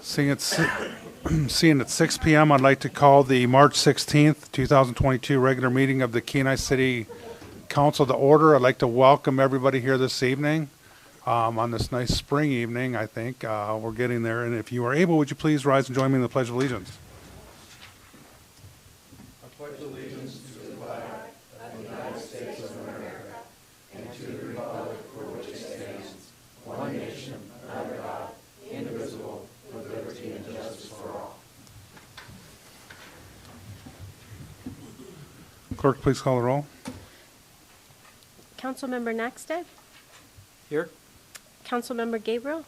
Seeing it's 6 p.m., I'd like to call the March 16th, 2022 regular meeting of the Kenai City Council to order. I'd like to welcome everybody here this evening on this nice spring evening, I think. We're getting there. And if you are able, would you please rise and join me in the Pledge of Allegiance? Clerk, please call the roll. Councilmember Naxted? Here. Councilmember Gabriel?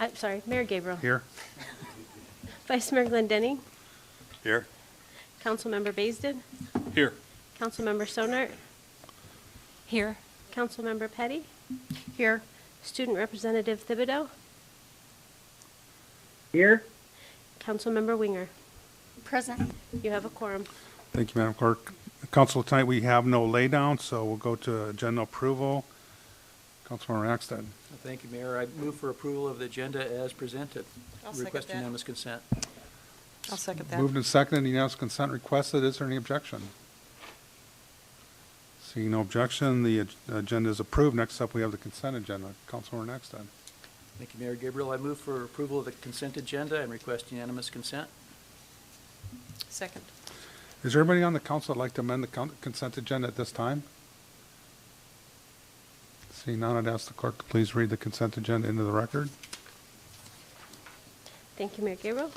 I'm sorry, Mayor Gabriel. Here. Vice Mayor Glendenning? Here. Councilmember Baisden? Here. Councilmember Sonart? Here. Councilmember Petty? Here. Student Representative Thibodeau? Here. Councilmember Winger? Present. You have a quorum. Thank you, Madam Clerk. Council, tonight we have no laydown, so we'll go to agenda approval. Councilmember Axted. Thank you, Mayor. I move for approval of the agenda as presented. I'll second Request that. unanimous consent. I'll second that. Moved and seconded, unanimous consent requested. Is there any objection? Seeing no objection, the agenda is approved. Next up, we have the consent agenda. Councilmember Axted. Thank you, Mayor Gabriel. I move for approval of the consent agenda and request unanimous consent. Second. Is there anybody on the council that'd like to amend the consent agenda at this time? Seeing none, I'd ask the clerk to please read the consent agenda into the record. Thank you, Mayor Gabriel.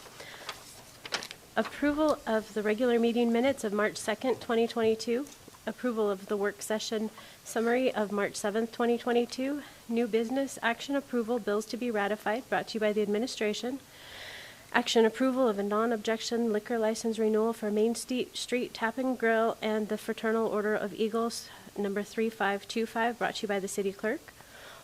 Approval of the regular meeting minutes of March 2nd, 2022. Approval of the work session summary of March 7th, 2022. New business action approval, bills to be ratified, brought to you by the administration. Action approval of a non-objection liquor license renewal for Main Street Tap and Grill and the Fraternal Order of Eagles, number 3525, brought to you by the city clerk.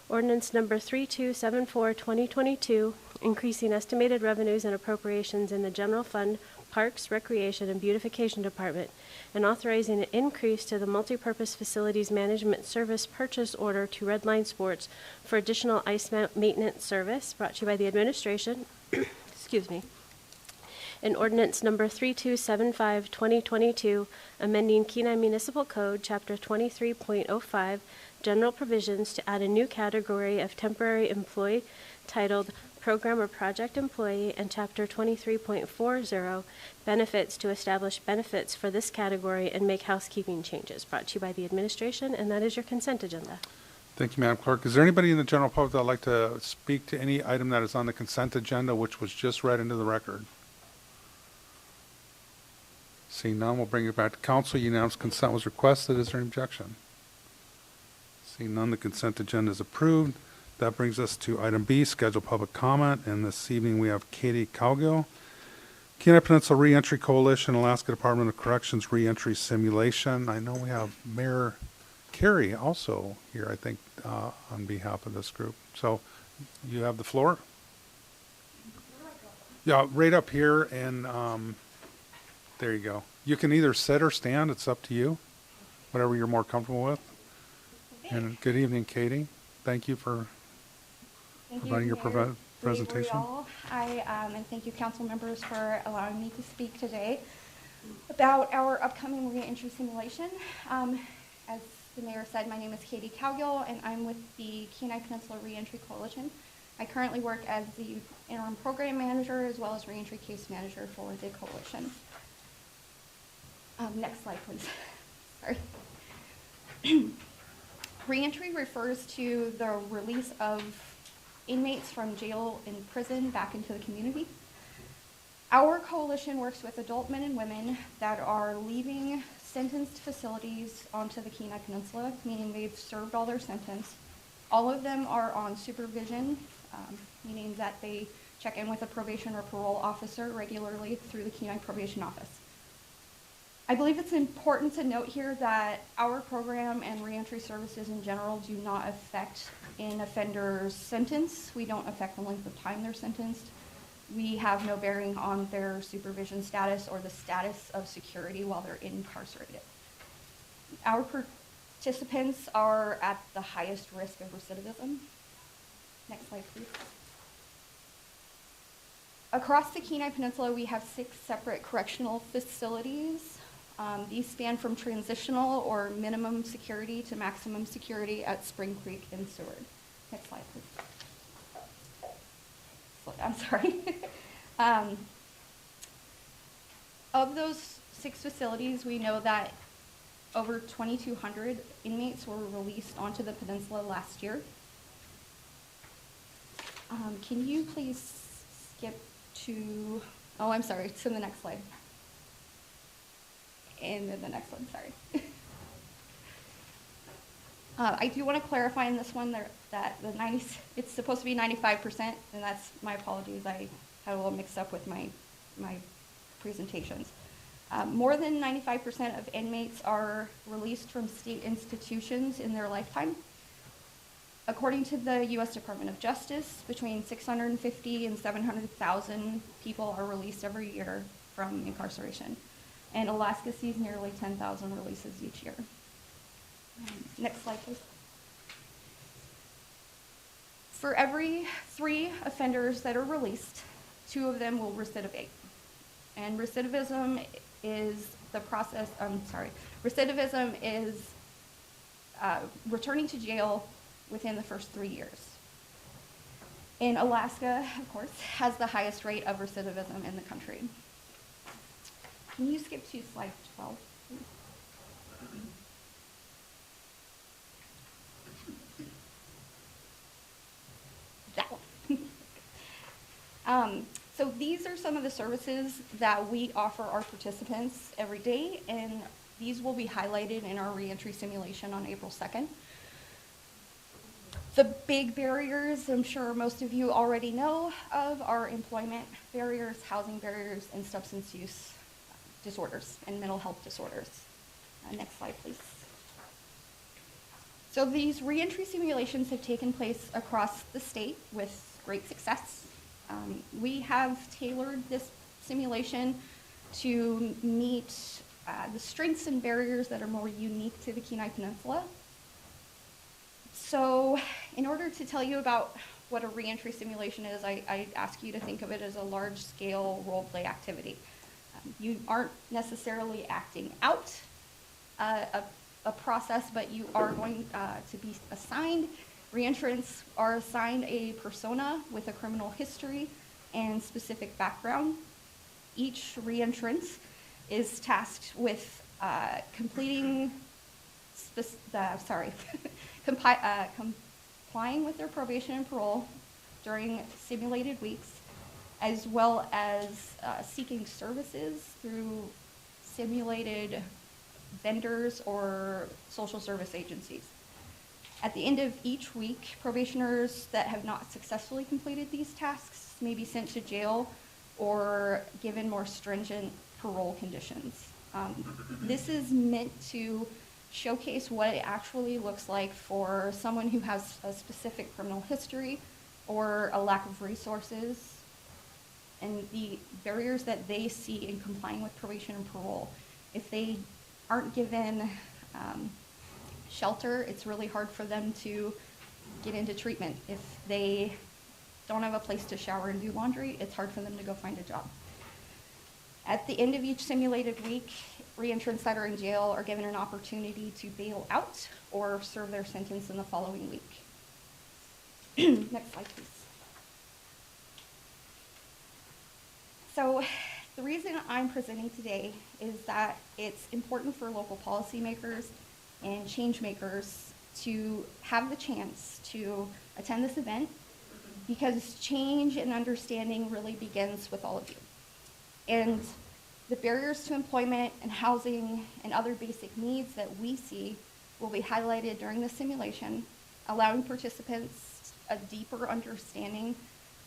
Ordinance number 3274, 2022, increasing estimated revenues and appropriations in the general fund, Parks, Recreation, and Beautification Department, and authorizing an increase to the multipurpose facilities management service purchase order to Redline Sports for additional ice maintenance service, brought to you by the administration. Excuse me. An ordinance number 3275, 2022, amending Kenai Municipal Code, Chapter 23.05, General Provisions to add a new category of temporary employee titled Program or Project Employee, and Chapter 23.40, Benefits to establish benefits for this category and make housekeeping changes, brought to you by the administration, and that is your consent agenda. Thank you, Madam Clerk. Is there anybody in the general public that would like to speak to any item that is on the consent agenda, which was just read into the record? Seeing none, we'll bring it back to council. Unanimous consent was requested. Is there any objection? Seeing none, the consent agenda is approved. That brings us to item B, scheduled public comment. And this evening we have Katie Cowgill, Kenai Peninsula Reentry Coalition, Alaska Department of Corrections Reentry Simulation. I know we have Mayor Carey also here, I think, on behalf of this group. So you have the floor. Yeah, right up here, and there you go. You can either sit or stand. It's up to you, whatever you're more comfortable with. And good evening, Katie. Thank you for providing your presentation. And thank you, council members, for allowing me to speak today about our upcoming reentry simulation. As the mayor said, my name is Katie Cowgill, and I'm with the Kenai Peninsula Reentry Coalition. I currently work as the interim program manager as well as reentry case manager for the coalition. Next slide, please. Sorry. Reentry refers to the release of inmates from jail and prison back into the community. Our coalition works with adult men and women that are leaving sentenced facilities onto the Kenai Peninsula, meaning they've served all their sentence. All of them are on supervision, meaning that they check in with a probation or parole officer regularly through the Kenai Probation Office. I believe it's important to note here that our program and reentry services in general do not affect an offender's sentence. We don't affect the length of time they're sentenced. We have no bearing on their supervision status or the status of security while they're incarcerated. Our participants are at the highest risk of recidivism. Next slide, please. Across the Kenai Peninsula, we have 6 separate correctional facilities. These span from transitional or minimum security to maximum security at Spring Creek and Seward. Next slide, please. I'm sorry. Of those 6 facilities, we know that over 2,200 inmates were released onto the peninsula last year. Can you please skip to, oh, I'm sorry, to the next slide. And then the next one, sorry. I do want to clarify in this one that it's supposed to be 95%, and that's my apologies. I had a little mixed up with my presentations. More than 95% of inmates are released from state institutions in their lifetime. According to the U.S. Department of Justice, between 650 and 700,000 people are released every year from incarceration. And Alaska sees nearly 10,000 releases each year. Next slide, please. For every 3 offenders that are released, 2 of them will recidivate. And recidivism is recidivism is returning to jail within the first 3 years. And Alaska, of course, has the highest rate of recidivism in the country. Can you skip to slide 12, please? That one. So these are some of the services that we offer our participants every day, and these will be highlighted in our reentry simulation on April 2nd. The big barriers, I'm sure most of you already know of, are employment barriers, housing barriers, and substance use disorders and mental health disorders. Next slide, please. So these reentry simulations have taken place across the state with great success. We have tailored this simulation to meet the strengths and barriers that are more unique to the Kenai Peninsula. So in order to tell you about what a reentry simulation is, I ask you to think of it as a large-scale role-play activity. You aren't necessarily acting out a process, but you are going to be assigned. Reentrants are assigned a persona with a criminal history and specific background. Each reentrant is tasked with complying with their probation and parole during simulated weeks, as well as seeking services through simulated vendors or social service agencies. At the end of each week, probationers that have not successfully completed these tasks may be sent to jail or given more stringent parole conditions. This is meant to showcase what it actually looks like for someone who has a specific criminal history or a lack of resources and the barriers that they see in complying with probation and parole. If they aren't given shelter, it's really hard for them to get into treatment. If they don't have a place to shower and do laundry, it's hard for them to go find a job. At the end of each simulated week, reentrants that are in jail are given an opportunity to bail out or serve their sentence in the following week. Next slide, please. So the reason I'm presenting today is that it's important for local policymakers and change makers to have the chance to attend this event, because change and understanding really begins with all of you. And the barriers to employment and housing and other basic needs that we see will be highlighted during the simulation, allowing participants a deeper understanding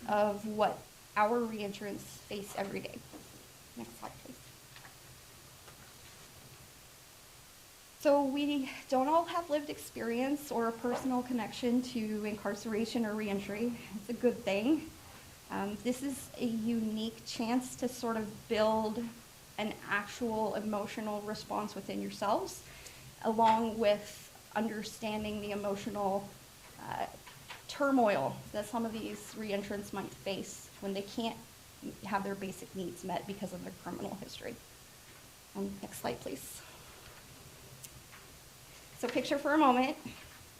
of what our reentrants face every day. Next slide, please. So we don't all have lived experience or a personal connection to incarceration or reentry. It's a good thing. This is a unique chance to sort of build an actual emotional response within yourselves, along with understanding the emotional turmoil that some of these reentrants might face when they can't have their basic needs met because of their criminal history. Next slide, please. So picture for a moment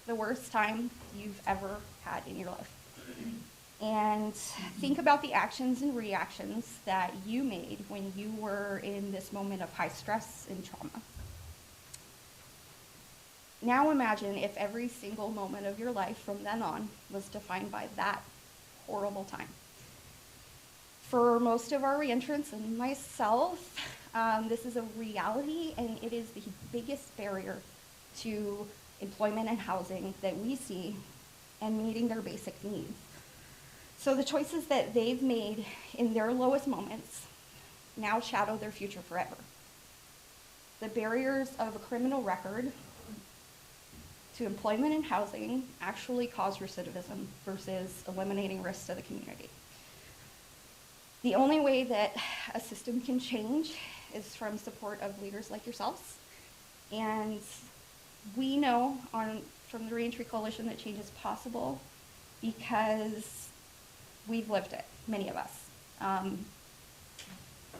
the worst time you've ever had in your life. And think about the actions and reactions that you made when you were in this moment of high stress and trauma. Now imagine if every single moment of your life from then on was defined by that horrible time. For most of our reentrants and myself, this is a reality, and it is the biggest barrier to employment and housing that we see and meeting their basic needs. So the choices that they've made in their lowest moments now shadow their future forever. The barriers of a criminal record to employment and housing actually cause recidivism versus eliminating risks to the community. The only way that a system can change is from support of leaders like yourselves. And we know from the Reentry Coalition that change is possible because we've lived it, many of us.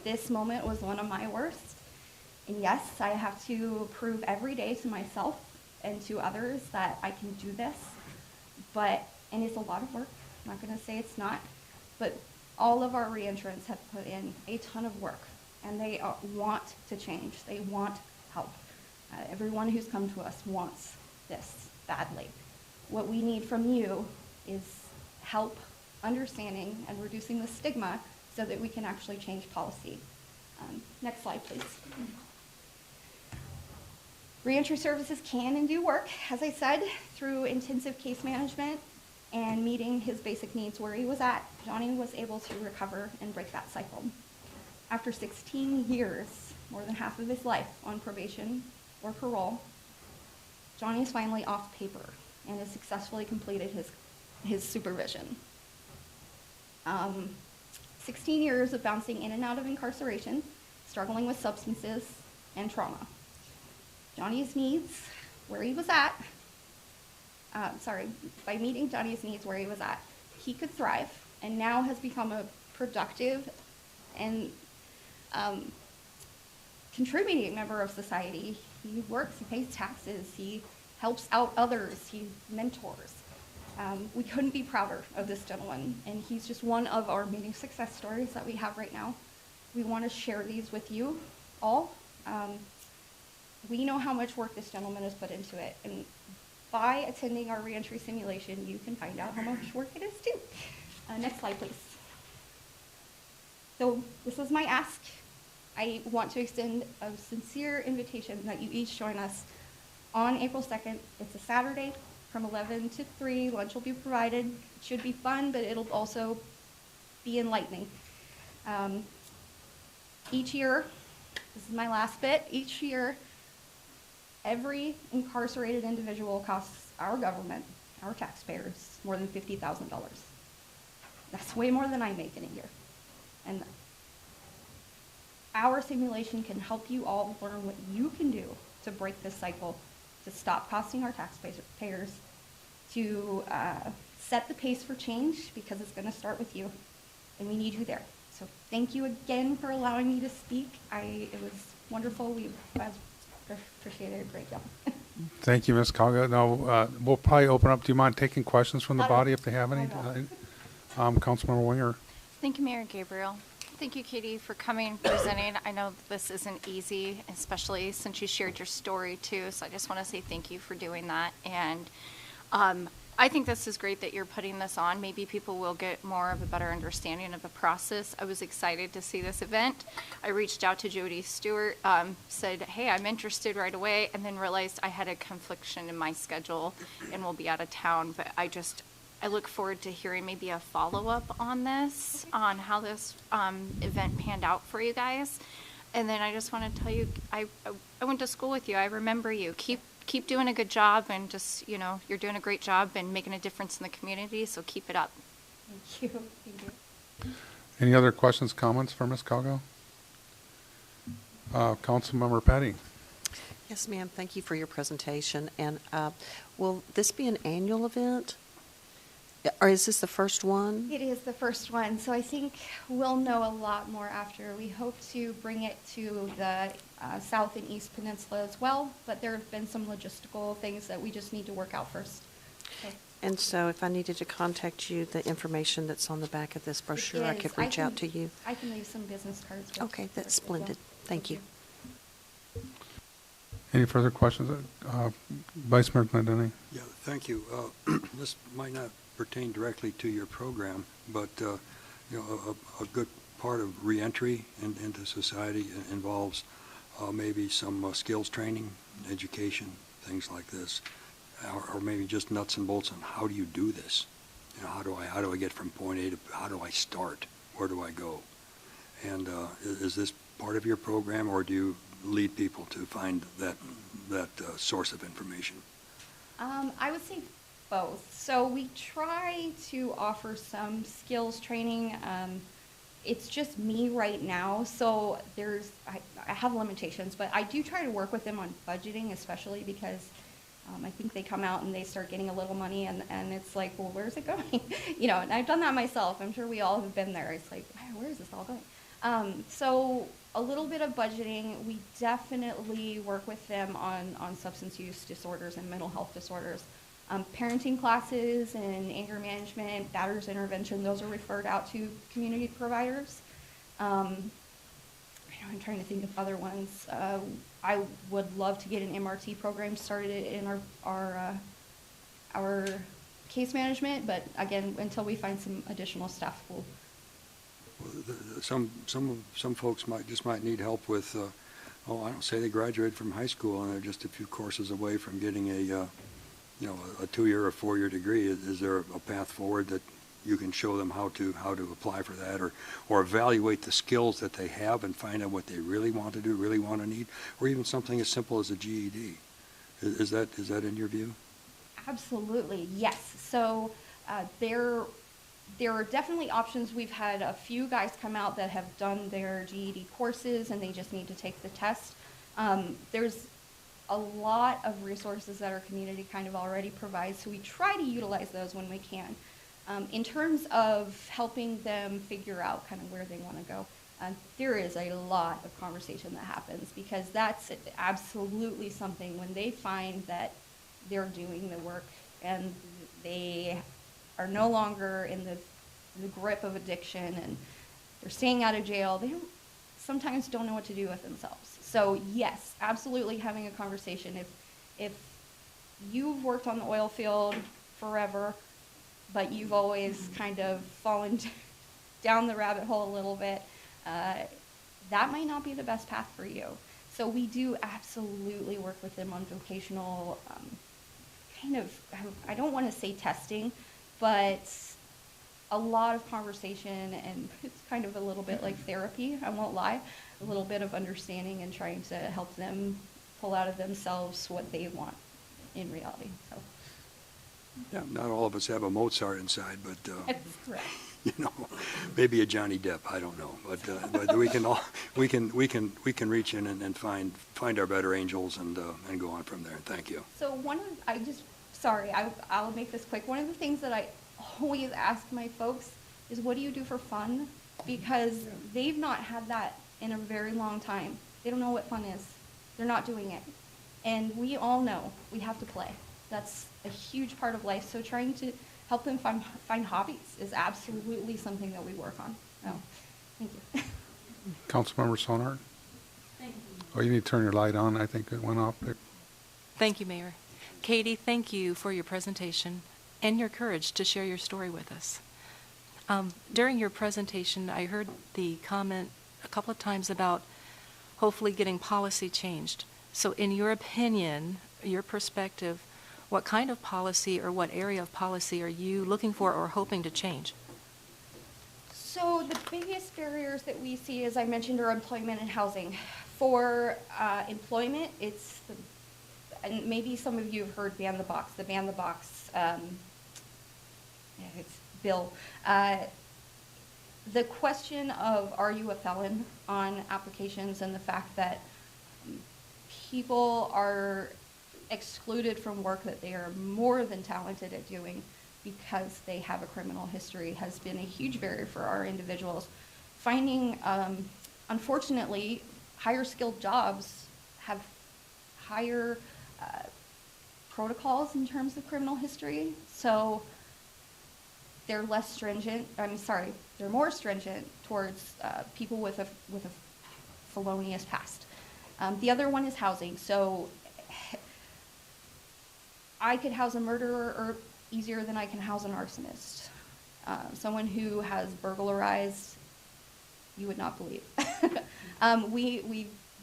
This moment was one of my worst. And yes, I have to prove every day to myself and to others that I can do this. And it's a lot of work. I'm not going to say it's not. But all of our reentrants have put in a ton of work. And they want to change. They want help. Everyone who's come to us wants this badly. What we need from you is help understanding and reducing the stigma so that we can actually change policy. Next slide, please. Reentry services can and do work, as I said, through intensive case management and meeting his basic needs where he was at. Johnny was able to recover and break that cycle. After 16 years, more than half of his life on probation or parole, Johnny is finally off paper and has successfully completed his supervision. 16 years of bouncing in and out of incarceration, struggling with substances and trauma. Johnny's needs, where he was at, by meeting Johnny's needs where he was at, he could thrive and now has become a productive and contributing member of society. He works, he pays taxes, he helps out others, he mentors. We couldn't be prouder of this gentleman, and he's just one of our many success stories that we have right now. We want to share these with you all. We know how much work this gentleman has put into it, and by attending our reentry simulation, you can find out how much work it is too. Next slide, please. So this is my ask. I want to extend a sincere invitation that you each join us on April 2nd. It's a Saturday from 11 to 3. Lunch will be provided. It should be fun, but it'll also be enlightening. Each year, this is my last bit, each year, every incarcerated individual costs our government, our taxpayers, more than $50,000. That's way more than I make in a year. And our simulation can help you all learn what you can do to break this cycle, to stop costing our taxpayers, to set the pace for change, because it's going to start with you, and we need you there. So thank you again for allowing me to speak. It was wonderful. We appreciated a great job. Thank you, Ms. Calga. Now, we'll probably open up. Do you mind taking questions from the body if they have any? Councilmember Winger. Thank you, Mayor Gabriel. Thank you, Katie, for coming and presenting. I know this isn't easy, especially since you shared your story too. So I just want to say thank you for doing that. And I think this is great that you're putting this on. Maybe people will get more of a better understanding of the process. I was excited to see this event. I reached out to Jody Stewart, said, hey, I'm interested right away, and then realized I had a confliction in my schedule and will be out of town. But I look forward to hearing maybe a follow-up on this, on how this event panned out for you guys. And then I just want to tell you, I went to school with you. I remember you. Keep doing a good job, and just, you're doing a great job and making a difference in the community, so keep it up. Thank you. Thank you. Any other questions, comments for Ms. Calgo? Councilmember Petty. Yes, ma'am. Thank you for your presentation. And will this be an annual event? Or is this the first one? It is the first one, so I think we'll know a lot more after. We hope to bring it to the South and East Peninsula as well, but there have been some logistical things that we just need to work out first. So And so if I needed to contact you, the information that's on the back of this brochure, I it could is. reach out can- to you? I can leave some business cards. with- Okay, with that's it as well. splendid. Thank you. Any further questions? Vice Mayor Glendinning? Yeah, thank you. This might not pertain directly to your program, but a good part of reentry into society involves maybe some skills training, education, things like this, or maybe just nuts and bolts on how do you do this? How do I get from point A to how do I start? Where do I go? And is this part of your program, or do you lead people to find that source of information? I would say both. So we try to offer some skills training. It's just me right now, so I have limitations, but I do try to work with them on budgeting, especially because I think they come out and they start getting a little money, and it's like, well, where's it going? And I've done that myself. I'm sure we all have been there. It's like, where is this all going? So a little bit of budgeting. We definitely work with them on substance use disorders and mental health disorders. Parenting classes and anger management, batterers intervention, those are referred out to community providers. I'm trying to think of other ones. I would love to get an MRT program started in our case management, but again, until we find some additional staff, we'll. Well, some folks might need help with. I don't say they graduated from high school and they're just a few courses away from getting a 2-year or 4-year degree. Is there a path forward that you can show them how to apply for that, or evaluate the skills that they have and find out what they really want to do, really want to need, or even something as simple as a GED? Is that in your view? Absolutely, yes. So there are definitely options. We've had a few guys come out that have done their GED courses and they just need to take the test. There's a lot of resources that our community kind of already provides, so we try to utilize those when we can. In terms of helping them figure out kind of where they want to go, there is a lot of conversation that happens, because that's absolutely something when they find that they're doing the work and they are no longer in the grip of addiction and they're staying out of jail, they sometimes don't know what to do with themselves. So yes, absolutely having a conversation. If you've worked on the oil field forever, but you've always kind of fallen down the rabbit hole a little bit, that might not be the best path for you. So we do absolutely work with them on vocational I don't want to say testing, but a lot of conversation, and it's kind of a little bit like therapy, I won't lie, a little bit of understanding and trying to help them pull out of themselves what they want in reality. So. Yeah, not all of us have a Mozart inside, but That's correct. maybe a Johnny Depp. I don't know, but we can reach in and find our better angels and go on from there. Thank you. So I'll make this quick. One of the things that I always ask my folks is, what do you do for fun? Because they've not had that in a very long time. They don't know what fun is. They're not doing it. And we all know we have to play. That's a huge part of life. So trying to help them find hobbies is absolutely something that we work on. So, thank you. Councilmember Sonart? Thank you. Oh, you need to turn your light on. I think it went off. Thank you, Mayor. Katie, thank you for your presentation and your courage to share your story with us. During your presentation, I heard the comment a couple of times about hopefully getting policy changed. So in your opinion, your perspective, what kind of policy or what area of policy are you looking for or hoping to change? So the biggest barriers that we see, as I mentioned, are employment and housing. For employment, and maybe some of you have heard Ban the Box, it's bill. The question of, are you a felon on applications, and the fact that people are excluded from work that they are more than talented at doing, because they have a criminal history has been a huge barrier for our individuals. Finding, unfortunately, higher skilled jobs have higher protocols in terms of criminal history. So they're less stringent, they're more stringent towards people with a felonious past. The other one is housing. So I could house a murderer easier than I can house an arsonist. Someone who has burglarized, you would not believe.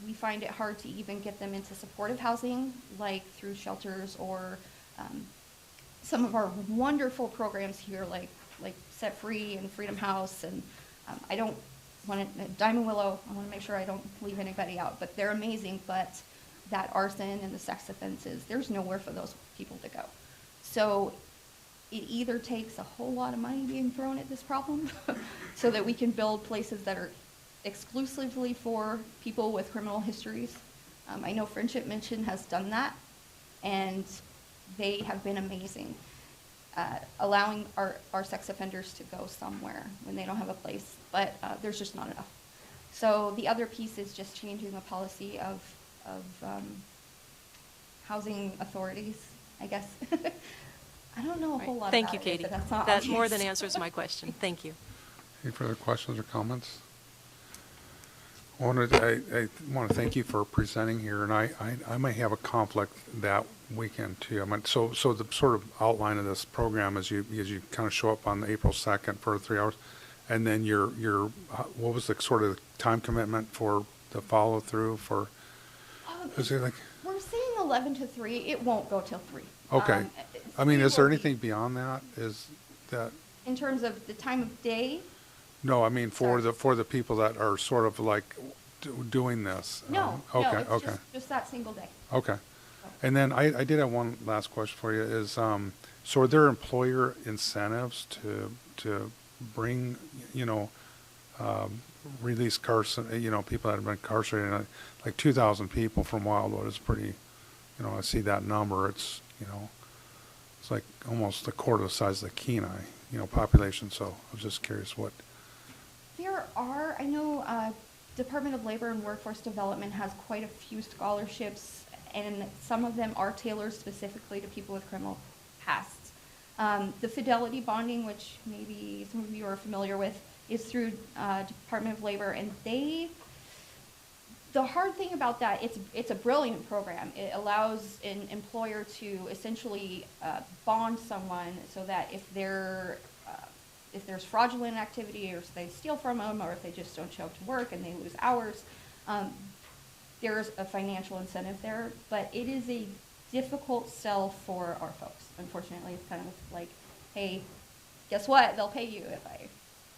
We find it hard to even get them into supportive housing, like through shelters or some of our wonderful programs here, like Set Free and Freedom House, and I don't want to, Diamond Willow, I want to make sure I don't leave anybody out, but they're amazing. But that arson and the sex offenses, there's nowhere for those people to go. So it either takes a whole lot of money being thrown at this problem so that we can build places that are exclusively for people with criminal histories. I know Friendship Mission has done that, and they have been amazing, allowing our sex offenders to go somewhere when they don't have a place, but there's just not enough. So the other piece is just changing the policy of housing authorities, I guess. I don't know a whole lot Thank about you, it, Katie. but that's not That more obvious. than answers my question. Thank you. Any further questions or comments? I want to thank you for presenting here, and I may have a conflict that weekend too. I mean, so the sort of outline of this program is you kind of show up on April 2nd for 3 hours, and then your what was the sort of time commitment for the follow through for? Is it like? We're saying 11 to 3. It won't go till 3. Okay. I mean, 3 is there will be- anything beyond that? Is that? In terms of the time of day? No, I mean for Sorry. the people that are sort of like doing this. No, Okay. no, it's Okay. just that single day. Okay. And then I did have one last question for you is, so are there employer incentives to bring, release people that have been incarcerated, like 2,000 people from Wildwood is pretty, I see that number. It's, it's like almost a quarter the size of the Kenai, population. So I was just curious what. There are, I know Department of Labor and Workforce Development has quite a few scholarships, and some of them are tailored specifically to people with criminal pasts. The Fidelity Bonding, which maybe some of you are familiar with, is through Department of Labor, and the hard thing about that, it's a brilliant program. It allows an employer to essentially bond someone so that if there's fraudulent activity, or if they steal from them, or if they just don't show up to work and they lose hours, there's a financial incentive there. But it is a difficult sell for our folks. Unfortunately, it's kind of like, hey, guess what? They'll pay you if I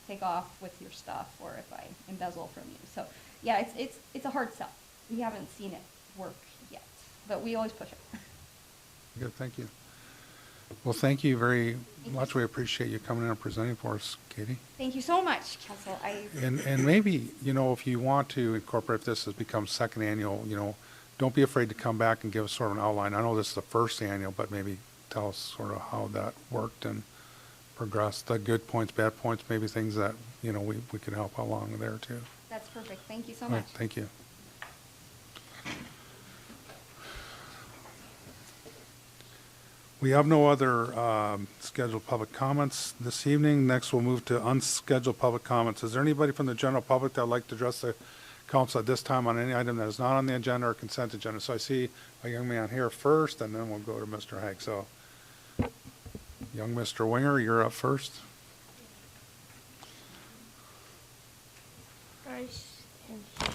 take off with your stuff or if I embezzle from you. So yeah, it's a hard sell. We haven't seen it work yet, but we always push it. Good, thank you. Well, thank you very much. We appreciate you coming in and presenting for us, Katie. Thank you so much, Kessel. And maybe, if you want to incorporate this as becomes second annual, don't be afraid to come back and give us sort of an outline. I know this is the first annual, but maybe tell us sort of how that worked and progressed, the good points, bad points, maybe things that, we could help along there too. That's perfect. Thank you so All right, much. thank you. We have no other scheduled public comments this evening. Next, we'll move to unscheduled public comments. Is there anybody from the general public that would like to address the council at this time on any item that is not on the agenda or consent agenda? So I see a young man here first, and then we'll go to Mr. Haig. So, young Mr. Winger, you're up first.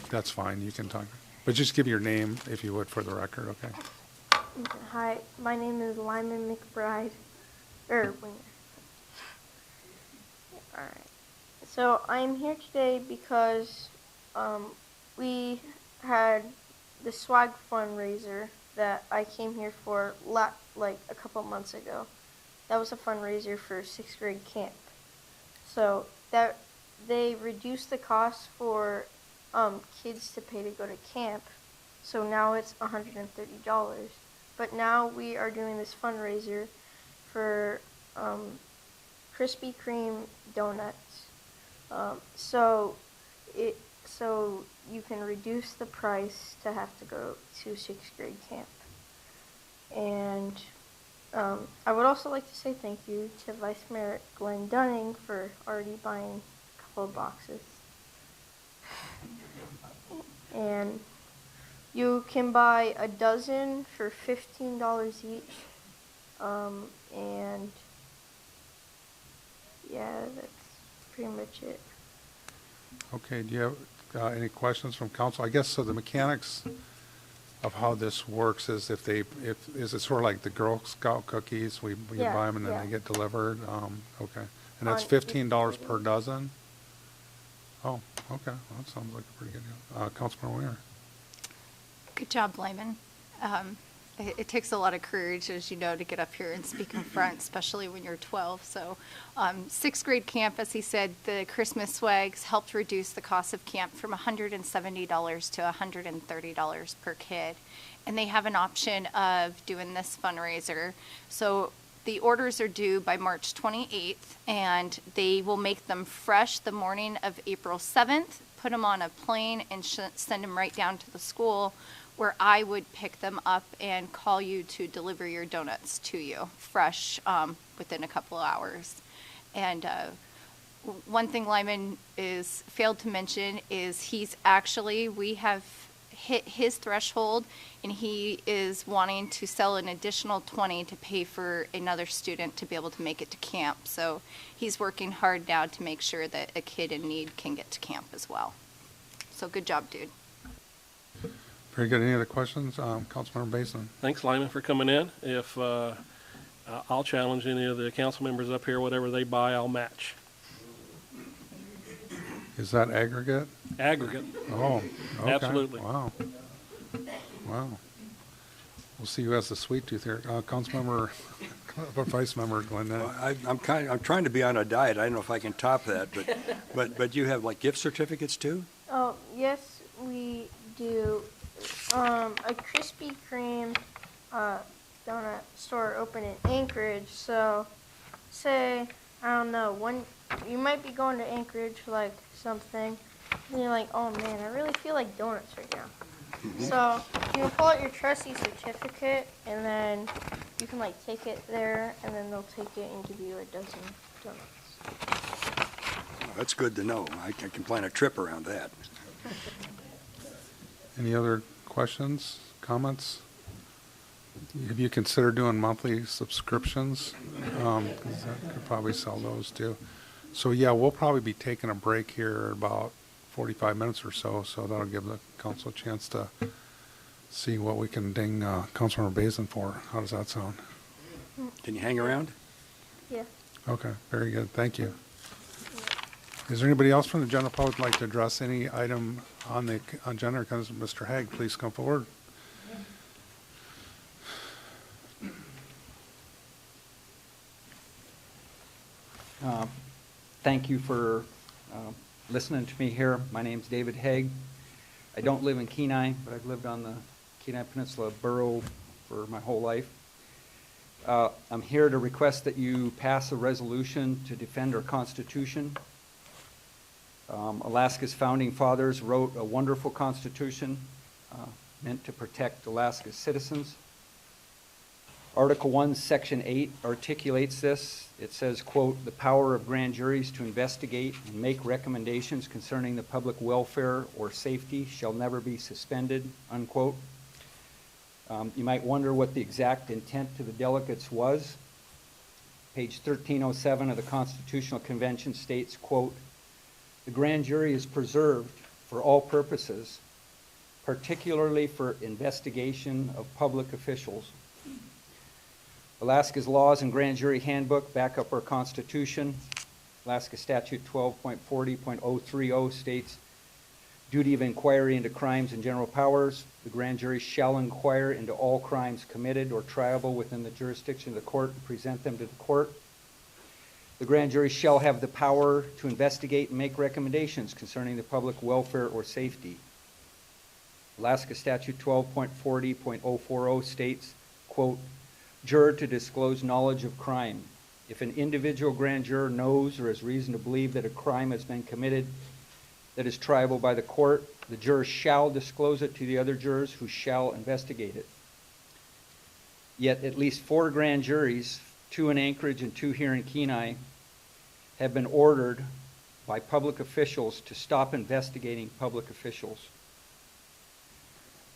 That's fine. You can talk. But just give your name, if you would, for the record, okay? Hi, my name is Lyman McBride, Winger. Alright, so I'm here today because we had the swag fundraiser that I came here for like a couple months ago. That was a fundraiser for 6th grade camp. So that they reduced the cost for kids to pay to go to camp. So now it's $130. But now we are doing this fundraiser for Krispy Kreme donuts. So you can reduce the price to have to go to sixth grade camp. And I would also like to say thank you to Vice Mayor Glenn Dunning for already buying a couple of boxes. And you can buy a dozen for $15 each. And yeah, that's pretty much it. Okay, do you have any questions from council? I guess, so the mechanics of how this works is is it sort of like the Girl Scout cookies? We Yeah, buy them and then yeah. they get delivered? Okay. And that's On $15 each per dozen? Oh, okay, well, that sounds like a pretty good deal. Councilman Weir? Good job, Lyman. It takes a lot of courage, as you know, to get up here and speak in front, especially when you're 12. So sixth grade camp, as he said, the Christmas swags helped reduce the cost of camp from $170 to $130 per kid. And they have an option of doing this fundraiser. So the orders are due by March 28th, and they will make them fresh the morning of April 7th, put them on a plane, and send them right down to the school, where I would pick them up and call you to deliver your donuts to you fresh within a couple of hours. And one thing Lyman failed to mention is we have hit his threshold, and he is wanting to sell an additional 20 to pay for another student to be able to make it to camp. So he's working hard now to make sure that a kid in need can get to camp as well. So good job, dude. Very good. Any other questions? Councilmember Basin? Thanks, Lyman, for coming in. If I'll challenge any of the council members up here, whatever they buy, I'll match. Is that aggregate? Aggregate. Oh, okay. Absolutely. Wow. We'll see who has the sweet tooth here. Councilmember, Vice Member Glenn. I'm trying to be on a diet. I don't know if I can top that, but you have like gift certificates too? Oh, yes, we do. A Krispy Kreme donut store open in Anchorage. So, say, I don't know, you might be going to Anchorage for like something, and you're like, oh man, I really feel like donuts right now. So you can pull out your trustee certificate, and then you can like take it there, and then they'll take it and give you a dozen donuts. Oh, that's good to know. I can plan a trip around that. Any other questions, comments? Have you considered doing monthly subscriptions? 'Cause that could probably sell those too. So yeah, we'll probably be taking a break here in about 45 minutes or so, so that'll give the council a chance to see what we can ding Councilmember Basin for. How does that sound? Can you hang around? Yeah. Okay, very good. Thank you. Is there anybody else from the general public who'd like to address any item on the agenda? Mr. Hague, please come forward. Thank you for listening to me here. My name's David Hague. I don't live in Kenai, but I've lived on the Kenai Peninsula borough for my whole life. I'm here to request that you pass a resolution to defend our Constitution. Alaska's founding fathers wrote a wonderful Constitution meant to protect Alaska's citizens. Article 1, Section 8 articulates this. It says, quote, "The power of grand juries to investigate and make recommendations concerning the public welfare or safety shall never be suspended," unquote. You might wonder what the exact intent to the delegates was. Page 1307 of the Constitutional Convention states, quote, "The grand jury is preserved for all purposes, particularly for investigation of public officials." Alaska's laws and grand jury handbook back up our Constitution. Alaska Statute 12.40.030 states, "Duty of inquiry into crimes and general powers. The grand jury shall inquire into all crimes committed or triable within the jurisdiction of the court and present them to the court. The grand jury shall have the power to investigate and make recommendations concerning the public welfare or safety." Alaska Statute 12.40.040 states, quote, "Juror to disclose knowledge of crime. If an individual grand juror knows or has reason to believe that a crime has been committed that is triable by the court, the juror shall disclose it to the other jurors who shall investigate it. Yet at least 4 grand juries, 2 in Anchorage and 2 here in Kenai, have been ordered by public officials to stop investigating public officials.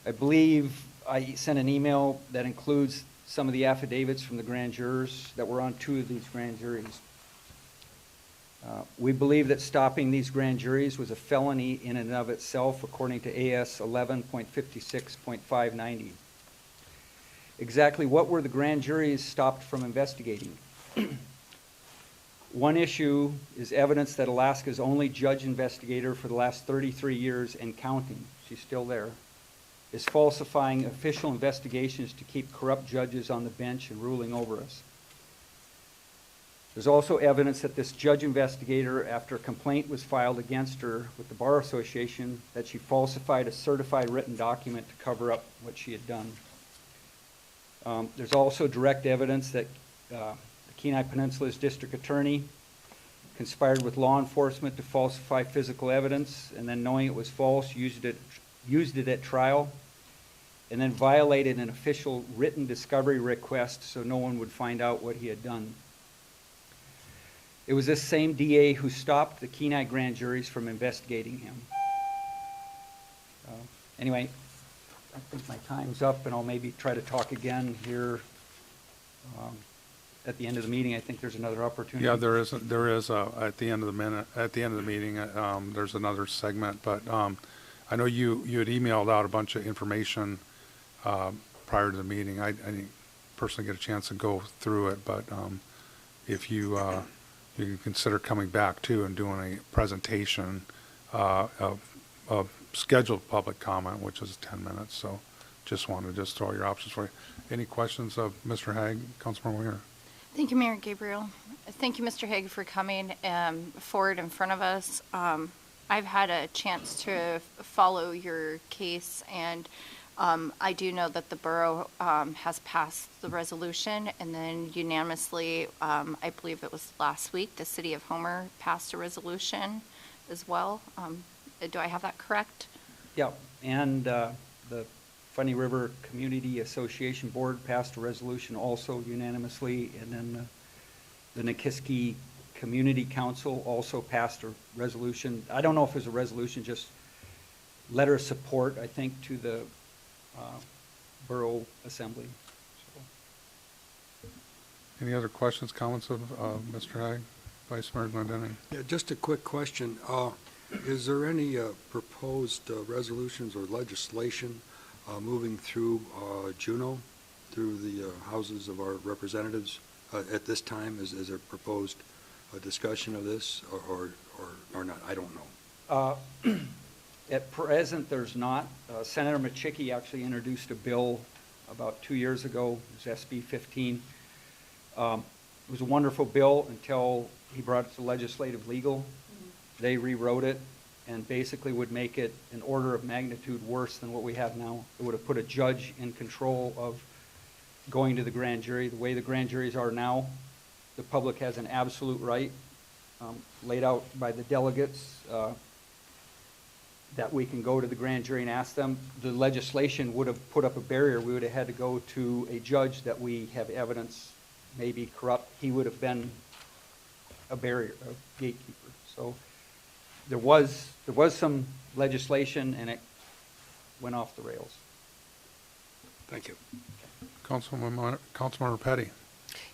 I believe I sent an email that includes some of the affidavits from the grand jurors that were on 2 of these grand juries. We believe that stopping these grand juries was a felony in and of itself, according to AS 11.56.590. Exactly what were the grand juries stopped from investigating? One issue is evidence that Alaska's only judge investigator for the last 33 years and counting, she's still there, is falsifying official investigations to keep corrupt judges on the bench and ruling over us. There's also evidence that this judge investigator, after a complaint was filed against her with the Bar Association, that she falsified a certified written document to cover up what she had done. There's also direct evidence that the Kenai Peninsula's district attorney conspired with law enforcement to falsify physical evidence, and then knowing it was false, used it at trial, and then violated an official written discovery request so no one would find out what he had done. It was this same DA who stopped the Kenai grand juries from investigating him. Anyway, I think my time's up, and I'll maybe try to talk again here at the end of the meeting. I think there's another opportunity. Yeah, there is at the end of the meeting, there's another segment, but I know you had emailed out a bunch of information prior to the meeting. I didn't personally get a chance to go through it, but if you can consider coming back too and doing a presentation of scheduled public comment, which is 10 minutes. So just wanted to throw your options for you. Any questions of Mr. Hague, Councilmember Weir? Thank you, Mayor Gabriel. Thank you, Mr. Hague, for coming forward in front of us. I've had a chance to follow your case, and I do know that the borough has passed the resolution, and then unanimously, I believe it was last week, the city of Homer passed a resolution as well. Do I have that correct? Yeah, and the Funny River Community Association Board passed a resolution also unanimously, and then the Nikiski Community Council also passed a resolution. I don't know if it was a resolution, just letter of support, I think, to the Borough Assembly. So. Any other questions, comments of Mr. Hague, Vice Mayor Glendenning? Yeah, just a quick question. Is there any proposed resolutions or legislation moving through Juneau, through the houses of our representatives at this time? Is there proposed discussion of this or not? I don't know. At present, there's not. Senator Machicki actually introduced a bill about 2 years ago. It was SB 15. It was a wonderful bill until he brought it to legislative legal. Mm-hmm. They rewrote it and basically would make it an order of magnitude worse than what we have now. It would have put a judge in control of going to the grand jury. The way the grand juries are now, the public has an absolute right laid out by the delegates that we can go to the grand jury and ask them. The legislation would have put up a barrier. We would have had to go to a judge that we have evidence may be corrupt. He would have been a barrier, a gatekeeper. So there was some legislation, and it went off the rails. Thank you. Councilmember Petty.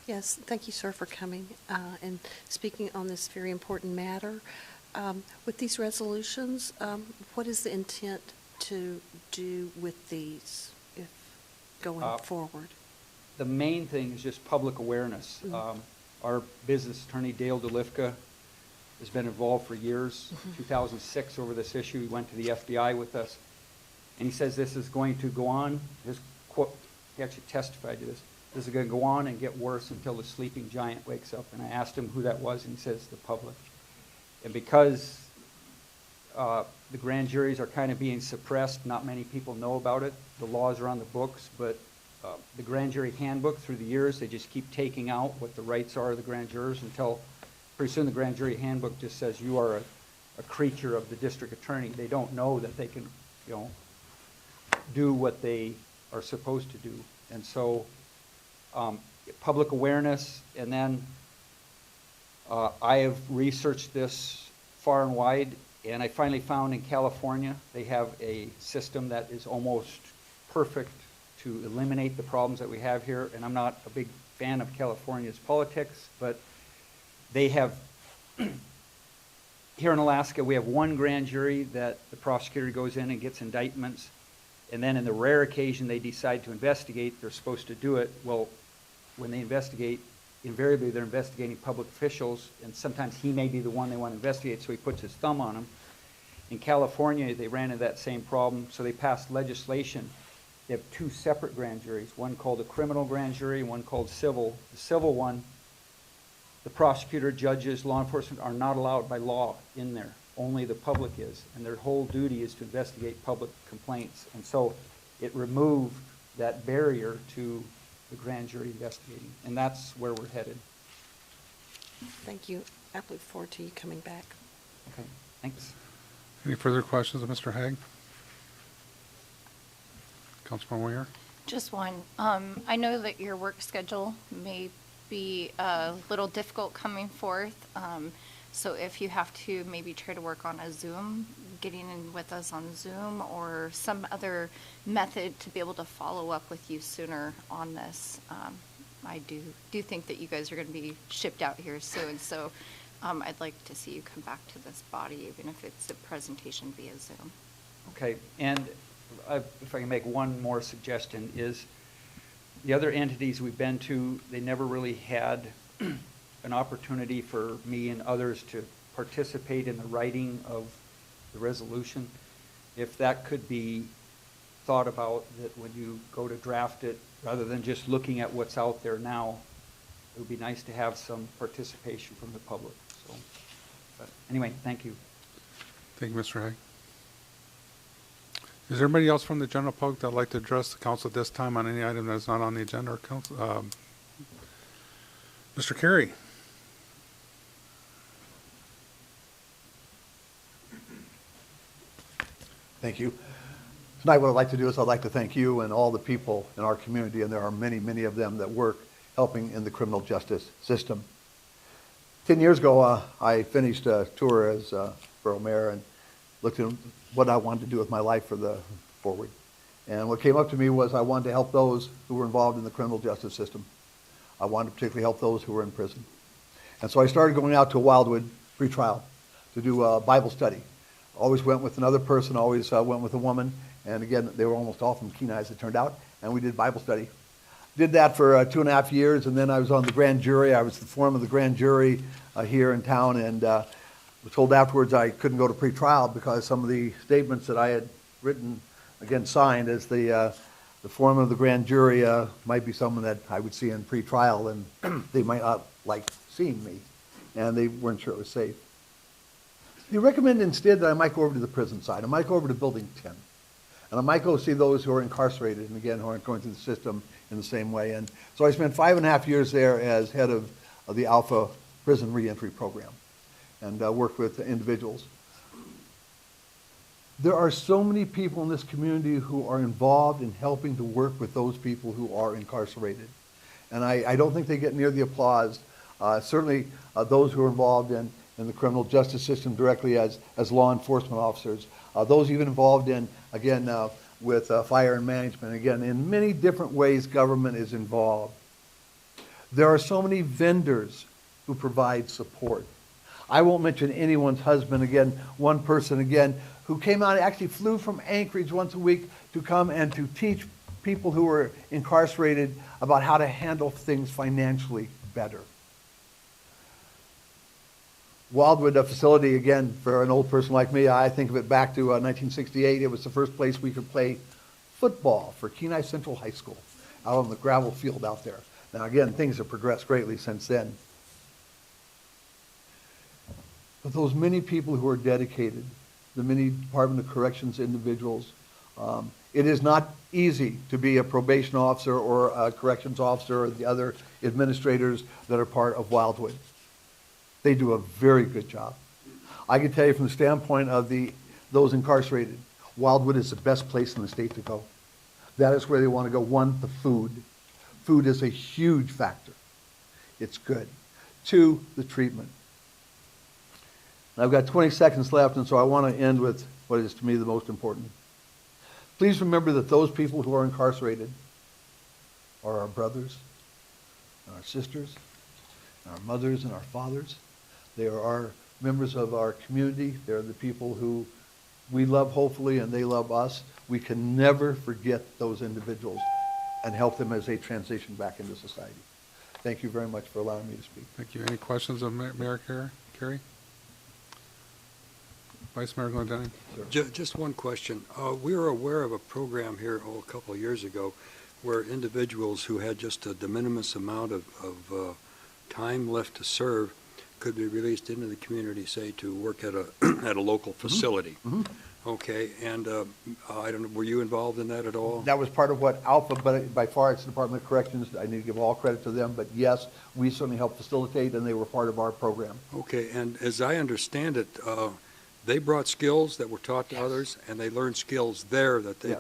Yes, thank you, sir, for coming and speaking on this very important matter. With these resolutions, what is the intent to do with these if going forward? The main thing is just public awareness. Mm-hmm. Our business attorney, Dale DeLifka, has been involved for years. Mm-hmm. 2006 over this issue, he went to the FBI with us, and he says this is going to go on. His quote, he actually testified to this. This is going to go on and get worse until the sleeping giant wakes up. And I asked him who that was, and he says the public. And because the grand juries are kind of being suppressed, not many people know about it. The laws are on the books, but the grand jury handbook through the years. They just keep taking out what the rights are of the grand jurors until pretty soon the grand jury handbook just says you are a creature of the district attorney. They don't know that they can, you know, do what they are supposed to do. And so public awareness, and then I have researched this far and wide, and I finally found in California they have a system that is almost perfect to eliminate the problems that we have here. And I'm not a big fan of California's politics, but they have, here in Alaska, we have one grand jury that the prosecutor goes in and gets indictments, and then in the rare occasion they decide to investigate, they're supposed to do it. Well, when they investigate, invariably they're investigating public officials, and sometimes he may be the one they want to investigate, so he puts his thumb on them. In California, they ran into that same problem, so they passed legislation. They have two separate grand juries, one called a criminal grand jury and one called civil. The civil one, the prosecutor, judges, law enforcement are not allowed by law in there. Only the public is, and their whole duty is to investigate public complaints. And so it removed that barrier to the grand jury investigating, and that's where we're headed. Thank you. I look forward to you coming back. Okay, thanks. Any further questions of Mr. Hague? Councilman Winger? Just one. I know that your work schedule may be a little difficult coming forth. So if you have to maybe try to work on a Zoom, getting in with us on Zoom or some other method to be able to follow up with you sooner on this, I do think that you guys are going to be shipped out here soon. So I'd like to see you come back to this body, even if it's a presentation via Zoom. Okay, and if I can make one more suggestion, is the other entities we've been to, they never really had an opportunity for me and others to participate in the writing of the resolution. If that could be thought about, that when you go to draft it, rather than just looking at what's out there now, it would be nice to have some participation from the public. So, but anyway, thank you. Thank you, Mr. Hague. Is there anybody else from the general public that would like to address the council at this time on any item that is not on the agenda? Or council, Mr. Carey. Thank you. Tonight what I'd like to do is I'd like to thank you and all the people in our community, and there are many, many of them that work helping in the criminal justice system. 10 years ago, I finished a tour as borough mayor and looked at what I wanted to do with my life for the forward. And what came up to me was I wanted to help those who were involved in the criminal justice system. I wanted to particularly help those who were in prison. And so I started going out to Wildwood pretrial to do a Bible study. Always went with another person, always went with a woman. And again, they were almost all from Kenai, as it turned out. And we did Bible study. Did that for 2.5 years, and then I was on the grand jury. I was the foreman of the grand jury here in town, and was told afterwards I couldn't go to pretrial because some of the statements that I had written, again signed as the foreman of the grand jury, might be someone that I would see in pretrial, and they might not like seeing me, and they weren't sure it was safe. They recommended instead that I might go over to the prison side. I might go over to Building 10. And I might go see those who are incarcerated, and again, who aren't going through the system in the same way. And so I spent 5.5 years there as head of the Alpha Prison Reentry Program, and worked with individuals. There are so many people in this community who are involved in helping to work with those people who are incarcerated. And I don't think they get near the applause. Certainly those who are involved in the criminal justice system directly as law enforcement officers. Those even involved in, again, with fire and management. Again, in many different ways government is involved. There are so many vendors who provide support. I won't mention anyone's husband, again, one person, again, who came out, actually flew from Anchorage once a week to come and to teach people who were incarcerated about how to handle things financially better. Wildwood facility, again, for an old person like me, I think of it back to 1968. It was the first place we could play football for Kenai Central High School, out on the gravel field out there. Now, again, things have progressed greatly since then. But those many people who are dedicated, the many Department of Corrections individuals, It is not easy to be a probation officer or a corrections officer or the other administrators that are part of Wildwood. They do a very good job. I can tell you from the standpoint of those incarcerated, Wildwood is the best place in the state to go. That is where they want to go. One, the food. Food is a huge factor. It's good. Two, the treatment. And I've got 20 seconds left, and so I want to end with what is to me the most important. Please remember that those people who are incarcerated are our brothers and our sisters, and our mothers and our fathers. They are our members of our community. They're the people who we love, hopefully, and they love us. We can never forget those individuals and help them as they transition back into society. Thank you very much for allowing me to speak. Thank you. Any questions of Mayor Carey? Vice Mayor Glendening? Just one question. We were aware of a program here a couple of years ago where individuals who had just a de minimis amount of time left to serve could be released into the community, say, to work at a at a local facility. Mm-hmm. Okay, and I don't know, were you involved in that at all? That was part of what Alpha, but by far it's the Department of Corrections. I need to give all credit to them, but yes, we certainly helped facilitate, and they were part of our program. Okay, and as I understand it, they brought skills that were taught to others, and they learned skills there that they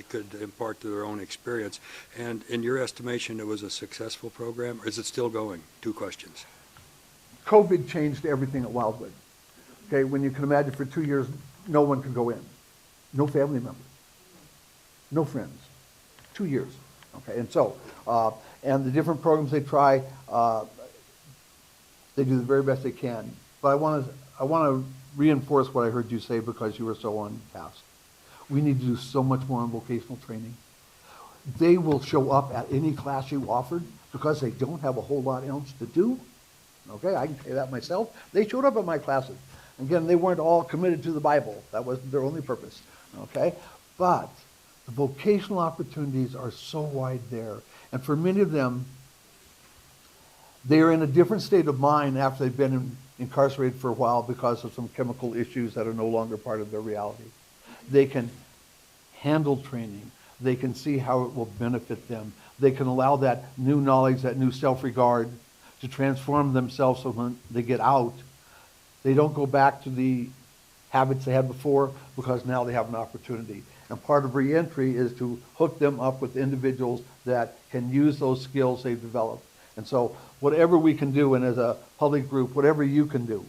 could impart to their own experience. And in your estimation, it was a successful program, or is it still going? Two questions. COVID changed everything at Wildwood. Okay, when you can imagine for 2 years, no one could go in. No family members. No friends. 2 years. Okay, and so, and the different programs they try, they do the very best they can. But I want to reinforce what I heard you say because you were so on task. We need to do so much more on vocational training. They will show up at any class you offered because they don't have a whole lot else to do. Okay, I can say that myself. They showed up at my classes. Again, they weren't all committed to the Bible. That wasn't their only purpose. Okay, but the vocational opportunities are so wide there. And for many of them, they are in a different state of mind after they've been incarcerated for a while because of some chemical issues that are no longer part of their reality. They can handle training. They can see how it will benefit them. They can allow that new knowledge, that new self-regard to transform themselves so when they get out, they don't go back to the habits they had before because now they have an opportunity. And part of reentry is to hook them up with individuals that can use those skills they've developed. And so whatever we can do, and as a public group, whatever you can do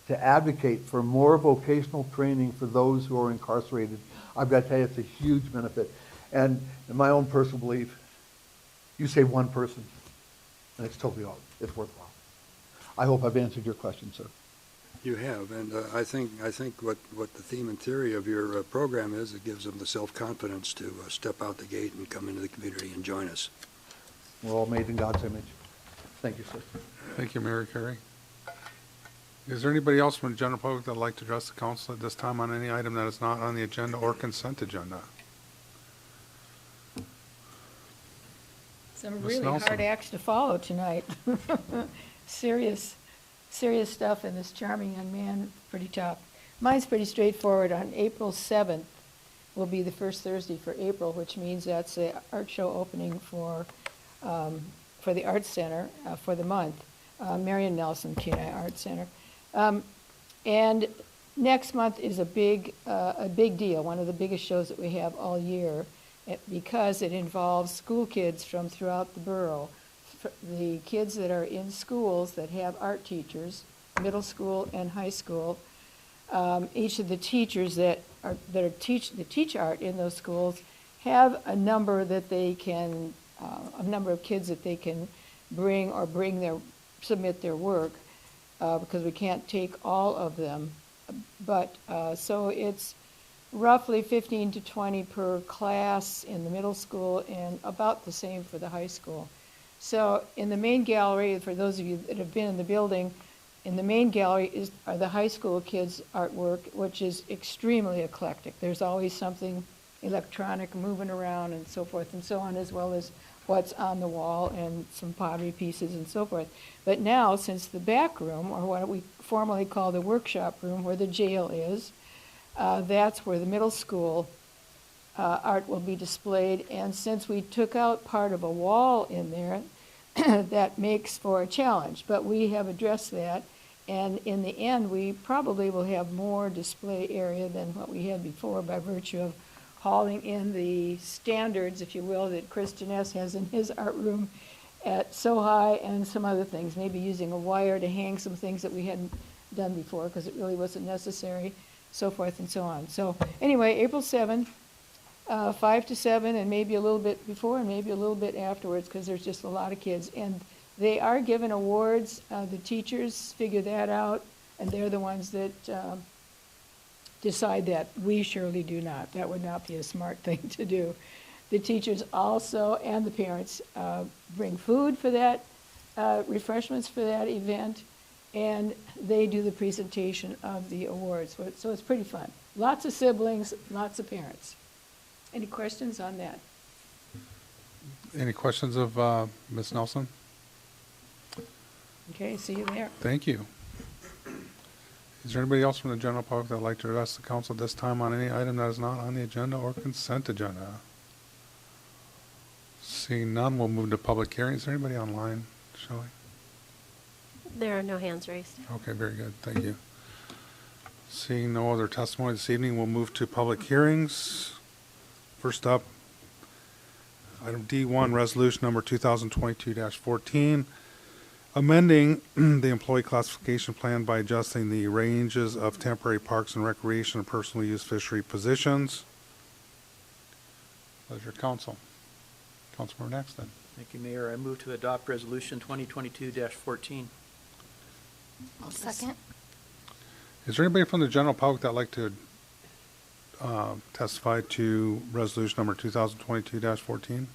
to advocate for more vocational training for those who are incarcerated, I've got to tell you, it's a huge benefit. And in my own personal belief, you save one person, and it's totally all, it's worthwhile. I hope I've answered your question, sir. You have, and I think what the theme and theory of your program is, it gives them the self-confidence to step out the gate and come into the community and join us. We're all made in God's image. Thank you, sir. Thank you, Mayor Carey. Is there anybody else from the general public that would like to address the council at this time on any item that is not on the agenda or consent agenda? Some Ms. really Nelson. hard acts to follow tonight. Serious stuff, and this charming young man, pretty tough. Mine's pretty straightforward. On April 7th will be the first Thursday for April, which means that's the art show opening for the Arts Center for the month, Marion Nelson Kenai Arts Center. And next month is a big deal, one of the biggest shows that we have all year, because it involves school kids from throughout the borough. The kids that are in schools that have art teachers, middle school and high school, each of the teachers that teach art in those schools have a number that they can, a number of kids that they can bring or submit their work, because we can't take all of them. But so it's roughly 15 to 20 per class in the middle school and about the same for the high school. So in the main gallery, for those of you that have been in the building, in the main gallery are the high school kids' artwork, which is extremely eclectic. There's always something electronic moving around and so forth and so on, as well as what's on the wall and some pottery pieces and so forth. But now, since the back room, or what we formerly call the workshop room, where the jail is, that's where the middle school art will be displayed. And since we took out part of a wall in there, that makes for a challenge. But we have addressed that. And in the end, we probably will have more display area than what we had before by virtue of hauling in the standards, if you will, that Chris Janess has in his art room at SoHi and some other things, maybe using a wire to hang some things that we hadn't done before because it really wasn't necessary, so forth and so on. So anyway, April 7th, 5 to 7, and maybe a little bit before and maybe a little bit afterwards because there's just a lot of kids. And they are given awards. The teachers figure that out, and they're the ones that decide that. We surely do not. That would not be a smart thing to do. The teachers also, and the parents, bring food for that, refreshments for that event, and they do the presentation of the awards. So it's pretty fun. Lots of siblings, lots of parents. Any questions on that? Any questions of Ms. Nelson? Okay, see you there. Thank you. Is there anybody else from the general public that would like to address the council this time on any item that is not on the agenda or consent agenda? Seeing none, we'll move to public hearing. Is there anybody online, Shelley? There are no hands raised. Okay, very good. Thank you. Seeing no other testimony this evening, we'll move to public hearings. First up, item D1, resolution number 2022-14, amending the employee classification plan by adjusting the ranges of temporary parks and recreation and personal use fishery positions. Pleasure, council. Councilmember Nexton. Thank you, Mayor. I move to adopt Resolution 2022-14. I'll second. Is there anybody from the general public that would like to testify to resolution number 2022-14?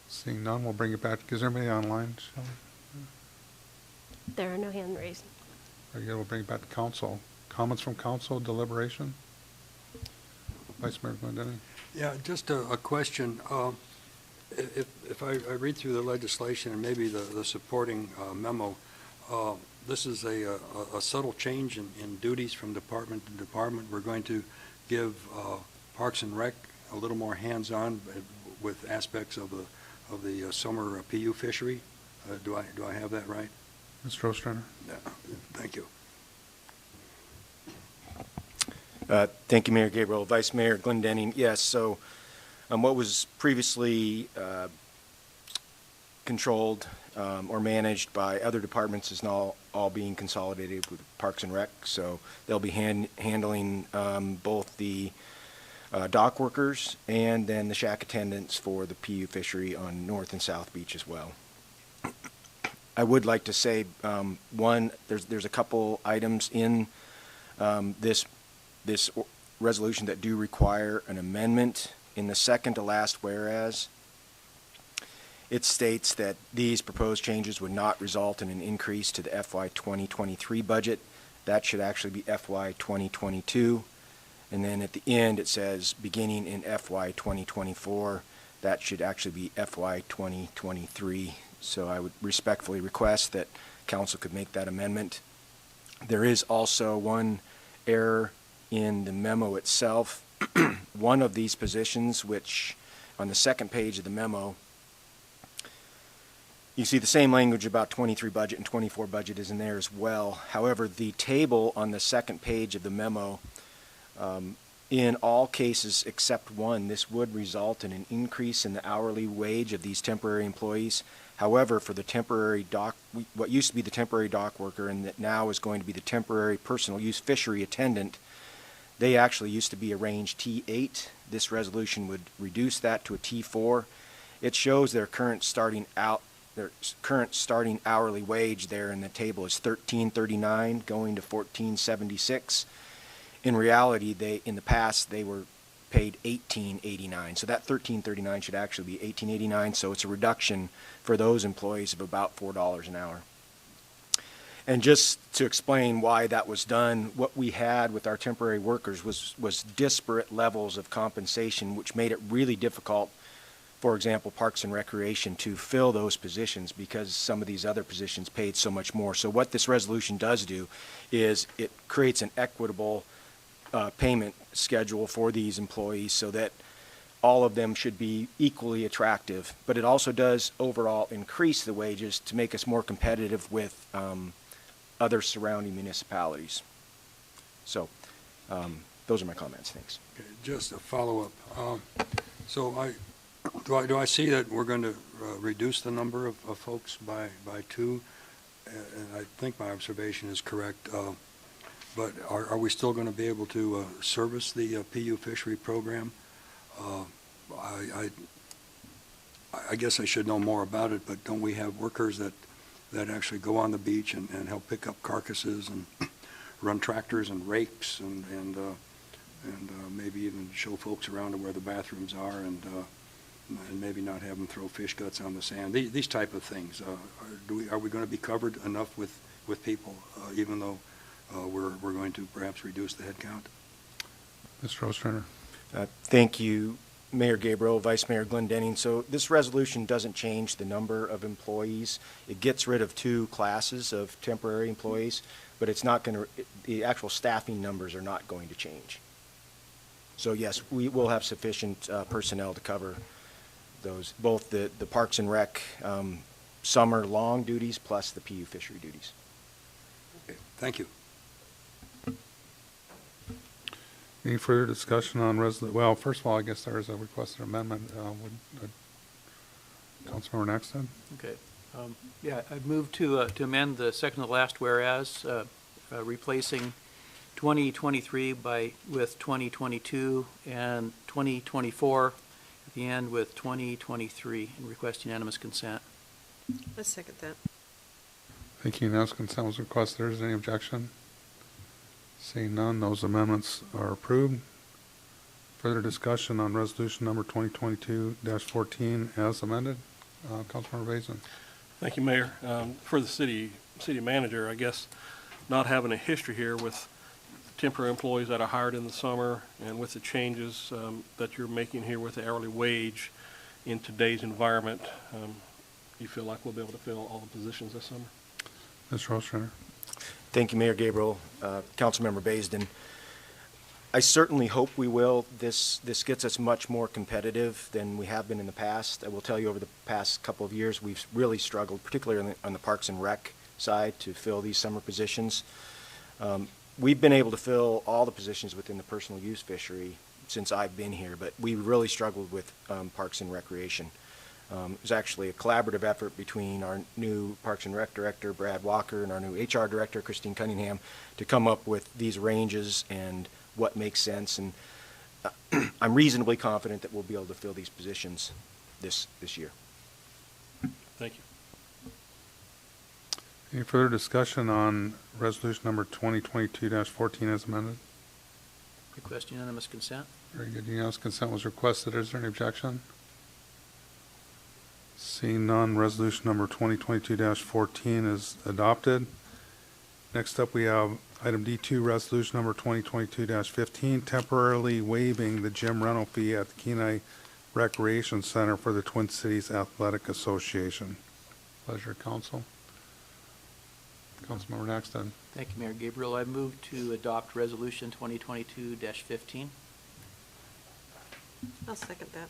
Seeing none, we'll bring it back. Is there anybody online, Shelley? There are no hands raised. Very good. We'll bring it back to council. Comments from council, deliberation? Vice Mayor Glendening. Yeah, just a question. If I read through the legislation and maybe the supporting memo, this is a subtle change in duties from department to department. We're going to give Parks and Rec a little more hands-on with aspects of the summer PU fishery. Do I have that right? Mr. Ostrander. Yeah, thank you. Thank you, Mayor Gabriel. Vice Mayor Glendening. Yes, so what was previously controlled or managed by other departments is now all being consolidated with Parks and Rec. So they'll be handling both the dock workers and then the shack attendants for the PU fishery on North and South Beach as well. I would like to say, one, there's a couple items in this resolution that do require an amendment. In the second to last whereas, it states that these proposed changes would not result in an increase to the FY 2023 budget. That should actually be FY 2022. And then at the end it says beginning in FY 2024, that should actually be FY 2023. So I would respectfully request that council could make that amendment. There is also one error in the memo itself. One of these positions, which on the second page of the memo, you see the same language about 23 budget and 24 budget is in there as well. However, the table on the second page of the memo, in all cases except one, this would result in an increase in the hourly wage of these temporary employees. However, for the temporary dock, what used to be the temporary dock worker and that now is going to be the temporary personal use fishery attendant, they actually used to be a range T8. This resolution would reduce that to a T4. It shows their current starting hourly wage there in the table is $13.39 going to $14.76. In reality, in the past they were paid $18.89. So that $13.39 should actually be $18.89. So it's a reduction for those employees of about $4 an hour. And just to explain why that was done, what we had with our temporary workers was disparate levels of compensation, which made it really difficult, for example, Parks and Recreation, to fill those positions because some of these other positions paid so much more. So what this resolution does do is it creates an equitable payment schedule for these employees so that all of them should be equally attractive. But it also does overall increase the wages to make us more competitive with other surrounding municipalities. So those are my comments. Thanks. Okay, just a follow-up. So do I see that we're going to reduce the number of folks by 2? And I think my observation is correct. But are we still going to be able to service the PU fishery program? I guess I should know more about it, but don't we have workers that actually go on the beach and help pick up carcasses and run tractors and rakes and maybe even show folks around to where the bathrooms are and maybe not have them throw fish guts on the sand? These type of things. Are we going to be covered enough with people, even though we're going to perhaps reduce the head count? Mr. Ostrander. Thank you, Mayor Gabriel, Vice Mayor Glendenning. So this resolution doesn't change the number of employees. It gets rid of 2 classes of temporary employees, but it's not going to, the actual staffing numbers are not going to change. So yes, we will have sufficient personnel to cover those, both the Parks and Rec summer long duties plus the PU fishery duties. Okay, thank you. Any further discussion on well, first of all, I guess there is a requested amendment. Would Councilmember Naxton? Okay. Yeah, I've moved to amend the second to last whereas, replacing 2023 with 2022 and 2024 at the end with 2023, and request unanimous consent. I second that. Thank you. Unanimous consent was requested. Is there any objection? Seeing none, those amendments are approved. Further discussion on resolution number 2022-14 as amended. Councilmember Basin. Thank you, Mayor. For the city manager, I guess not having a history here with temporary employees that are hired in the summer and with the changes that you're making here with the hourly wage in today's environment, you feel like we'll be able to fill all the positions this summer? Mr. Ostrander. Thank you, Mayor Gabriel, Councilmember Baisden. I certainly hope we will. This gets us much more competitive than we have been in the past. I will tell you, over the past couple of years, we've really struggled, particularly on the Parks and Rec side, to fill these summer positions. We've been able to fill all the positions within the personal use fishery since I've been here, but we really struggled with Parks and Recreation. It was actually a collaborative effort between our new Parks and Rec Director, Brad Walker, and our new HR Director, Christine Cunningham, to come up with these ranges and what makes sense. And I'm reasonably confident that we'll be able to fill these positions this year. Thank you. Any further discussion on resolution number 2022-14 as amended? Request unanimous consent. Very good. Unanimous consent was requested. Is there any objection? Seeing none, resolution number 2022-14 is adopted. Next up, we have item D2, resolution number 2022-15, temporarily waiving the gym rental fee at the Kenai Recreation Center for the Twin Cities Athletic Association. Pleasure, Council. Councilmember Naxton. Thank you, Mayor Gabriel. I move to adopt resolution 2022-15. I'll second that.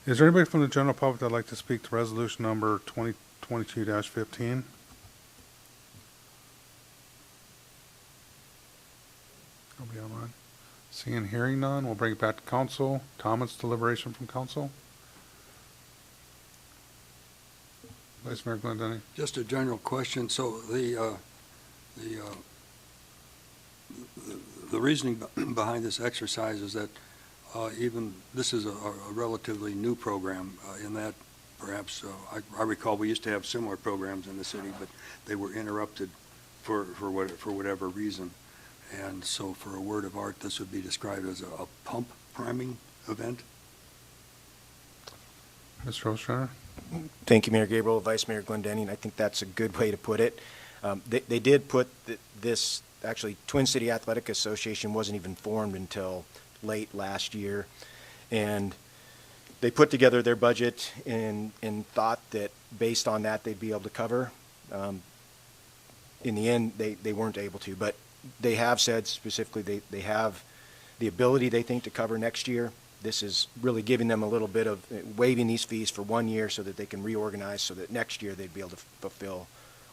Is there anybody from the general public that'd like to speak to resolution number 2022-15? Nobody online. Seeing and hearing none, we'll bring it back to council. Comments, deliberation from council? Vice Mayor Glendenning. Just a general question. So the reasoning behind this exercise is that even this is a relatively new program in that perhaps I recall we used to have similar programs in the city, but they were interrupted for whatever reason. And so for a word of art, this would be described as a pump priming event. Mr. Ostrander. Thank you, Mayor Gabriel, Vice Mayor Glendenning. I think that's a good way to put it. They did put this, actually, Twin City Athletic Association wasn't even formed until late last year. And they put together their budget and thought that based on that they'd be able to cover. In the end, they weren't able to. But they have said specifically they have the ability they think to cover next year. This is really giving them a little bit of waiving these fees for 1 year so that they can reorganize so that next year they'd be able to fulfill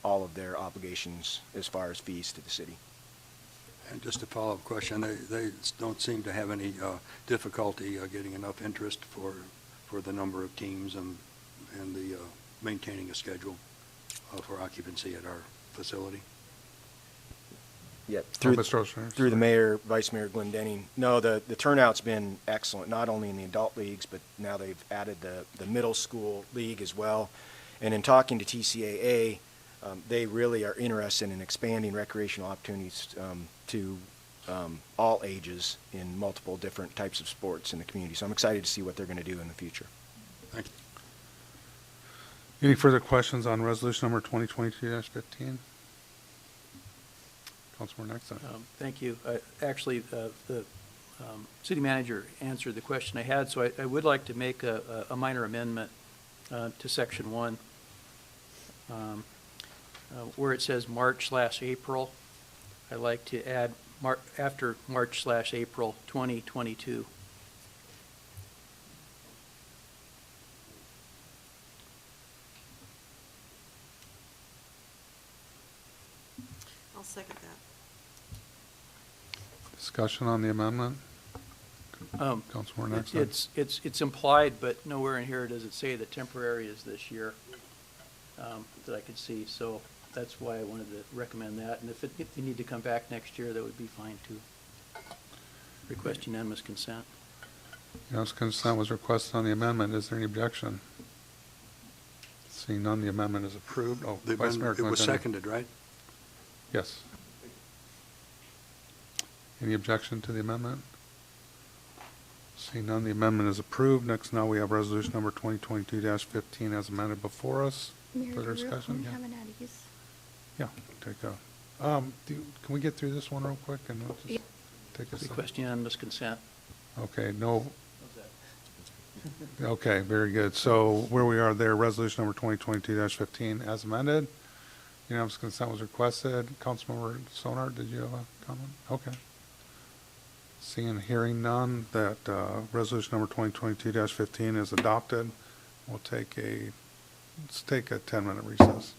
all of their obligations as far as fees to the city. And just a follow-up question, they don't seem to have any difficulty getting enough interest for the number of teams and the maintaining a schedule for occupancy at our facility? Yep. Mr. O'Shea, Through the mayor, Vice Mayor Glendenning. No, the turnout's been excellent, not only in the adult leagues, but now they've added the middle school league as well. And in talking to TCAA, they really are interested in expanding recreational opportunities to all ages in multiple different types of sports in the community. So I'm excited to see what they're going to do in the future. Thank you. Any further questions on resolution number 2022-15? Councilmember Nexon. Thank you. Actually, the city manager answered the question I had, so I would like to make a minor amendment to section 1, where it says March/April. I'd like to add after March/April 2022. I'll second that. Discussion on the amendment? Councilmember Nexon. It's implied, but nowhere in here does it say that temporary is this year that I could see. So that's why I wanted to recommend that. And if they need to come back next year, that would be fine too. Request unanimous consent. Unanimous consent was requested on the amendment. Is there any objection? Seeing none, the amendment is approved. Oh, Vice Mayor It was Glendenning. seconded, right? Yes. Any objection to the amendment? Seeing none, the amendment is approved. Next, now we have resolution number 2022-15 as amended before us. Further discussion? Yeah. Yeah, take a, can we get through this one real quick and we'll just take a second? Request unanimous consent. Okay, no. Okay, very good. So where we are there, resolution number 2022-15 as amended. Unanimous consent was requested. Councilmember Sonar, did you have a comment? Okay. Seeing and hearing none, that resolution number 2022-15 is adopted. Let's take a 10-minute recess.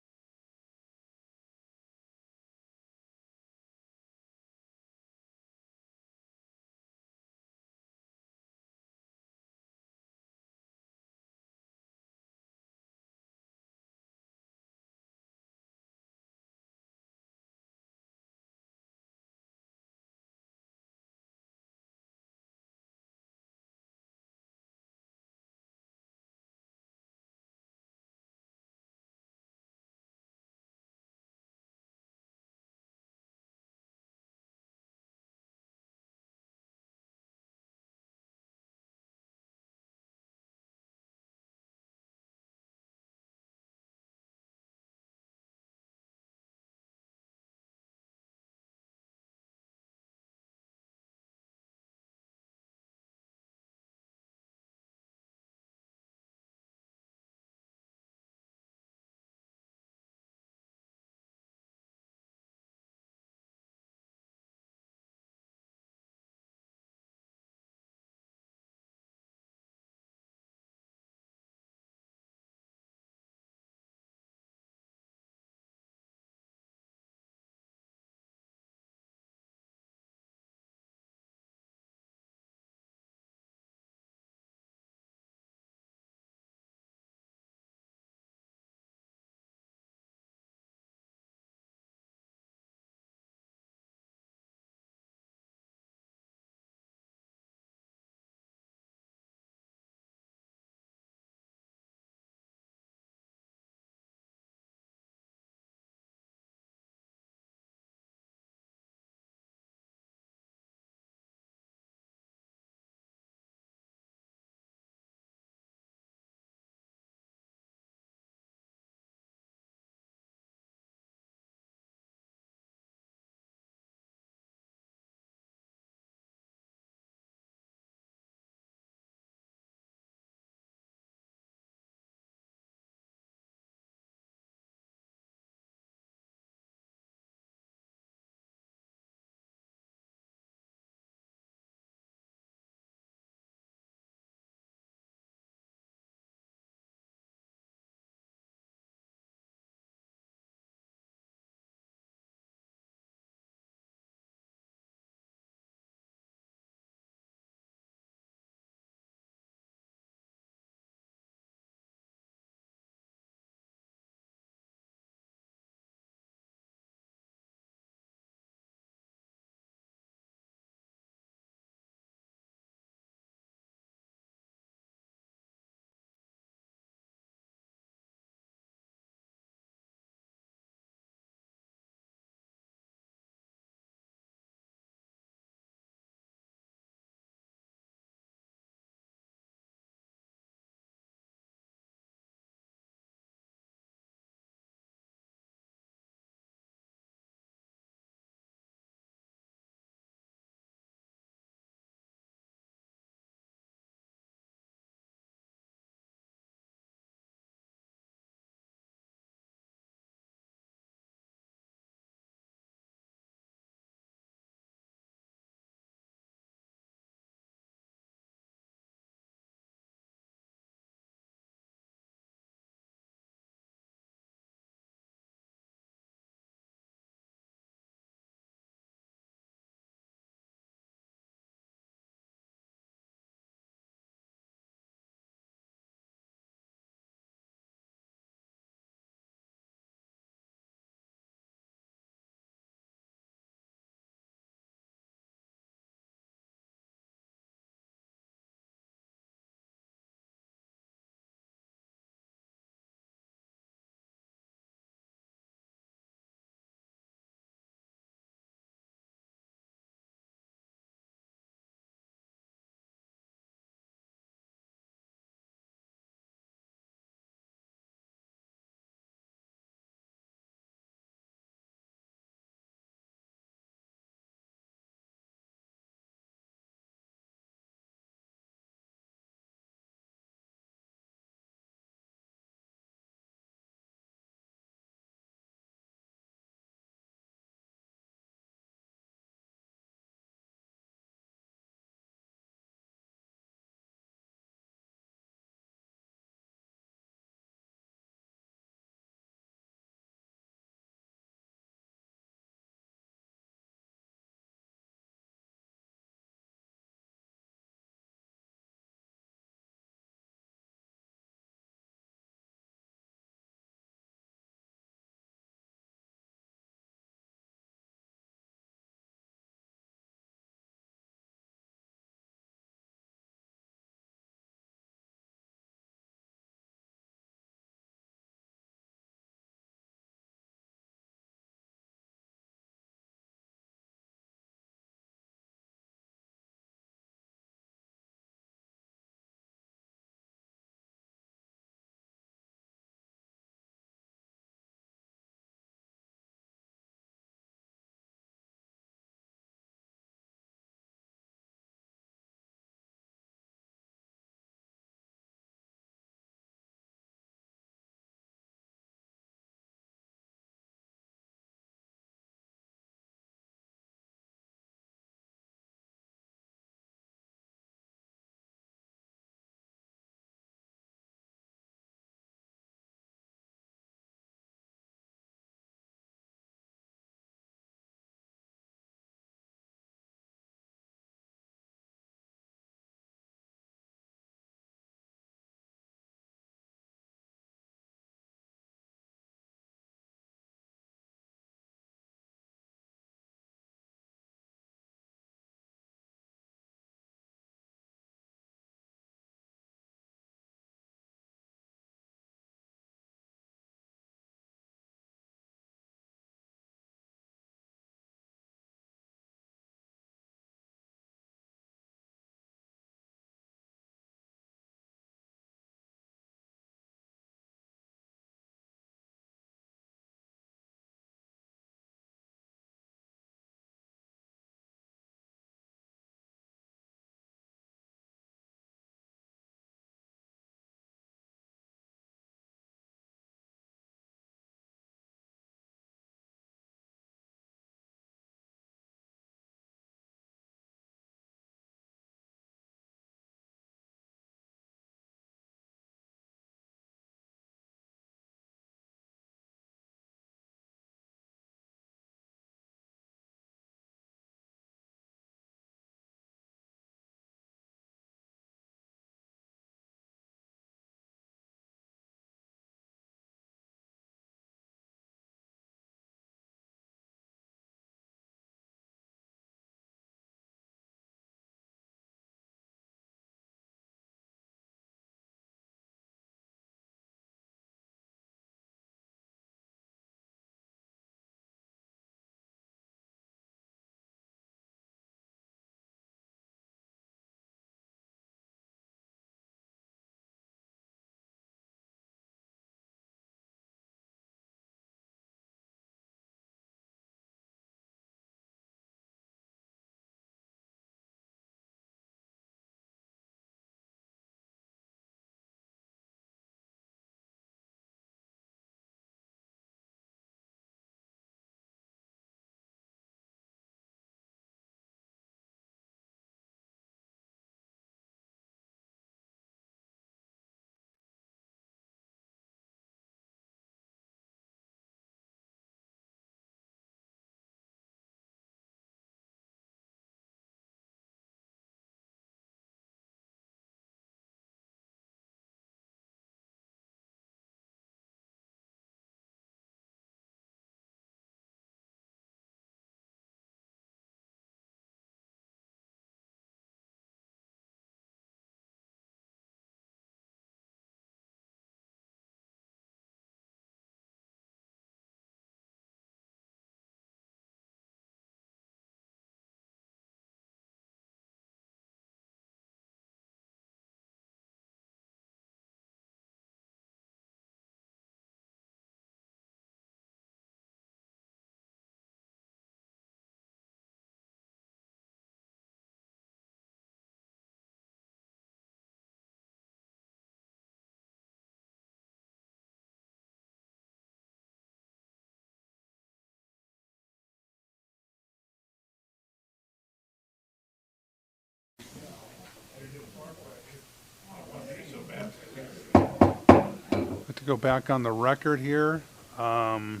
go back on the record here. And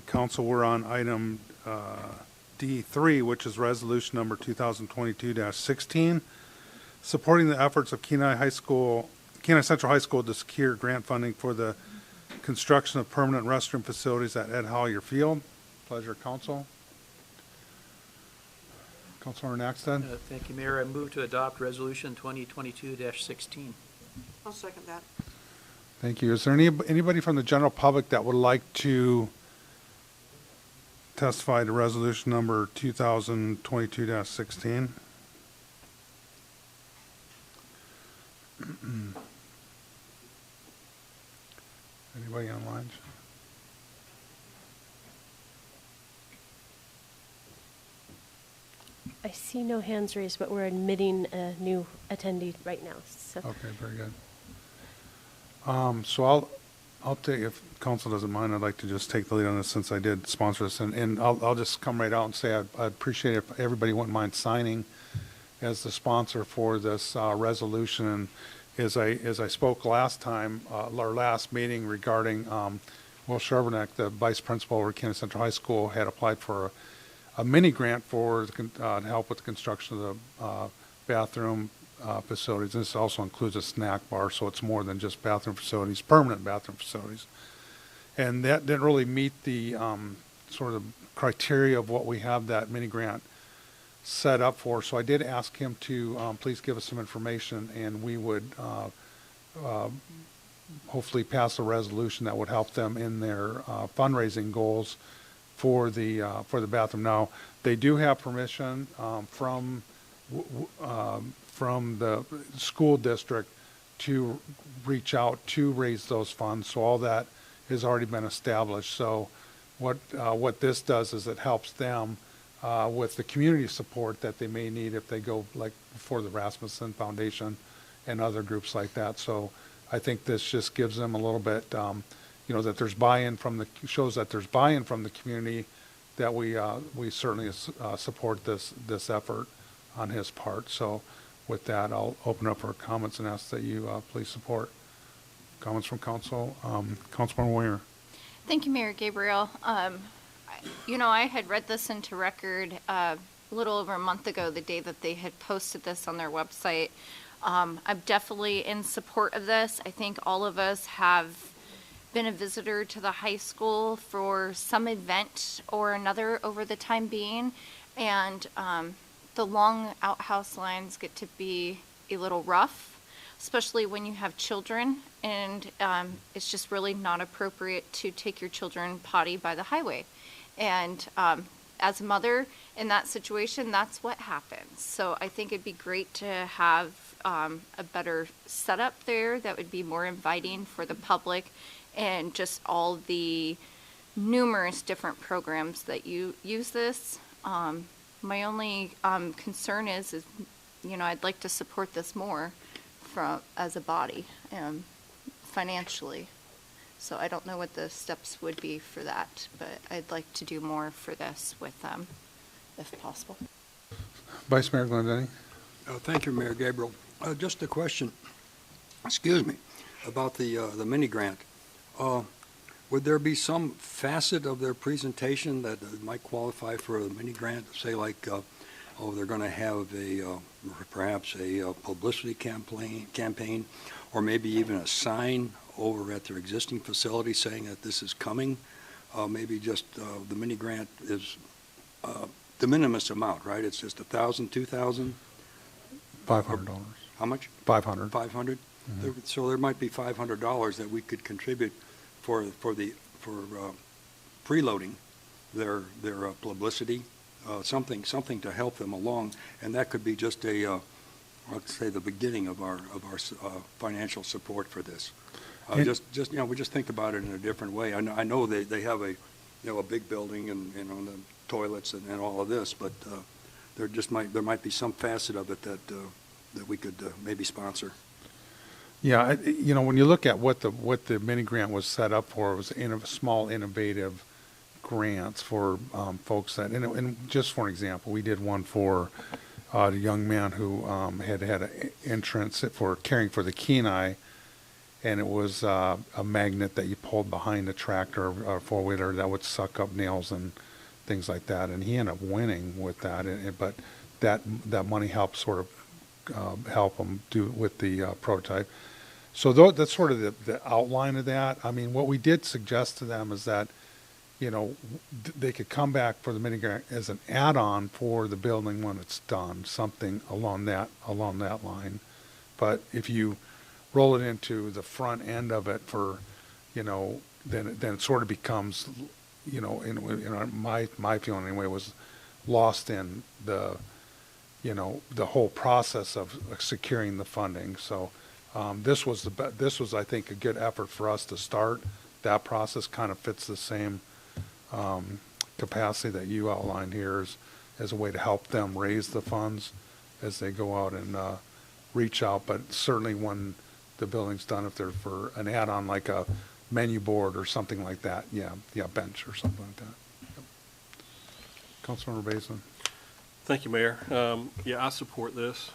council, we're on item D3, which is resolution number 2022-16, supporting the efforts of Kenai Central High School to secure grant funding for the construction of permanent restroom facilities at Ed Hollier Field. Pleasure, council. Councilor Naxton. Thank you, Mayor. I move to adopt Resolution 2022-16. I'll second that. Thank you. Is there anybody from the general public that would like to testify to resolution number 2022-16? Anybody online? I see no hands raised, but we're admitting a new attendee right now. So. Okay, very good. So I'll take, if council doesn't mind, I'd like to just take the lead on this since I did sponsor this, and I'll just come right out and say I'd appreciate it if everybody wouldn't mind signing as the sponsor for this resolution. And as I spoke last time, our last meeting regarding Will Sherbernack, the vice principal over at Kenai Central High School, had applied for a mini grant for to help with the construction of the bathroom facilities. And this also includes a snack bar, so it's more than just bathroom facilities, permanent bathroom facilities. And that didn't really meet the sort of criteria of what we have that mini grant set up for. So I did ask him to please give us some information, and we would hopefully pass a resolution that would help them in their fundraising goals for the bathroom. Now, they do have permission from the school district to reach out to raise those funds. So all that has already been established. So what this does is it helps them with the community support that they may need if they go like for the Rasmussen Foundation and other groups like that. So I think this just gives them a little bit, that there's buy-in shows that there's buy-in from the community, that we certainly support this effort on his part. So with that, I'll open up for comments and ask that you please support. Comments from council. Councilman Weir. Thank you, Mayor Gabriel. I had read this into record a little over a month ago, the day that they had posted this on their website. I'm definitely in support of this. I think all of us have been a visitor to the high school for some event or another over the time being, and the long outhouse lines get to be a little rough, especially when you have children, and it's just really not appropriate to take your children potty by the highway. And as a mother in that situation, that's what happens. So I think it'd be great to have a better setup there that would be more inviting for the public, and just all the numerous different programs that you use this. My only concern is I'd like to support this more as a body financially. So I don't know what the steps would be for that, but I'd like to do more for this with them, if possible. Vice Mayor Glendenny. Thank you, Mayor Gabriel. Just a question, about the mini grant. Would there be some facet of their presentation that might qualify for a mini grant? Say like, they're going to have perhaps a publicity campaign, or maybe even a sign over at their existing facility saying that this is coming. Maybe just the mini grant is de minimis amount, right? It's just $1,000, $2,000? $500. How much? $500. $500. Mm-hmm. So there might be $500 that we could contribute for preloading their publicity, something to help them along, and that could be just let's say the beginning of our financial support for this. We just think about it in a different way. I know they have a big building and the toilets and all of this, but there might be some facet of it that we could maybe sponsor. Yeah, when you look at what the mini grant was set up for, it was small innovative grants for folks that, and just for an example, we did one for a young man who had an entrance for caring for the Kenai, and it was a magnet that you pulled behind a tractor or four-wheeler that would suck up nails and things like that. And he ended up winning with that, but that money helped sort of help him do with the prototype. So that's sort of the outline of that. I mean, what we did suggest to them is that, you know, they could come back for the mini grant as an add-on for the building when it's done, something along that line. But if you roll it into the front end of it for, you know, then it sort of becomes, you know, my feeling anyway was lost in the, you know, the whole process of securing the funding. So this was I think a good effort for us to start. That process kind of fits the same capacity that you outlined here as a way to help them raise the funds as they go out and reach out. But certainly when the building's done, if they're for an add-on like a menu board or something like that, yeah, bench or something like that. Yep. Councilmember Basin. Thank you, Mayor. Yeah, I support this.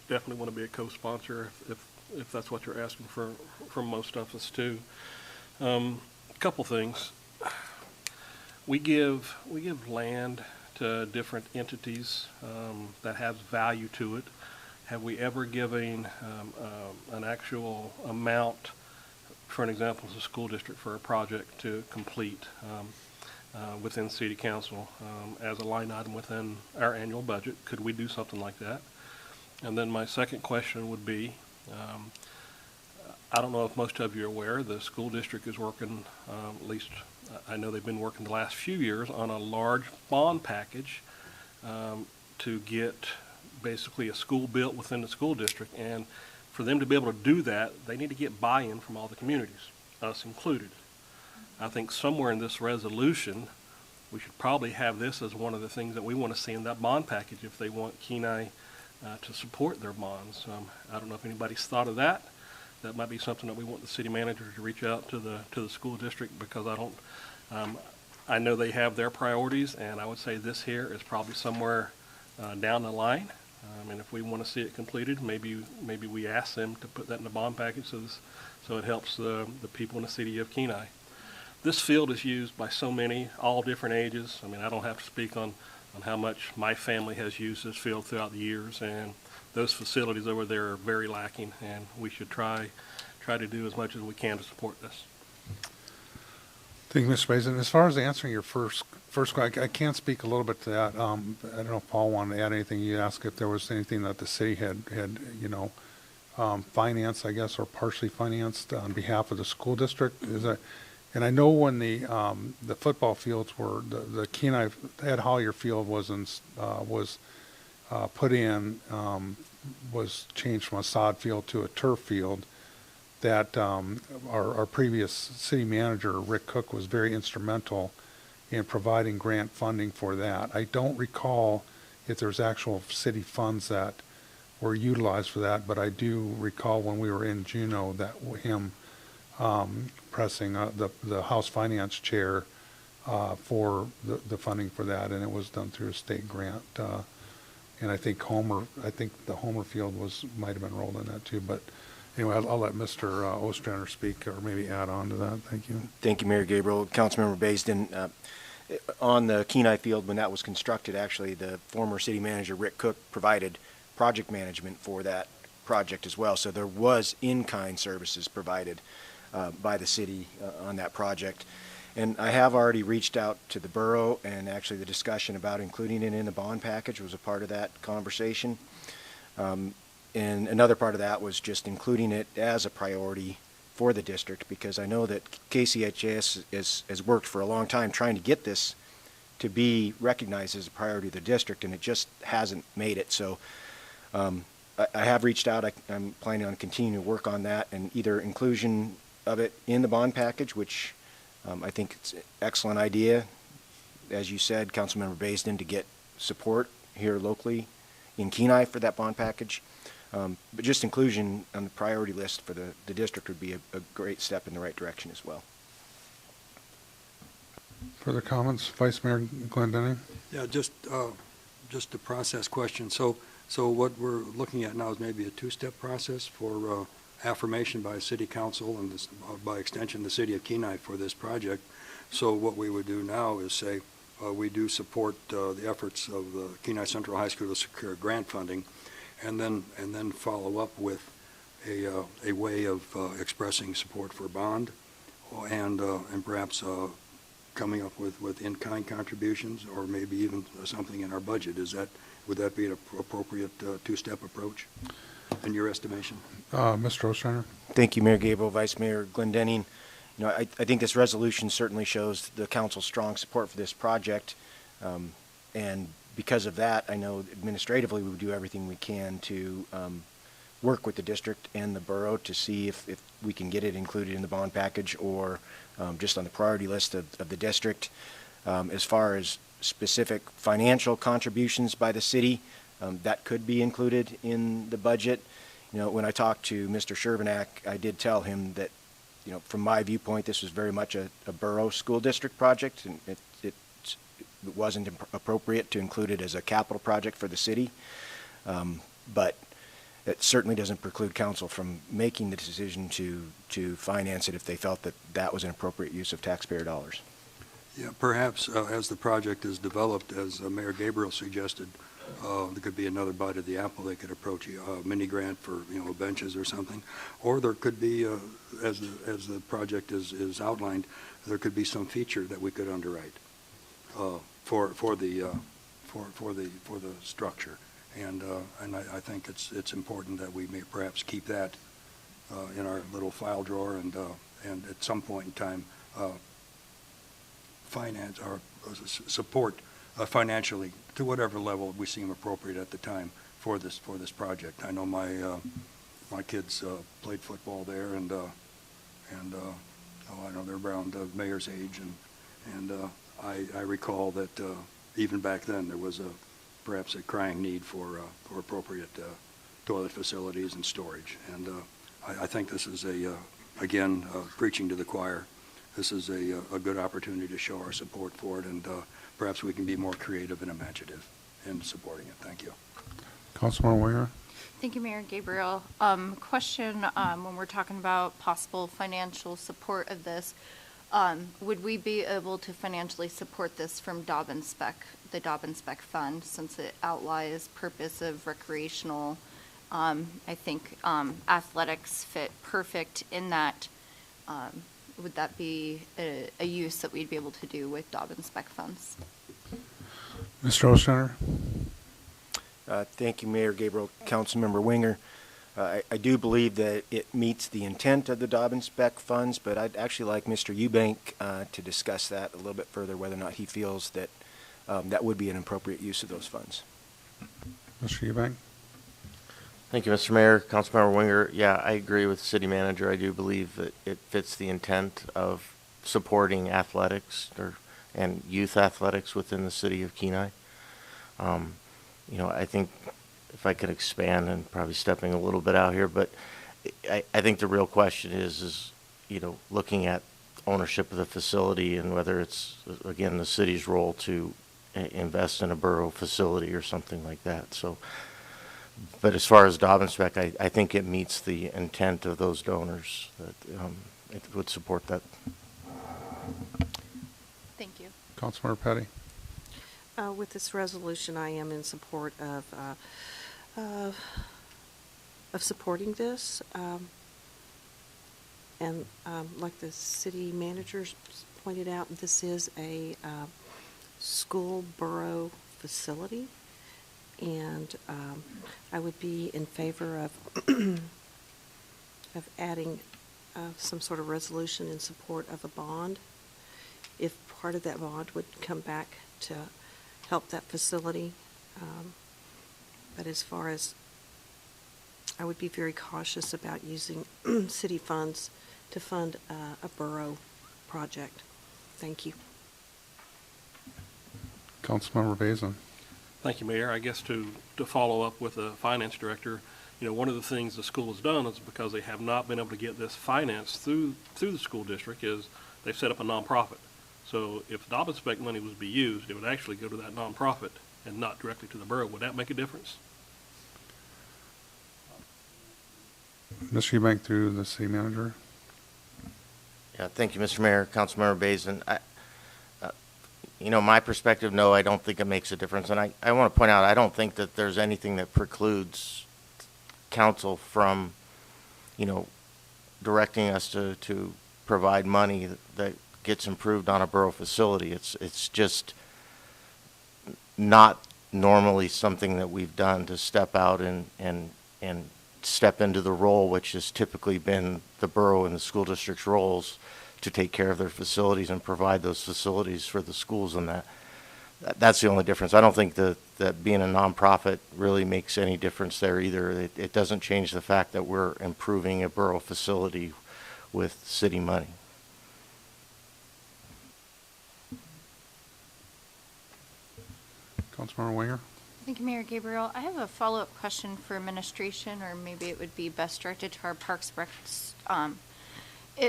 Definitely want to be a co-sponsor if that's what you're asking for from most of us too. A couple things. We give land to different entities that have value to it. Have we ever given an actual amount, for an example, as a school district for a project to complete within City Council as a line item within our annual budget? Could we do something like that? And then my second question would be, I don't know if most of you are aware, the school district is working, at least I know they've been working the last few years, on a large bond package to get basically a school built within the school district. And for them to be able to do that, they need to get buy-in from all the communities, us included. I think somewhere in this resolution, we should probably have this as one of the things that we want to see in that bond package if they want Kenai to support their bonds. I don't know if anybody's thought of that. That might be something that we want the city manager to reach out to the school district, because I know they have their priorities, and I would say this here is probably somewhere down the line. And if we want to see it completed, maybe we ask them to put that in the bond package so it helps the people in the city of Kenai. This field is used by so many, all different ages. I mean, I don't have to speak on how much my family has used this field throughout the years, and those facilities over there are very lacking, and we should try to do as much as we can to support this. Thank you, Mr. Basin. As far as answering your first question, I can speak a little bit to that. I don't know if Paul wanted to add anything. You asked if there was anything that the city had you know, financed, I guess, or partially financed on behalf of the school district. And I know when the football fields were, the Kenai Ed Hollier Field was put in, was changed from a sod field to a turf field, that our previous city manager, Rick Cook, was very instrumental in providing grant funding for that. I don't recall if there's actual city funds that were utilized for that, but I do recall when we were in Juneau that him pressing the House Finance Chair for the funding for that, and it was done through a state grant. And I think the Homer Field might have been rolled in that too. But anyway, I'll let Mr. Ostrander speak or maybe add on to that. Thank you. Thank you, Mayor Gabriel. Councilmember Baisden, on the Kenai Field, when that was constructed, actually the former city manager, Rick Cook, provided project management for that project as well. So there was in-kind services provided by the city on that project. And I have already reached out to the borough, and actually the discussion about including it in the bond package was a part of that conversation. And another part of that was just including it as a priority for the district, because I know that KCHS has worked for a long time trying to get this to be recognized as a priority of the district, and it just hasn't made it. So I have reached out. I'm planning on continuing to work on that, and either inclusion of it in the bond package, which I think it's an excellent idea, as you said, Councilmember Baisden, to get support here locally in Kenai for that bond package. But just inclusion on the priority list for the district would be a great step in the right direction as well. Further comments? Vice Mayor Glendening? Yeah, just a process question. So what we're looking at now is maybe a two-step process for affirmation by City Council and by extension the City of Kenai for this project. So what we would do now is say we do support the efforts of the Kenai Central High School to secure grant funding, and then follow up with a way of expressing support for bond, and perhaps coming up with in-kind contributions, or maybe even something in our budget. Would that be an appropriate two-step approach in your estimation? Mr. Ostrander? Thank you, Mayor Gabriel, Vice Mayor Glendenning. You know, I think this resolution certainly shows the council's strong support for this project. And because of that, I know administratively we would do everything we can to work with the district and the borough to see if we can get it included in the bond package or just on the priority list of the district. As far as specific financial contributions by the city, that could be included in the budget. You know, when I talked to Mr. Shervinack, I did tell him that, you know, from my viewpoint, this was very much a borough school district project, and it wasn't appropriate to include it as a capital project for the city. But it certainly doesn't preclude council from making the decision to finance it if they felt that that was an appropriate use of taxpayer dollars. Yeah, perhaps as the project is developed, as Mayor Gabriel suggested, there could be another bite of the apple. They could approach a mini grant for, you know, benches or something, or there could be, as the project is outlined, there could be some feature that we could underwrite for the structure, and I think it's important that we may perhaps keep that in our little file drawer, and at some point in time finance or support financially to whatever level we seem appropriate at the time for this project. I know my kids played football there, and I know they're around the mayor's age, and I recall that even back then there was perhaps a crying need for appropriate toilet facilities and storage, and I think this is again preaching to the choir. This is a good opportunity to show our support for it, and perhaps we can be more creative and imaginative in supporting it. Thank you. Councilmember Winger? Thank you, Mayor Gabriel. Question, when we're talking about possible financial support of this, would we be able to financially support this from the Dobbin Spec Fund, since it outlines purpose of recreational? I think athletics fit perfect in that. Would that be a use that we'd be able to do with Dobbin Spec funds? Mr. Ostrander? Thank you, Mayor Gabriel. Councilmember Winger. I do believe that it meets the intent of the Dobbin Spec funds, but I'd actually like Mr. Eubank to discuss that a little bit further, whether or not he feels that that would be an appropriate use of those funds. Mr. Eubank? Thank you, Mr. Mayor. Councilmember Winger, yeah, I agree with the city manager. I do believe that it fits the intent of supporting athletics and youth athletics within the city of Kenai. You know, I think if I could expand, and probably stepping a little bit out here, but I think the real question is, you know, looking at ownership of the facility and whether it's, again, the city's role to invest in a borough facility or something like that. So, but as far as Dobbin Spec, I think it meets the intent of those donors that it would support that. Thank you. Councilmember Petty? With this resolution, I am in support of supporting this. And like the city manager pointed out, this is a school borough facility. And I would be in favor of adding some sort of resolution in support of a bond, if part of that bond would come back to help that facility. But as far as, I would be very cautious about using city funds to fund a borough project. Thank you. Councilmember Basin? Thank you, Mayor. I guess to follow up with the finance director, you know, one of the things the school has done is because they have not been able to get this financed through the school district is they've set up a nonprofit. So if Dobbin Spec money was to be used, it would actually go to that nonprofit and not directly to the borough. Would that make a difference? Mr. Eubank through the city manager. Yeah, thank you, Mr. Mayor, Councilmember Basin. My perspective, no, I don't think it makes a difference. And I want to point out, I don't think that there's anything that precludes council from, directing us to provide money that gets improved on a borough facility. It's just not normally something that we've done to step out and step into the role, which has typically been the borough and the school district's roles to take care of their facilities and provide those facilities for the schools, and that's the only difference. I don't think that being a nonprofit really makes any difference there either. It doesn't change the fact that we're improving a borough facility with city money. Councilmember Winger. Thank you, Mayor Gabriel. I have a follow-up question for administration, or maybe it would be best directed to our Parks Rec.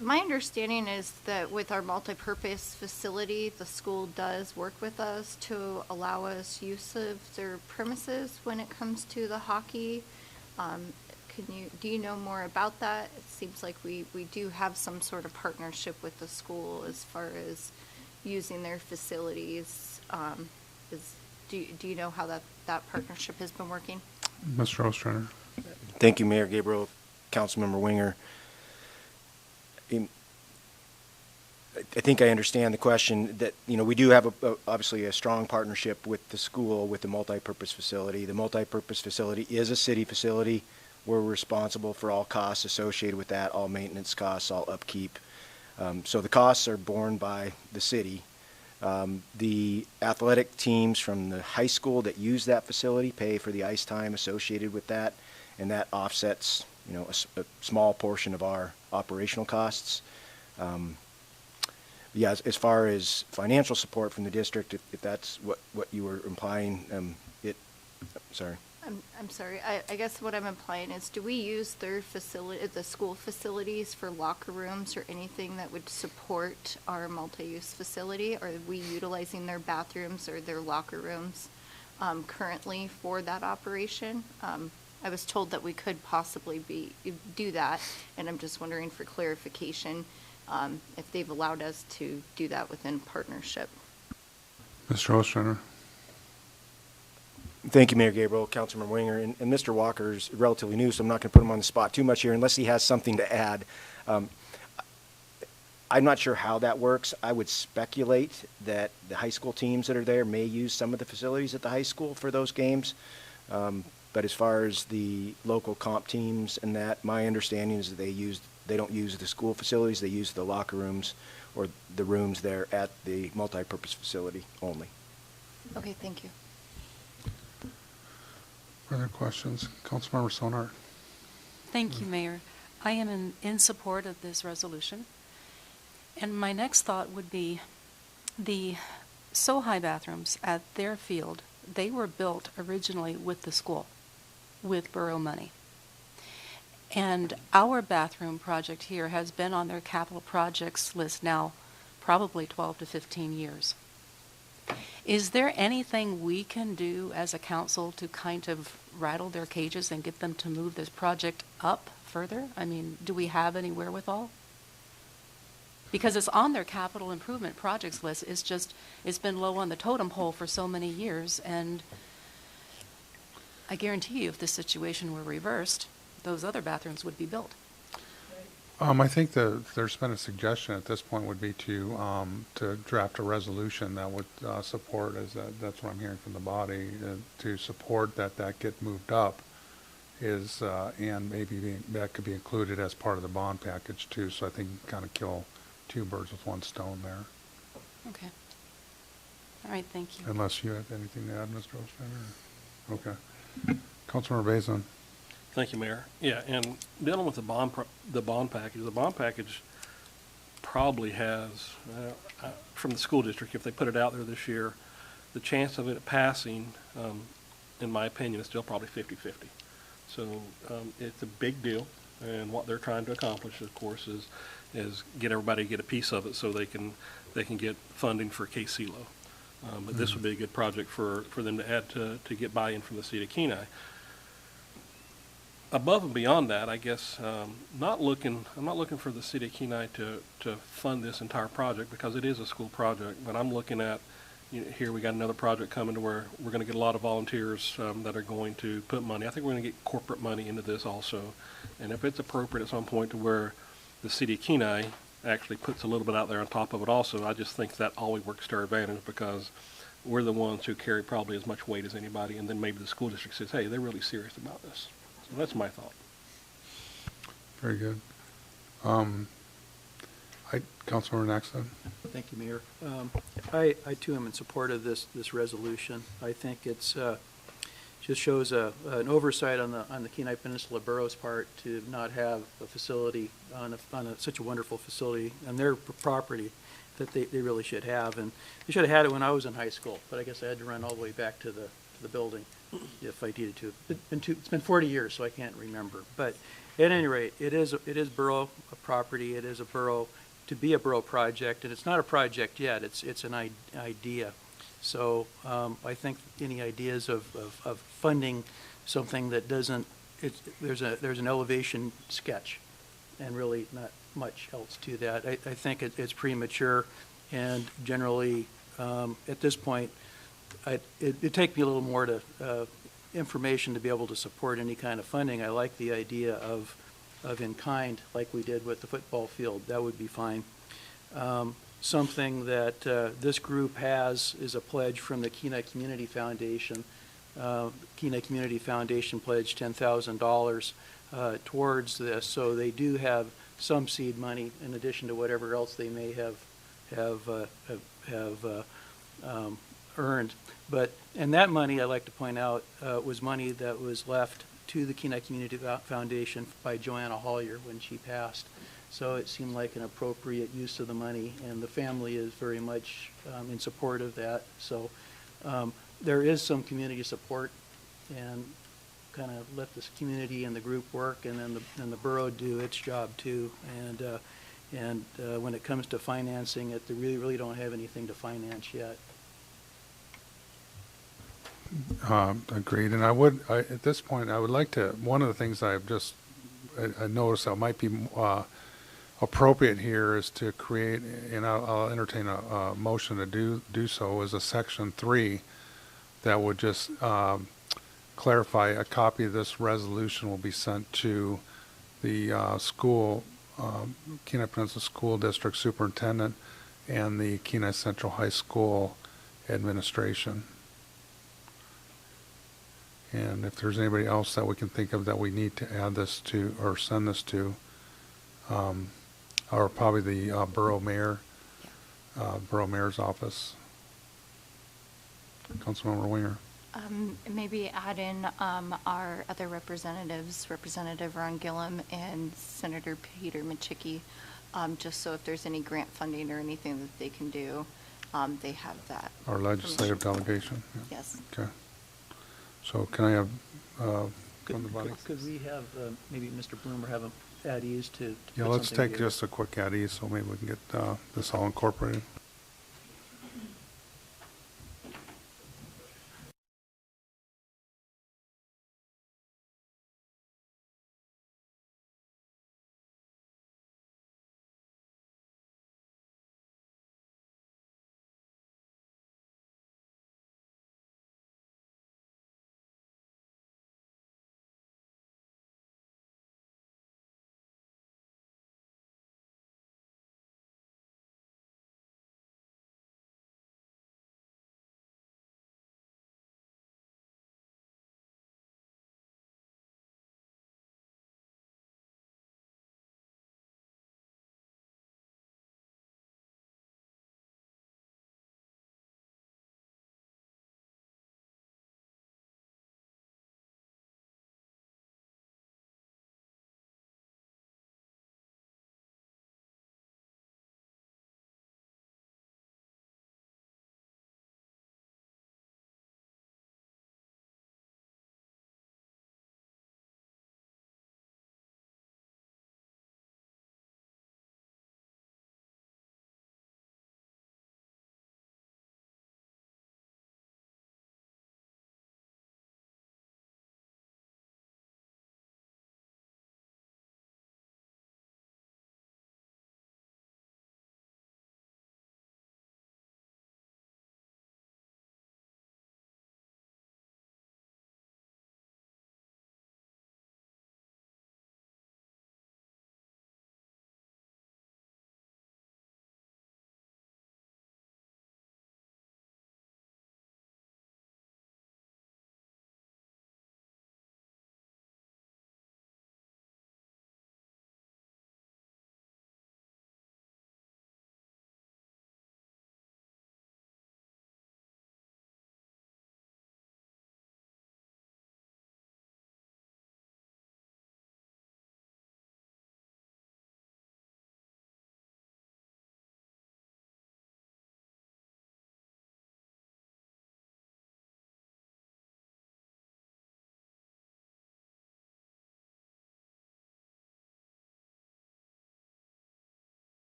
My understanding is that with our multipurpose facility, the school does work with us to allow us use of their premises when it comes to the hockey. Do you know more about that? It seems like we do have some sort of partnership with the school as far as using their facilities. Do you know how that partnership has been working? Mr. Ostrander. Thank you, Mayor Gabriel, Councilmember Winger. I think I understand the question that, we do have obviously a strong partnership with the school, with the multipurpose facility. The multipurpose facility is a city facility. We're responsible for all costs associated with that, all maintenance costs, all upkeep. So the costs are borne by the city. The athletic teams from the high school that use that facility pay for the ice time associated with that, and that offsets, a small portion of our operational costs. As far as financial support from the district, if that's what you were implying, sorry. I'm sorry. I guess what I'm implying is, do we use their facility, the school facilities, for locker rooms or anything that would support our multi-use facility? Are we utilizing their bathrooms or their locker rooms currently for that operation? I was told that we could possibly do that, and I'm just wondering for clarification if they've allowed us to do that within partnership. Mr. Ostrander. Thank you, Mayor Gabriel, Councilmember Winger, and Mr. Walker is relatively new, so I'm not going to put him on the spot too much here unless he has something to add. I'm not sure how that works. I would speculate that the high school teams that are there may use some of the facilities at the high school for those games. But as far as the local comp teams and that, my understanding is that they don't use the school facilities, they use the locker rooms or the rooms there at the multipurpose facility only. Okay, thank you. Further questions? Councilmember Sonart. Thank you, Mayor. I am in support of this resolution. And my next thought would be the SoHi bathrooms at their field, they were built originally with the school, with borough money. And our bathroom project here has been on their capital projects list now probably 12 to 15 years. Is there anything we can do as a council to kind of rattle their cages and get them to move this project up further? I mean, do we have any wherewithal? Because it's on their capital improvement projects list. It's been low on the totem pole for so many years, and I guarantee you if this situation were reversed, those other bathrooms would be built. I think there's been a suggestion at this point would be to draft a resolution that would support, that's what I'm hearing from the body, to support that get moved up and maybe that could be included as part of the bond package too. So I think you kind of kill two birds with one stone there. Okay. All right, thank you. Unless you have anything to add, Mr. Ostrander? Okay. Councilmember Basin. Thank you, Mayor. Yeah, and dealing with the bond package probably has, from the school district, if they put it out there this year, the chance of it passing, in my opinion, is still probably 50-50. So it's a big deal, and what they're trying to accomplish, of course, is get everybody to get a piece of it so they can get funding for KCLO. But this would be a good project for them to add to get buy-in from the city of Kenai. above and beyond that, I guess, I'm not looking for the city of Kenai to fund this entire project because it is a school project, but I'm looking at, here we got another project coming to where we're going to get a lot of volunteers that are going to put money. I think we're going to get corporate money into this also. And if it's appropriate at some point to where the city of Kenai actually puts a little bit out there on top of it also, I just think that always works to our advantage because we're the ones who carry probably as much weight as anybody, and then maybe the school district says, hey, they're really serious about this. So that's my thought. Very good. Councilmember Naxton? Thank you, Mayor. I too am in support of this resolution. I think it's just shows an oversight on the Kenai Peninsula Borough's part to not have a facility on such a wonderful facility on their property that they really should have. And they should have had it when I was in high school, but I guess I had to run all the way back to the building if I needed to. It's been 40 years, so I can't remember. But at any rate, it is borough property. It is a borough to be a borough project, and it's not a project yet. It's an idea. So I think any ideas of funding something that doesn't, there's an elevation sketch, and really not much else to that. I think it's premature, and generally at this point, it'd take me a little more information to be able to support any kind of funding. I like the idea of in kind, like we did with the football field. That would be fine. Something that this group has is a pledge from the Kenai Community Foundation. Kenai Community Foundation pledged $10,000 towards this, so they do have some seed money in addition to whatever else they may have earned. And that money, I'd like to point out, was money that was left to the Kenai Community Foundation by Joanna Hollier when she passed. So it seemed like an appropriate use of the money, and the family is very much in support of that. So there is some community support, and kind of let this community and the group work, and then the borough do its job too. And when it comes to financing it, they really don't have anything to finance yet. Agreed. And at this point, I would like to, one of the things I noticed that might be appropriate here is to create, and I'll entertain a motion to do so, is a section 3 that would just clarify a copy of this resolution will be sent to the school, Kenai Peninsula School District Superintendent and the Kenai Central High School Administration. And if there's anybody else that we can think of that we need to add this to or send this to, or probably the borough mayor's office. Councilmember Winger. Maybe add in our other representatives, Representative Ron Gillum and Senator Peter Machicki, just so if there's any grant funding or anything that they can do, they have that. Our legislative delegation. Yeah. Yes. Okay. So can I have from the body? Could we have maybe Mr. Bloomer have at ease to Yeah, put let's something take together? just a quick at ease so maybe we can get this all incorporated.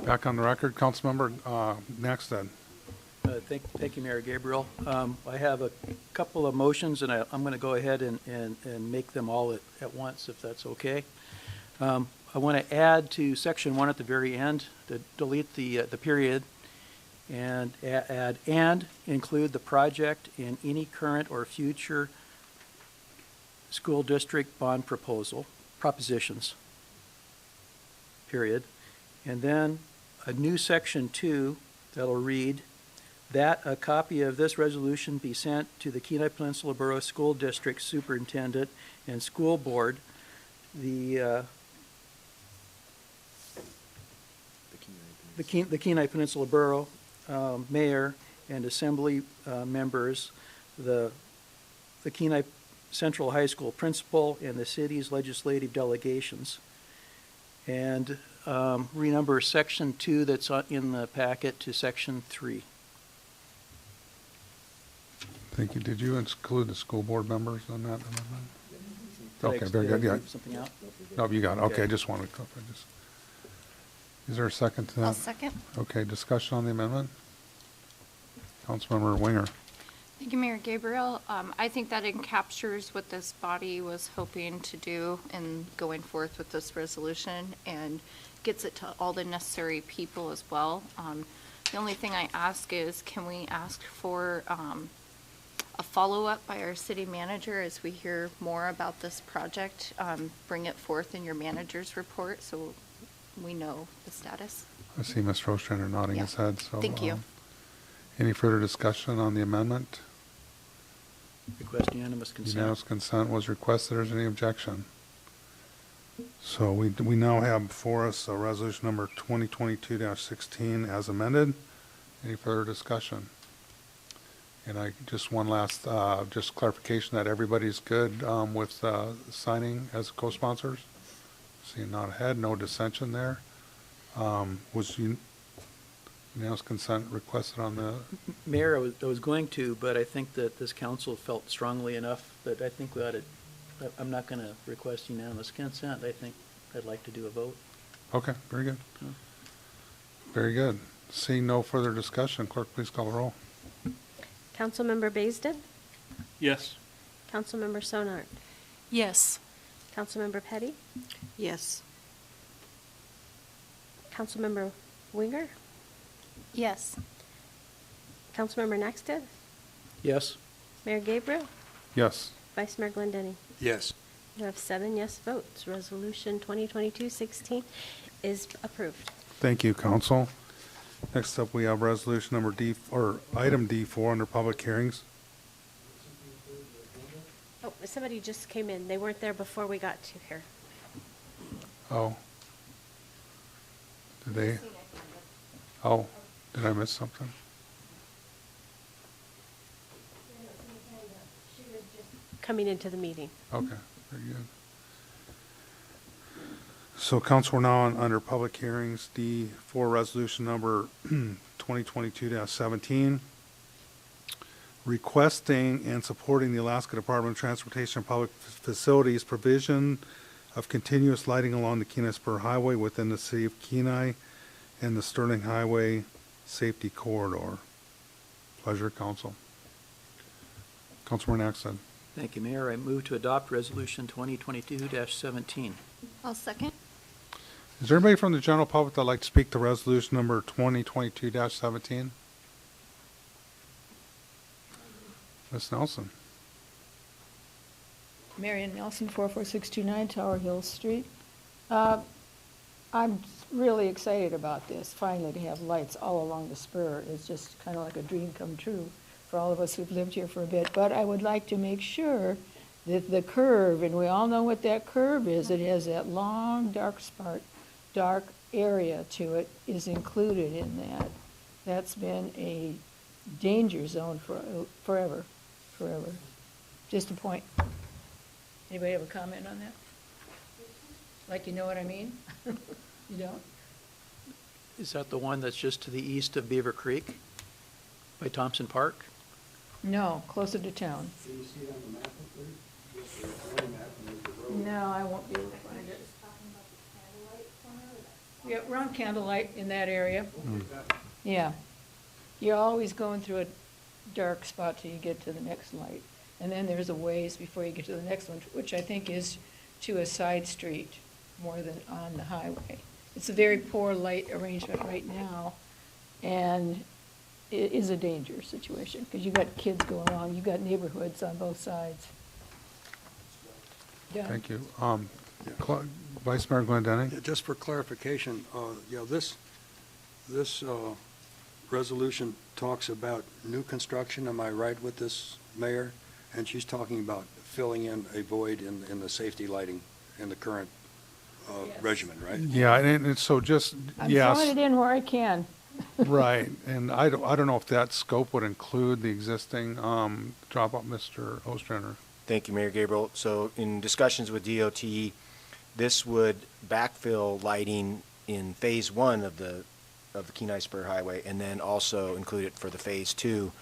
Back on the record, Councilmember Naxted. Thank you, Mayor Gabriel. I have a couple of motions, and I'm going to go ahead and make them all at once, if that's okay. I want to add to section 1 at the very end, to delete the period, and add and include the project in any current or future school district bond propositions, period. And then a new section 2 that'll read that a copy of this resolution be sent to the Kenai Peninsula Borough School District Superintendent and School Board, the Kenai Peninsula Borough Mayor and Assembly members, the Kenai Central High School principal, and the city's legislative delegations. And renumber section 2 that's in the packet to section 3. Thank you. Did you include the school board members on that amendment? Did I- Okay, very good. did I Yeah. leave something out? No, you got it. Okay, Okay. I just wanted to clarify. Is there a second to that? I'll second. Okay, discussion on the amendment? Councilmember Winger. Thank you, Mayor Gabriel. I think that encaptures what this body was hoping to do in going forth with this resolution and gets it to all the necessary people as well. The only thing I ask is, can we ask for a follow-up by our city manager as we hear more about this project? Bring it forth in your manager's report so we know the status. I see Mr. Ostrander nodding his head, so. Thank you. Any further discussion on the amendment? Request unanimous consent. Unanimous consent was requested. Is there any objection? So we now have before us a resolution number 2022-16 as amended. Any further discussion? And I just one last just clarification that everybody's good with signing as co-sponsors. See, not ahead, no dissension there. Was unanimous consent requested on the? Mayor, I was going to, but I think that this council felt strongly enough that I think we ought to, I'm not going to request unanimous consent. I think I'd like to do a vote. Okay, very good. Very good. Seeing no further discussion, clerk, please call the roll. Councilmember Baisden? Yes. Councilmember Sonart? Yes. Councilmember Petty? Yes. Councilmember Winger? Yes. Councilmember Naxted? Yes? Mayor Gabriel? Yes. Vice Mayor Glendenny? Yes. You have 7 yes votes. Resolution 2022-16 is approved. Thank you, council. Next up, we have resolution number item D4 under public hearings. Oh, somebody just came in. They weren't there before we got to here. Oh. Did they? Oh, did I miss something? Coming into the meeting. Okay, very good. So council, we're now under public hearings, D4 resolution number 2022-17, requesting and supporting the Alaska Department of Transportation and Public Facilities provision of continuous lighting along the Kenai Spur Highway within the city of Kenai and the Sterling Highway Safety Corridor. Pleasure, council. Councilman Naxted. Thank you, Mayor. I move to adopt Resolution 2022-17. I'll second. Is there anybody from the general public that'd like to speak to resolution number 2022-17? Ms. Nelson. Marion Nelson, 44629 Tower Hill Street. I'm really excited about this, finally to have lights all along the spur. It's just kind of like a dream come true for all of us who've lived here for a bit. But I would like to make sure that the curve, and we all know what that curve is, it has that long dark area to it, is included in that. That's been a danger zone for forever. Just a point. Anybody have a comment on that? Like, you know what I mean? You don't? Is that the one that's just to the east of Beaver Creek by Thompson Park? No, closer to town. Can you see it on the map up there? Yes, there's a map and there's the road. No, I won't be able to find it. Yeah, we're on Candlelight in that area. Yeah. You're always going through a dark spot till you get to the next light. And then there's a ways before you get to the next one, which I think is to a side street more than on the highway. It's a very poor light arrangement right now, and it is a dangerous situation, because you've got kids going along, you've got neighborhoods on both sides. Done. Thank you. Vice Mayor Glendenning? Yeah, just for clarification, this resolution talks about new construction, am I right with this, Mayor? And she's talking about filling in a void in the safety lighting in the current regimen, right? Yeah, and so just, I'm yes. throwing it in where I can. Right, and I don't know if that scope would include the existing drop-off, Mr. Ostrander. Thank you, Mayor Gabriel. So in discussions with DOT, this would backfill lighting in Phase 1 of the Kenai Spur Highway, and then also include it for the Phase 2.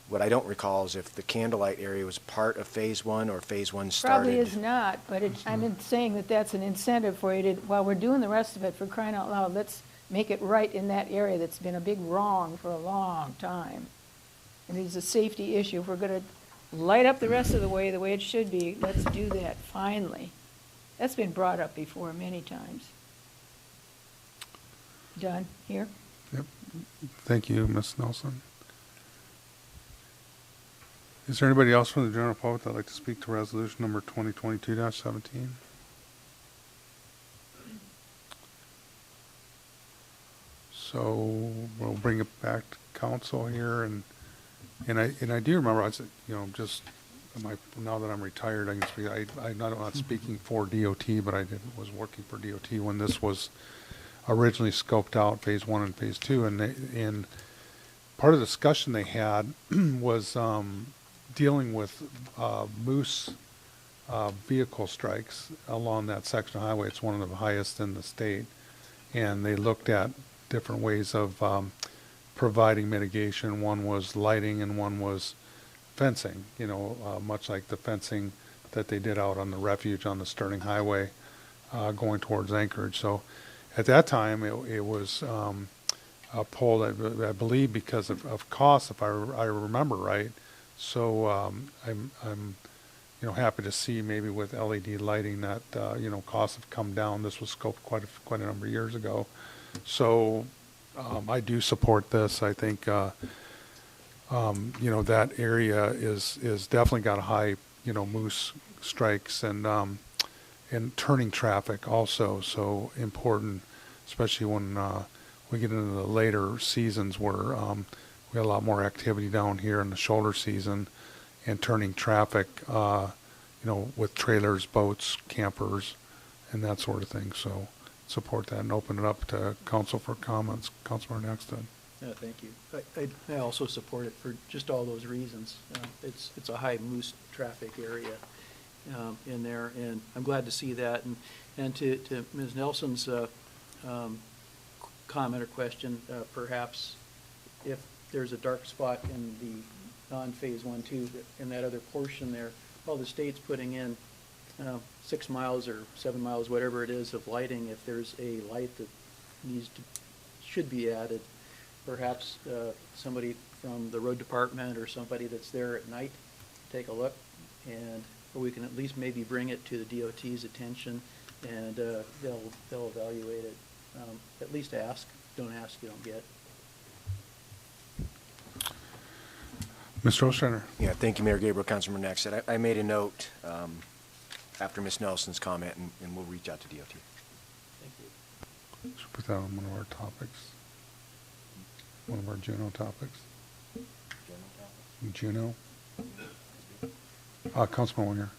What I don't recall is if the Candlelight area was part of Phase 1 or Phase 1 started. Probably is not, but I'm saying that that's an incentive for you to, while we're doing the rest of it, for crying out loud, let's make it right in that area that's been a big wrong for a long time. And it's a safety issue. If we're going to light up the rest of the way it should be, let's do that finally. That's been brought up before many times. Done here? Yep. Thank you, Ms. Nelson. Is there anybody else from the general public that'd like to speak to resolution number 2022-17? So we'll bring it back to council here, and I do remember, I said, just now that I'm retired, I can speak. I'm not speaking for DOT, but I was working for DOT when this was originally scoped out, Phase 1 and Phase 2, and part of the discussion they had was dealing with moose vehicle strikes along that section of highway. It's one of the highest in the state, and they looked at different ways of providing mitigation. One was lighting and one was fencing, much like the fencing that they did out on the refuge on the Sterling Highway going towards Anchorage. So at that time, it was pulled, I believe, because of cost, if I remember right. So I'm happy to see maybe with LED lighting that costs have come down. This was scoped quite a number of years ago. So I do support this. I think that area is definitely got a high moose strikes and turning traffic also. So important, especially when we get into the later seasons where we got a lot more activity down here in the shoulder season and turning traffic, with trailers, boats, campers, and that sort of thing. So support that and open it up to council for comments. Councilmember Nexted. Yeah, thank you. I also support it for just all those reasons. It's a high moose traffic area in there, and I'm glad to see that. And to Ms. Nelson's comment or question, perhaps if there's a dark spot in the non-Phase 1, 2, in that other portion there, well, the state's putting in 6 miles or 7 miles, whatever it is, of lighting. If there's a light that should be added, perhaps somebody from the road department or somebody that's there at night take a look, and we can at least maybe bring it to the DOT's attention, and they'll evaluate it. At least ask. Don't ask, you don't get. Mr. Ostrander. Yeah, thank you, Mayor Gabriel. Councilmember Nexted. I made a note after Ms. Nelson's comment, and we'll reach out to DOT. Thank you. Should put that on one of our topics. One of our Juno topics. Juno. Councilman Winger.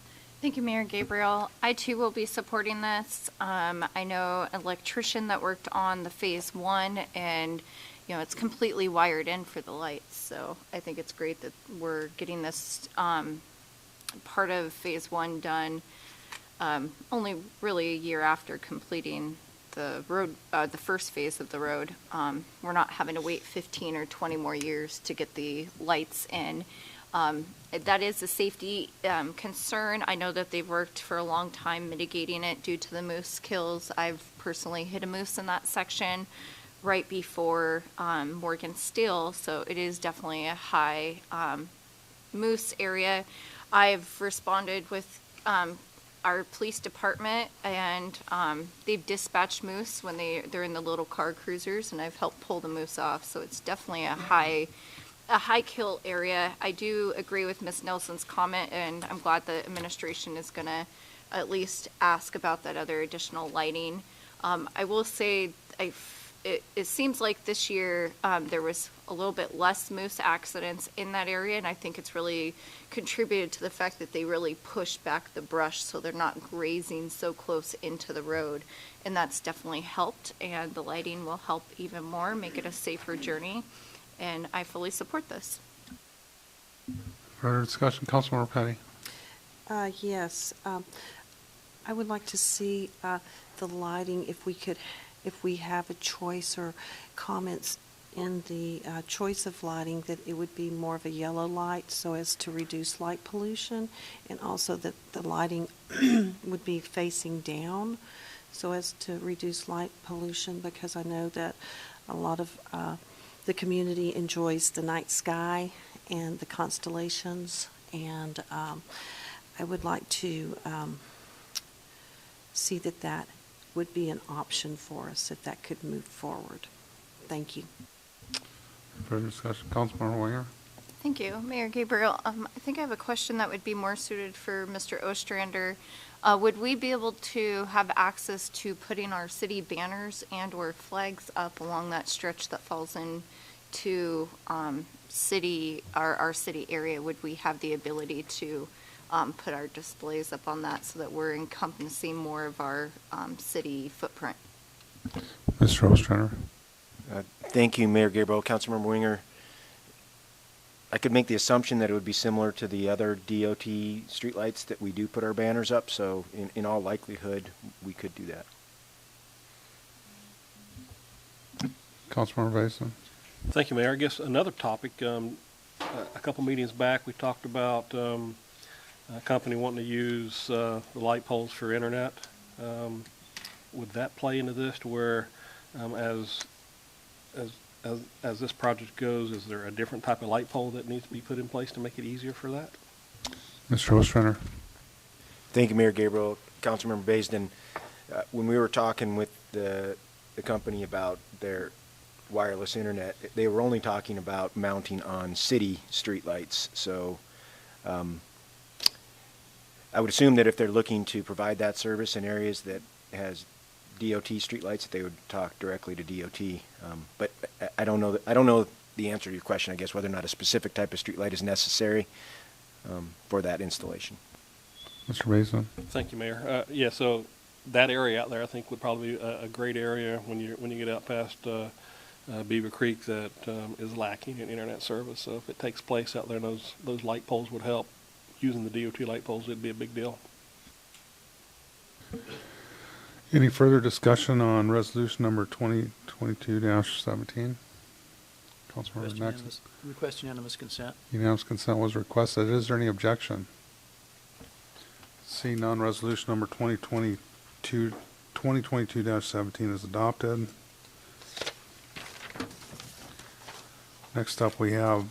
Thank you, Mayor Gabriel. I too will be supporting this. I know an electrician that worked on the Phase 1, and it's completely wired in for the lights. So I think it's great that we're getting this part of Phase 1 done only really a year after completing the road, the first phase of the road. We're not having to wait 15 or 20 more years to get the lights in. That is a safety concern. I know that they've worked for a long time mitigating it due to the moose kills. I've personally hit a moose in that section right before Morgan Steele, so it is definitely a high moose area. I've responded with our police department, and they've dispatched moose when they're in the little car cruisers, and I've helped pull the moose off. So it's definitely a high kill area. I do agree with Ms. Nelson's comment, and I'm glad the administration is going to at least ask about that other additional lighting. I will say it seems like this year there was a little bit less moose accidents in that area, and I think it's really contributed to the fact that they really pushed back the brush so they're not grazing so close into the road, and that's definitely helped, and the lighting will help even more, make it a safer journey, and I fully support this. Further discussion, Councilmember Petty. Yes. I would like to see the lighting, if we have a choice or comments in the choice of lighting, that it would be more of a yellow light so as to reduce light pollution, and also that the lighting would be facing down so as to reduce light pollution, because I know that a lot of the community enjoys the night sky and the constellations, and I would like to see that would be an option for us if that could move forward. Thank you. Further discussion, Councilmember Winger. Thank you, Mayor Gabriel. I think I have a question that would be more suited for Mr. Ostrander. Would we be able to have access to putting our city banners and or flags up along that stretch that falls into our city area? Would we have the ability to put our displays up on that so that we're encompassing more of our city footprint? Mr. Ostrander. Thank you, Mayor Gabriel. Councilmember Winger, I could make the assumption that it would be similar to the other DOT streetlights that we do put our banners up, so in all likelihood, we could do that. Councilmember Basin. Thank you, Mayor. I guess another topic, a couple meetings back, we talked about a company wanting to use the light poles for internet. Would that play into this, to where as this project goes, is there a different type of light pole that needs to be put in place to make it easier for that? Mr. Ostrander. Thank you, Mayor Gabriel. Councilmember Baisden, when we were talking with the company about their wireless internet, they were only talking about mounting on city streetlights. So I would assume that if they're looking to provide that service in areas that has DOT streetlights, that they would talk directly to DOT. But I don't know the answer to your question, I guess, whether or not a specific type of streetlight is necessary for that installation. Mr. Basin. Thank you, Mayor. Yeah, so that area out there, I think, would probably be a great area when you get out past Beaver Creek that is lacking in internet service. So if it takes place out there, those light poles would help. Using the DOT light poles, it'd be a big deal. Any further discussion on resolution number 2022-17? Councilmember Nexus. Request unanimous consent. Unanimous consent was requested. Is there any objection? Seeing none, resolution number 2022-17 is adopted. Next up, we have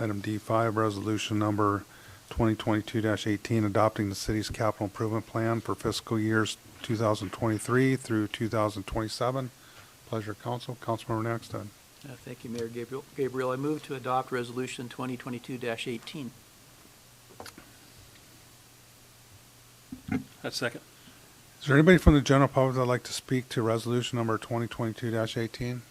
item D5, resolution number 2022-18, adopting the city's capital improvement plan for fiscal years 2023 through 2027. Pleasure, Council. Councilmember Naxton. Thank you, Mayor Gabriel. I move to adopt resolution 2022-18. That's second. Is there anybody from the general public that would like to speak to resolution number 2022-18?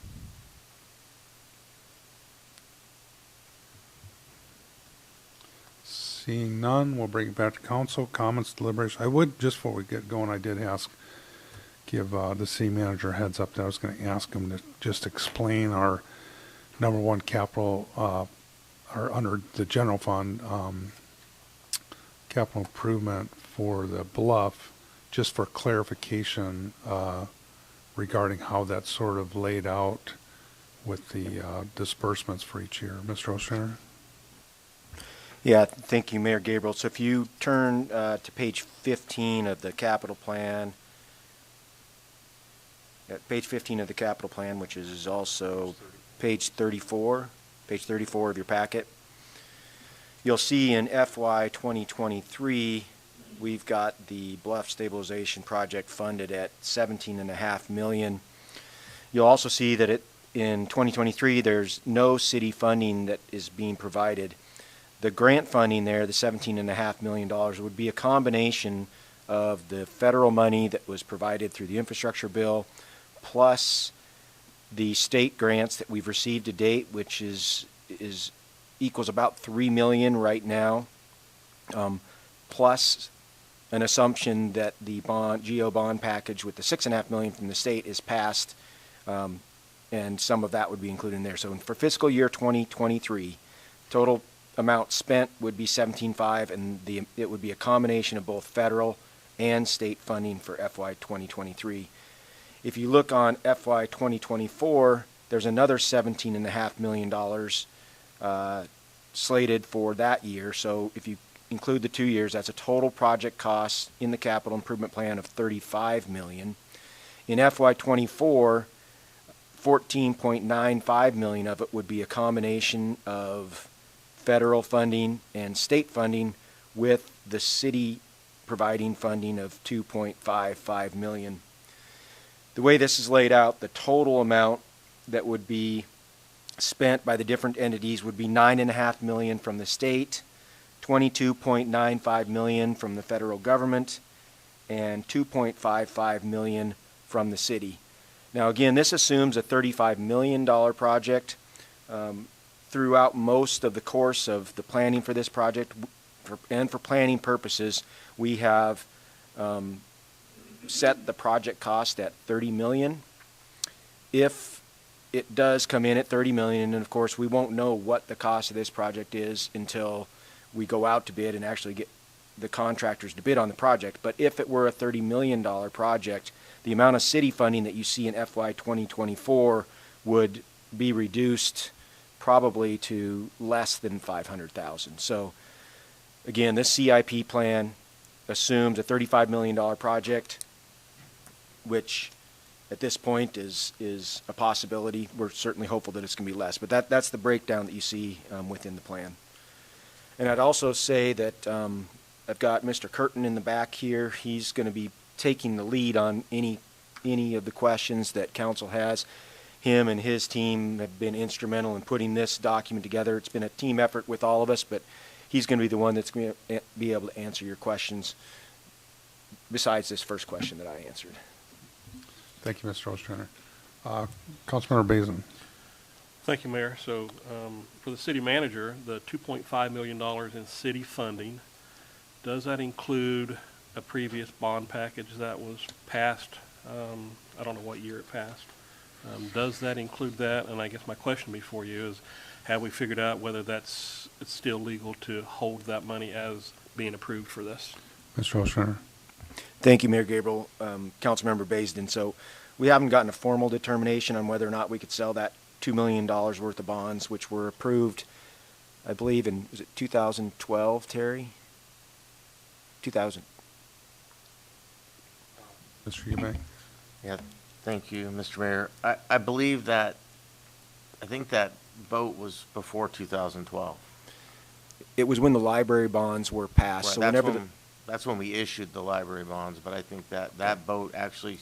Seeing none, we'll bring it back to council. Comments, deliberation. I would, just before we get going, I did give the city manager a heads up that I was going to ask him to just explain our number one capital, or under the general fund, capital improvement for the Bluff, just for clarification regarding how that's sort of laid out with the disbursements for each year. Mr. Ostrander? Yeah, thank you, Mayor Gabriel. So if you turn to page 15 of the capital plan, page 15 of the capital plan, which is also page 34 of your packet, you'll see in FY 2023, we've got the Bluff Stabilization Project funded at $17.5 million. You'll also see that in 2023, there's no city funding that is being provided. The grant funding there, the $17.5 million, would be a combination of the federal money that was provided through the infrastructure bill, plus the state grants that we've received to date, which equals about $3 million right now, plus an assumption that the GO bond package with the $6.5 million from the state is passed, and some of that would be included in there. So for fiscal year 2023, total amount spent would be $17.5, and it would be a combination of both federal and state funding for FY 2023. If you look on FY 2024, there's another $17.5 million slated for that year. So if you include the 2 years, that's a total project cost in the capital improvement plan of $35 million. In FY 24, $14.95 million of it would be a combination of federal funding and state funding, with the city providing funding of $2.55 million. The way this is laid out, the total amount that would be spent by the different entities would be $9.5 million from the state, $22.95 million from the federal government, and $2.55 million from the city. Now again, this assumes a $35 million project. Throughout most of the course of the planning for this project, and for planning purposes, we have set the project cost at $30 million. If it does come in at $30 million, and of course we won't know what the cost of this project is until we go out to bid and actually get the contractors to bid on the project. But if it were a $30 million project, the amount of city funding that you see in FY 2024 would be reduced probably to less than $500,000. So again, this CIP plan assumes a $35 million project, which at this point is a possibility. We're certainly hopeful that it's going to be less, but that's the breakdown that you see within the plan. And I'd also say that I've got Mr. Curtin in the back here. He's going to be taking the lead on any of the questions that council has. Him and his team have been instrumental in putting this document together. It's been a team effort with all of us, but he's going to be the one that's going to be able to answer your questions besides this first question that I answered. Thank you, Mr. Ostrander. Councilmember Bazin. Thank you, Mayor. So for the city manager, the $2.5 million in city funding, does that include a previous bond package that was passed? I don't know what year it passed. Does that include that? And I guess my question before you is, have we figured out whether it's still legal to hold that money as being approved for this? Mr. Ostrander. Thank you, Mayor Gabriel. Councilmember Baisden. So we haven't gotten a formal determination on whether or not we could sell that $2 million worth of bonds, which were approved, I believe, was it 2012, Terry? 2000. Mr. Eubank. Yeah, thank you, Mr. Mayor. I believe that, I think that vote was before 2012. It was when the library bonds were passed. Right, So that's when we issued the library bonds, but I think that vote actually,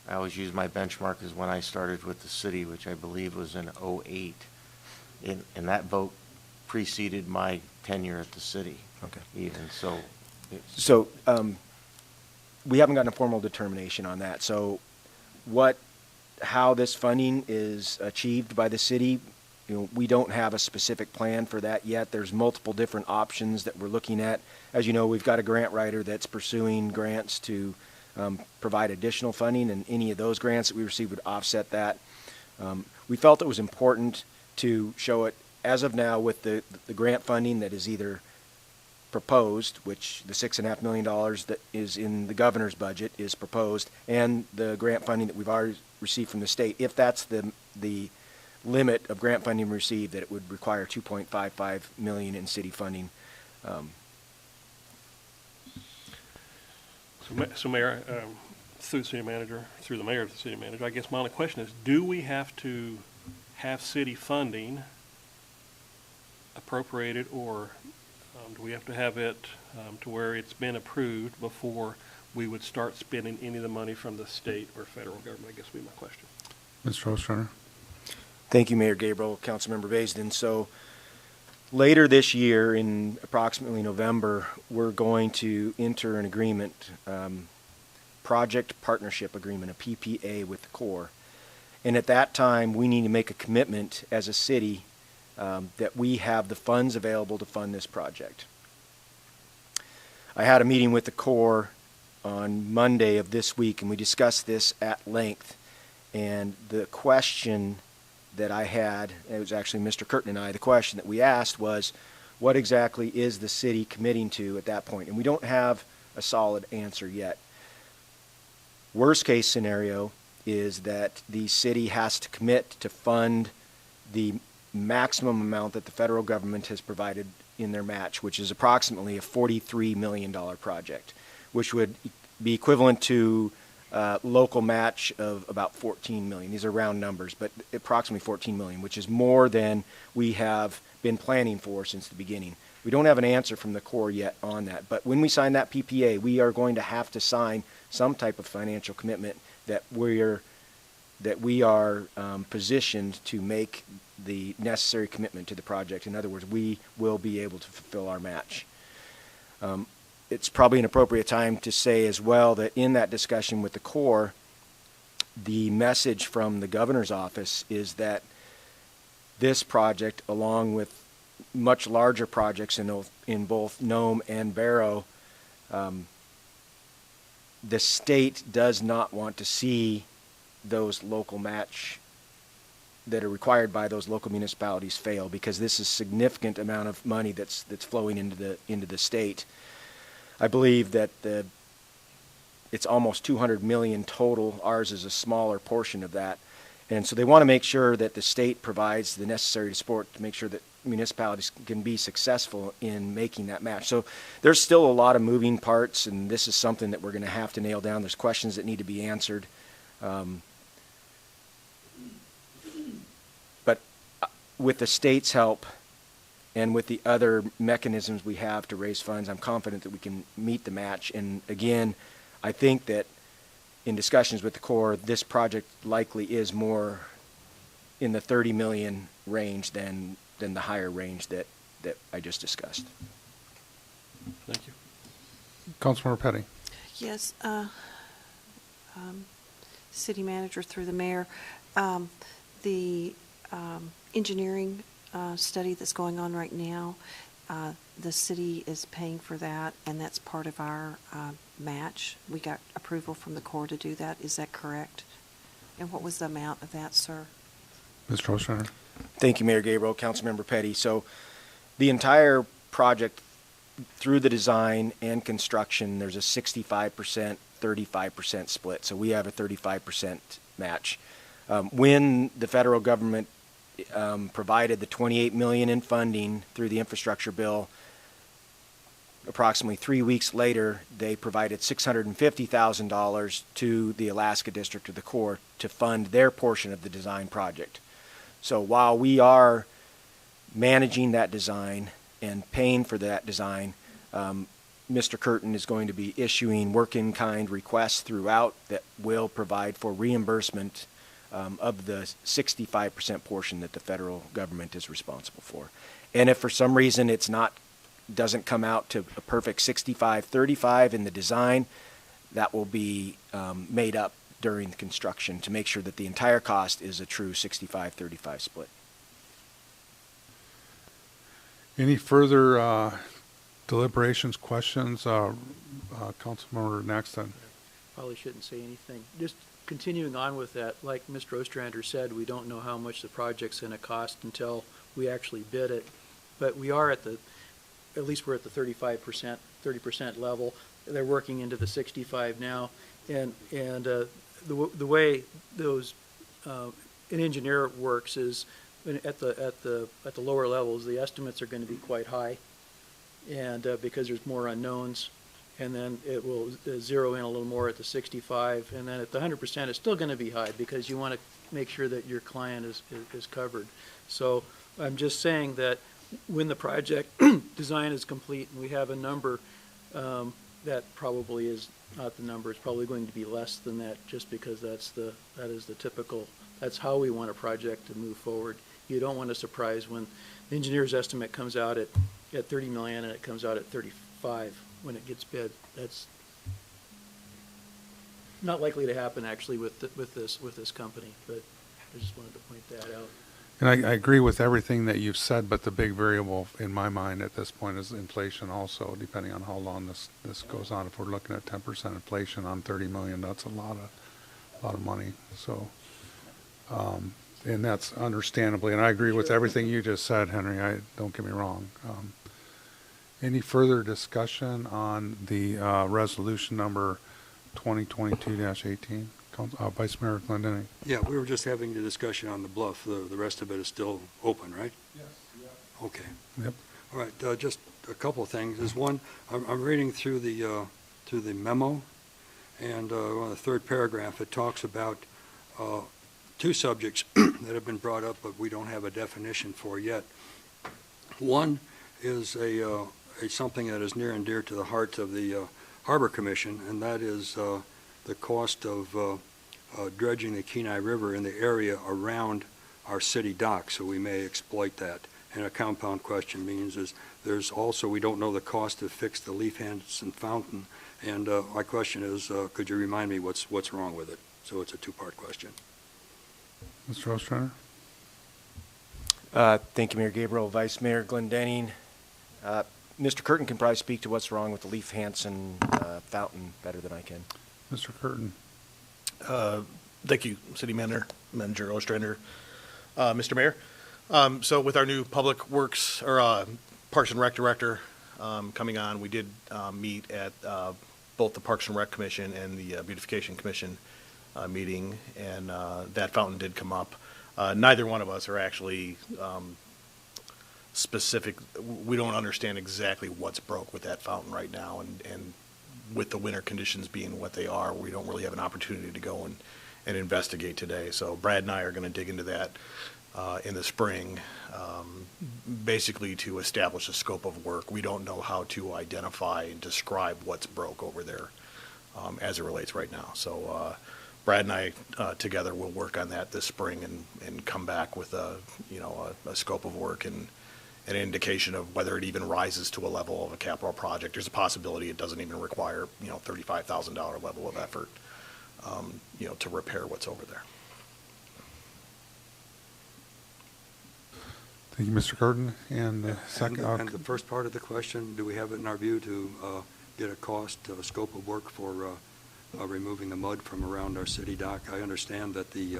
I always use my benchmark as when I started with the city, which I believe was in '08. And that vote preceded my tenure at the city. Okay. Even so. So we haven't gotten a formal determination on that. So how this funding is achieved by the city, we don't have a specific plan for that yet. There's multiple different options that we're looking at. As you know, we've got a grant writer that's pursuing grants to provide additional funding, and any of those grants that we receive would offset that. We felt it was important to show it as of now with the grant funding that is either proposed, which the $6.5 million that is in the governor's budget is proposed, and the grant funding that we've already received from the state. If that's the limit of grant funding received, that it would require $2.55 million in city funding. So Mayor, through the city manager, through the mayor of the city manager, I guess my only question is, do we have to have city funding appropriated, or do we have to have it to where it's been approved before we would start spending any of the money from the state or federal government? I guess would be my question. Mr. Ostrander? Thank you, Mayor Gabriel, Councilmember Baisden. So later this year, in approximately November, we're going to enter an agreement, project partnership agreement, a PPA with the Corps. And at that time, we need to make a commitment as a city that we have the funds available to fund this project. I had a meeting with the Corps on Monday of this week, and we discussed this at length. And the question that I had, it was actually Mr. Curtin and I, the question that we asked was, what exactly is the city committing to at that point? And we don't have a solid answer yet. Worst case scenario is that the city has to commit to fund the maximum amount that the federal government has provided in their match, which is approximately a $43 million project, which would be equivalent to local match of about 14 million. These are round numbers, but approximately 14 million, which is more than we have been planning for since the beginning. We don't have an answer from the Corps yet on that, but when we sign that PPA, we are going to have to sign some type of financial commitment that we are positioned to make the necessary commitment to the project. In other words, we will be able to fulfill our match. It's probably an appropriate time to say as well that in that discussion with the Corps, the message from the governor's office is that this project, along with much larger projects in both Nome and Barrow, the state does not want to see those local match that are required by those local municipalities fail, because this is a significant amount of money that's flowing into the state. I believe that it's almost 200 million total. Ours is a smaller portion of that. And so they want to make sure that the state provides the necessary support to make sure that municipalities can be successful in making that match. So there's still a lot of moving parts, and this is something that we're going to have to nail down. There's questions that need to be answered. But with the state's help and with the other mechanisms we have to raise funds, I'm confident that we can meet the match. And again, I think that in discussions with the Corps, this project likely is more in the 30 million range than the higher range that I just discussed. Thank you. Councilmember Petty? Yes, City Manager through the Mayor, the engineering study that's going on right now, the city is paying for that, and that's part of our match. We got approval from the Corps to do that. Is that correct? And what was the amount of that, sir? Mr. Ostrander? Thank you, Mayor Gabriel, Councilmember Petty. So the entire project, through the design and construction, there's a 65%, 35% split. So we have a 35% match. When the federal government provided the $28 million in funding through the infrastructure bill, approximately 3 weeks later, they provided $650,000 to the Alaska District of the Corps to fund their portion of the design project. So while we are managing that design and paying for that design, Mr. Curtin is going to be issuing work-in-kind requests throughout that will provide for reimbursement of the 65% portion that the federal government is responsible for. And if for some reason doesn't come out to a perfect 65-35 in the design, that will be made up during the construction to make sure that the entire cost is a true 65-35 split. Any further deliberations, questions? Councilmember Naxton? Probably shouldn't say anything. Just continuing on with that, like Mr. Ostrander said, we don't know how much the project's going to cost until we actually bid it. But we are at least we're at the 35%, 30% level. They're working into the 65 now, and the way those an engineer works is at the lower levels, the estimates are going to be quite high, and because there's more unknowns, and then it will zero in a little more at the 65, and then at the 100%, it's still going to be high because you want to make sure that your client is covered. So I'm just saying that when the project design is complete and we have a number, that probably is not the number. It's probably going to be less than that, just because that is the typical. That's how we want a project to move forward. You don't want a surprise when the engineer's estimate comes out at 30 million and it comes out at 35 when it gets bid. That's not likely to happen actually with this company. But I just wanted to point that out. And I agree with everything that you've said, but the big variable in my mind at this point is inflation also, depending on how long this goes on. If we're looking at 10% inflation on 30 million, that's a lot of money. So, and that's understandably, and I agree with everything you just said, Henry. Don't get me wrong. Any further discussion on the resolution number 2022-18? Vice Mayor Glendenning. Yeah, we were just having the discussion on the bluff. The rest of it is still open, right? Yes. Okay. Yep. All right. Just a couple of things. There's one. I'm reading through the memo, and on the third paragraph, it talks about two subjects that have been brought up, but we don't have a definition for yet. One is a something that is near and dear to the heart of the Harbor Commission, and that is the cost of dredging the Kenai River in the area around our city dock, so we may exploit that. And a compound question means is there's also, we don't know the cost to fix the Leif Hansen fountain, and my question is, could you remind me what's wrong with it? So it's a two-part question. Mr. Ostrander? Thank you, Mayor Gabriel. Vice Mayor Glendenning. Mr. Curtin can probably speak to what's wrong with the Leif Hansen fountain better than I can. Mr. Curtin. Thank you, City Manager Ostrander. Mr. Mayor, so with our new Public Works or Parks and Rec Director coming on, we did meet at both the Parks and Rec Commission and the Beautification Commission meeting, and that fountain did come up. Neither one of us are actually specific. We don't understand exactly what's broke with that fountain right now, and with the winter conditions being what they are, we don't really have an opportunity to go and investigate today. So Brad and I are going to dig into that in the spring, basically to establish a scope of work. We don't know how to identify and describe what's broke over there as it relates right now. So Brad and I together will work on that this spring and come back with a scope of work and an indication of whether it even rises to a level of a capital project. There's a possibility it doesn't even require, $35,000 level of effort, to repair what's over there. Thank you, Mr. Curtin. And the second. And the first part of the question, do we have it in our view to get a cost, scope of work for removing the mud from around our city dock? I understand that the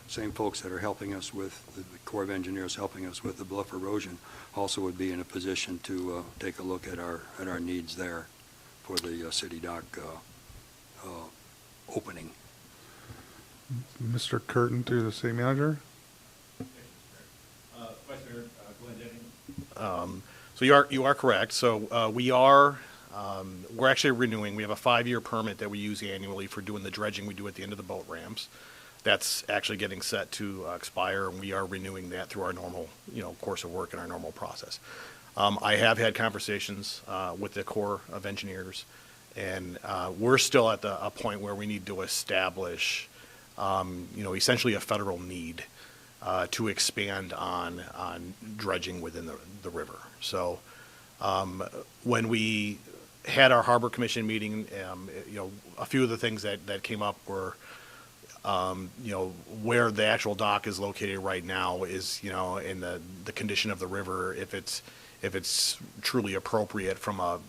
same folks that are helping us with, the Corps of Engineers helping us with the bluff erosion, also would be in a position to take a look at our needs there for the city dock opening. Mr. Curtin to the City Manager. Vice Mayor Glendenning. So you are correct. So we're actually renewing. We have a 5-year permit that we use annually for doing the dredging we do at the end of the boat ramps. That's actually getting set to expire, and we are renewing that through our normal, course of work and our normal process. I have had conversations with the Corps of Engineers, and we're still at a point where we need to establish, essentially a federal need to expand on dredging within the river. So when we had our Harbor Commission meeting, a few of the things that came up were, where the actual dock is located right now is, in the condition of the river, if it's truly appropriate from a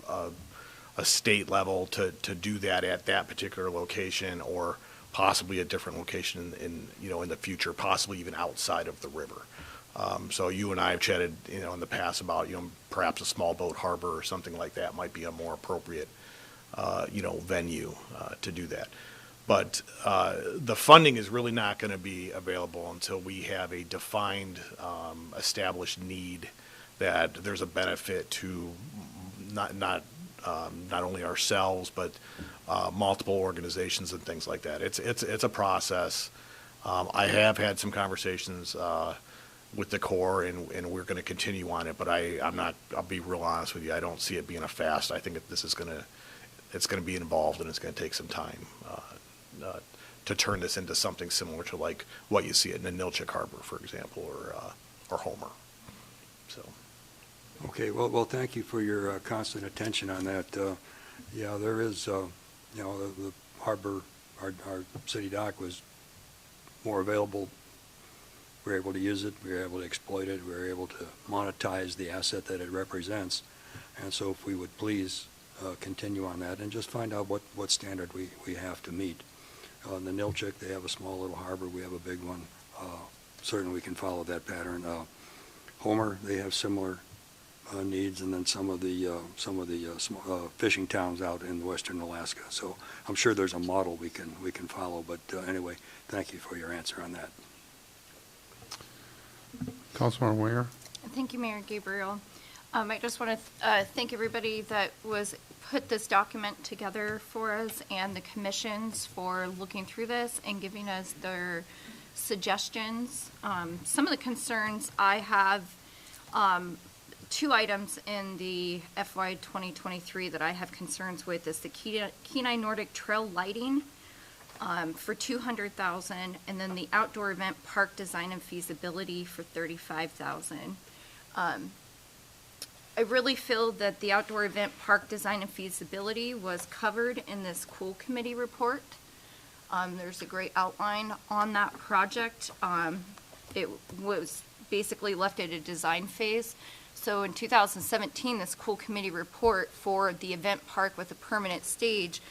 state level to do that at that particular location, or possibly a different location in the future, possibly even outside of the river. So you and I have chatted, in the past about, perhaps a small boat harbor or something like that might be a more appropriate, venue to do that. But the funding is really not going to be available until we have a defined, established need that there's a benefit to not only ourselves, but multiple organizations and things like that. It's a process. I have had some conversations with the Corps, and we're going to continue on it. But I'll be real honest with you. I don't see it being a fast. I think this is it's going to be involved, and it's going to take some time to turn this into something similar to like what you see at Ninilchik Harbor, for example, or Homer. So. Okay, well, thank you for your constant attention on that. Yeah, there is, the harbor, our city dock was more available. We were able to use it, we were able to exploit it, we were able to monetize the asset that it represents. And so if we would please continue on that and just find out what standard we have to meet. The Ninilchik, they have a small little harbor, we have a big one. Certainly we can follow that pattern. Homer, they have similar needs, and then some of the fishing towns out in western Alaska. So I'm sure there's a model we can follow. But anyway, thank you for your answer on that. Councilmember Winger. Thank you, Mayor Gabriel. I just want to thank everybody that put this document together for us, and the commissions for looking through this and giving us their suggestions. Some of the concerns I have, two items in the FY 2023 that I have concerns with is the Kenai Nordic Trail lighting for $200,000, and then the outdoor event park design and feasibility for $35,000. I really feel that the outdoor event park design and feasibility was covered in this Cool Committee report. There's a great outline on that project. It was basically left at a design phase. So in 2017, this Cool Committee report for the event park with a permanent stage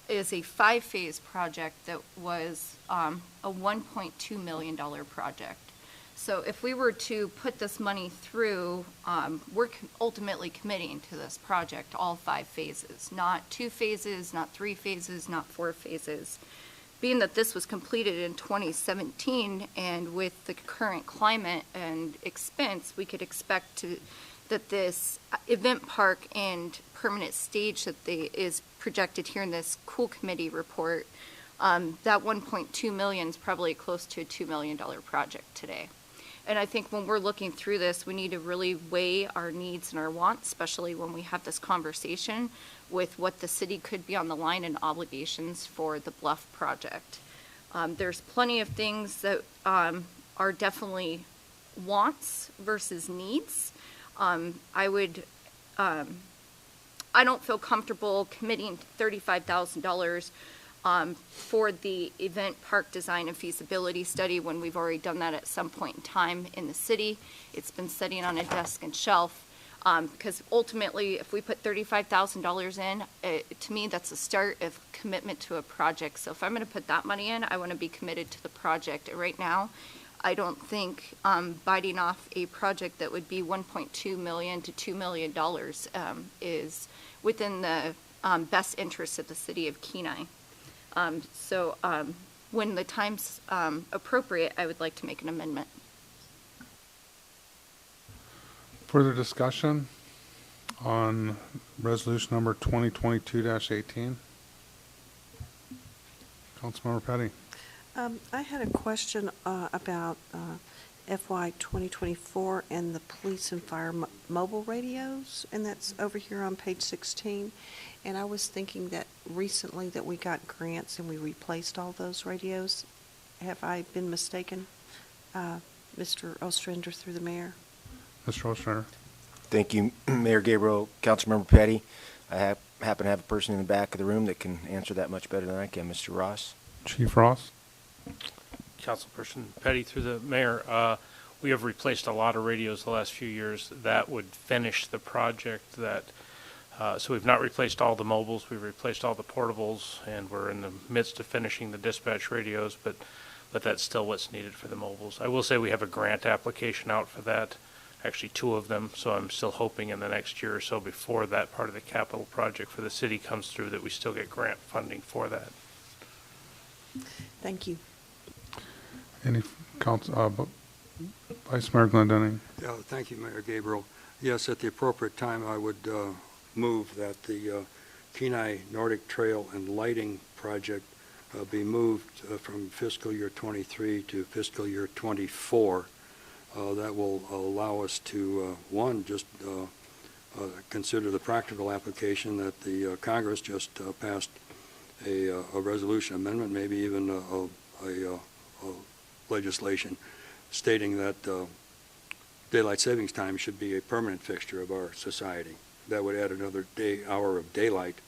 is a 5-phase project that was a $1.2 million project. So if we were to put this money through, we're ultimately committing to this project, all 5 phases, not 2 phases, not 3 phases, not 4 phases. Being that this was completed in 2017, and with the current climate and expense, we could expect that this event park and permanent stage that is projected here in this Cool Committee report, that 1.2 million is probably close to a $2 million project today. And I think when we're looking through this, we need to really weigh our needs and our wants, especially when we have this conversation with what the city could be on the line and obligations for the Bluff project. There's plenty of things that are definitely wants versus needs. I don't feel comfortable committing $35,000 for the event park design and feasibility study when we've already done that at some point in time in the city. It's been sitting on a desk and shelf, because ultimately if we put $35,000 in, to me that's a start of commitment to a project. So if I'm going to put that money in, I want to be committed to the project. And right now, I don't think biting off a project that would be $1.2 million to $2 million is within the best interest of the city of Kenai. So when the time's appropriate, I would like to make an amendment. Further discussion on resolution number 2022-18? Councilmember Petty. I had a question about FY 2024 and the police and fire mobile radios, and that's over here on page 16. And I was thinking that recently that we got grants and we replaced all those radios. Have I been mistaken, Mr. Ostrander, through the mayor? Mr. Ostrander. Thank you, Mayor Gabriel. Councilmember Petty. I happen to have a person in the back of the room that can answer that much better than I can, Mr. Ross. Chief Ross. Councilperson Petty, through the mayor, we have replaced a lot of radios the last few years. That would finish the project. So we've not replaced all the mobiles, we've replaced all the portables, and we're in the midst of finishing the dispatch radios, but that's still what's needed for the mobiles. I will say we have a grant application out for that, actually 2 of them, so I'm still hoping in the next year or so before that part of the capital project for the city comes through that we still get grant funding for that. Thank you. Any Vice Mayor Glendenning? Yeah, thank you, Mayor Gabriel. Yes, at the appropriate time, I would move that the Kenai Nordic Trail and Lighting Project be moved from fiscal year 23 to fiscal year 24. That will allow us to, one, just consider the practical application that the Congress just passed a resolution amendment, maybe even a legislation stating that daylight savings time should be a permanent fixture of our society. That would add another hour of daylight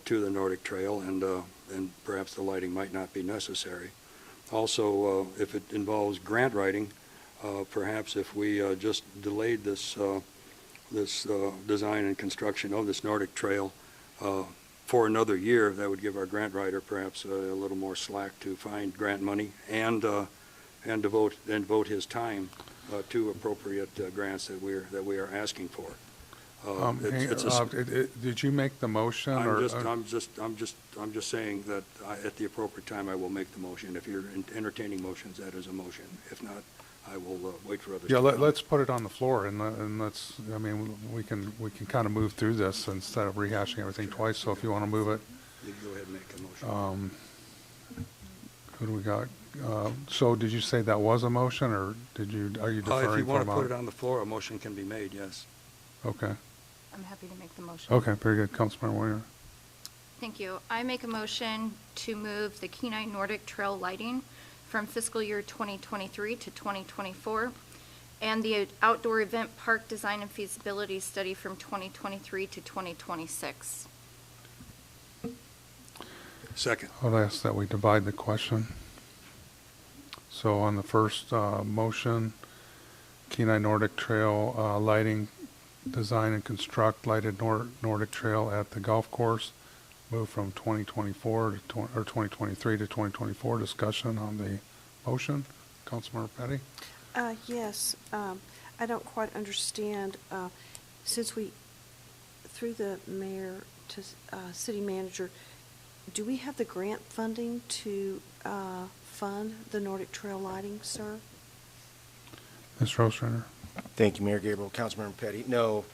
to the Nordic Trail, and perhaps the lighting might not be necessary. Also, if it involves grant writing, perhaps if we just delayed this design and construction of this Nordic Trail for another year, that would give our grant writer perhaps a little more slack to find grant money and devote his time to appropriate grants that we are asking for. Did you make the motion? I'm just saying that at the appropriate time I will make the motion. If you're entertaining motions, that is a motion. If not, I will wait for others. Yeah, let's put it on the floor and let's. I mean, we can kind of move through this instead of rehashing everything twice. So if you want to move it, you go ahead and make a motion. Who do we got? So did you say that was a motion, or are you deferring? If you want to put it on the floor, a motion can be made. Yes. Okay. I'm happy to make the motion. Okay, very good. Councilmember Winger. Thank you. I make a motion to move the Kenai Nordic Trail lighting from fiscal year 2023 to 2024, and the outdoor event park design and feasibility study from 2023 to 2026. Second. I'll ask that we divide the question. So on the first motion, Kenai Nordic Trail lighting, design and construct lighted Nordic Trail at the golf course, move from 2024 to or 2023 to 2024. Discussion on the motion. Councilmember Petty? Yes. I don't quite understand. Since we, through the mayor to city manager, do we have the grant funding to fund the Nordic Trail lighting, sir? Mr. Ostrander? Thank you, Mayor Gabriel. Councilmember Petty. No,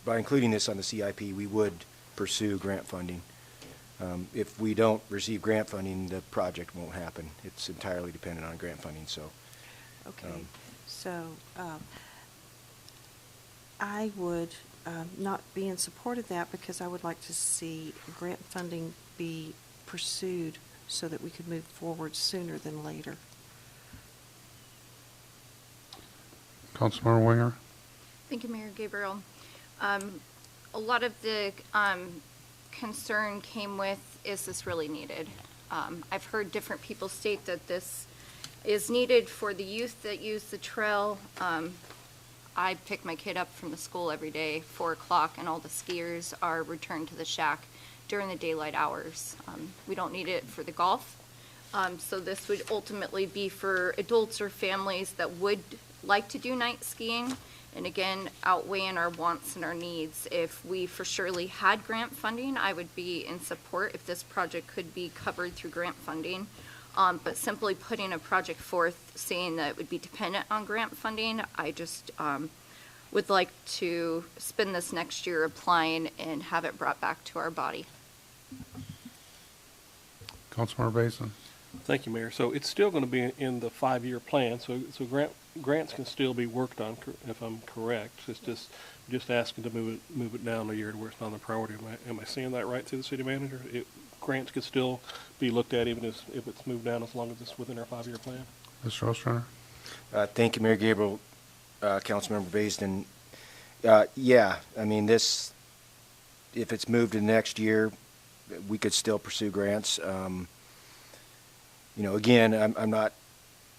by including this on the CIP, we would pursue grant funding. If we don't receive grant funding, the project won't happen. It's entirely dependent on grant funding. So. Okay. So I would not be in support of that because I would like to see grant funding be pursued so that we could move forward sooner than later. Councilmember Winger? Thank you, Mayor Gabriel. A lot of the concern came with, is this really needed? I've heard different people state that this is needed for the youth that use the trail. I pick my kid up from the school every day, 4 o'clock, and all the skiers are returned to the shack during the daylight hours. We don't need it for the golf. So this would ultimately be for adults or families that would like to do night skiing, and again, outweighing our wants and our needs. If we for surely had grant funding, I would be in support if this project could be covered through grant funding. But simply putting a project forth saying that it would be dependent on grant funding, I just would like to spend this next year applying and have it brought back to our body. Councilmember Basin? Thank you, Mayor. So it's still going to be in the 5-year plan, so grants can still be worked on, if I'm correct. It's just asking to move it down a year to where it's not a priority. Am I saying that right to the city manager? Grants could still be looked at even if it's moved down as long as it's within our 5-year plan? Mr. Ostrander? Thank you, Mayor Gabriel. Councilmember Basin. Yeah, I mean, if it's moved to next year, we could still pursue grants. Again, I'm not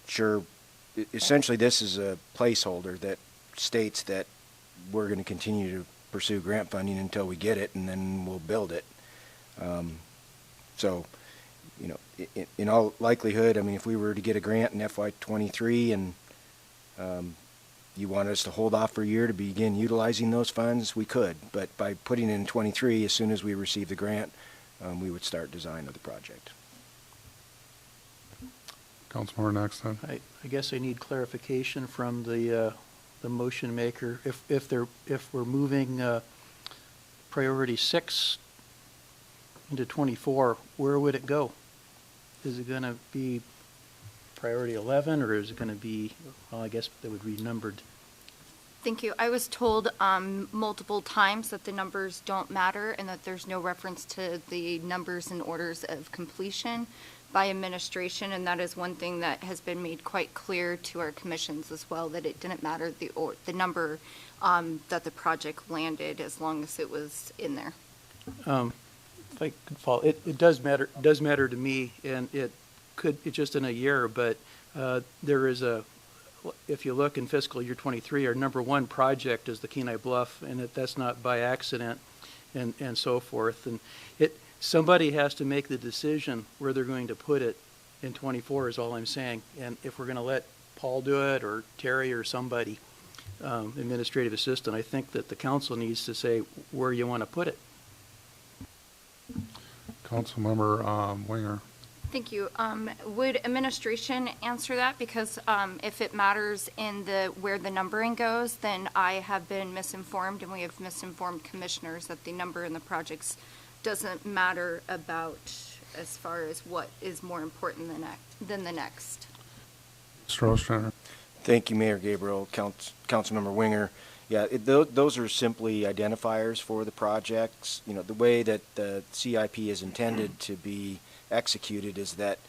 sure. Essentially, this is a placeholder that states that we're going to continue to pursue grant funding until we get it, and then we'll build it. So, in all likelihood, I mean, if we were to get a grant in FY23 and you want us to hold off for a year to begin utilizing those funds, we could. But by putting it in 23, as soon as we receive the grant, we would start design of the project. Councilmember Naxton. I guess I need clarification from the motion maker. If we're moving priority 6 into 24, where would it go? Is it going to be priority 11, or is it going to be, well, I guess it would be numbered? Thank you. I was told multiple times that the numbers don't matter and that there's no reference to the numbers and orders of completion by administration, and that is one thing that has been made quite clear to our commissions as well, that it didn't matter the number that the project landed as long as it was in there. If I could follow, it does matter to me, and it's just in a year, but there is if you look in fiscal year 23, our number one project is the Kenai Bluff, and that's not by accident, and so forth. And somebody has to make the decision where they're going to put it in 24 is all I'm saying. And if we're going to let Paul do it, or Terry, or somebody, administrative assistant, I think that the council needs to say where you want to put it. Councilmember Winger. Thank you. Would administration answer that? Because if it matters in where the numbering goes, then I have been misinformed, and we have misinformed commissioners that the number in the projects doesn't matter about as far as what is more important than the next. Mr. Ostrander. Thank you, Mayor Gabriel, Councilmember Winger. Yeah, those are simply identifiers for the projects. You know, the way that the CIP is intended to be executed is that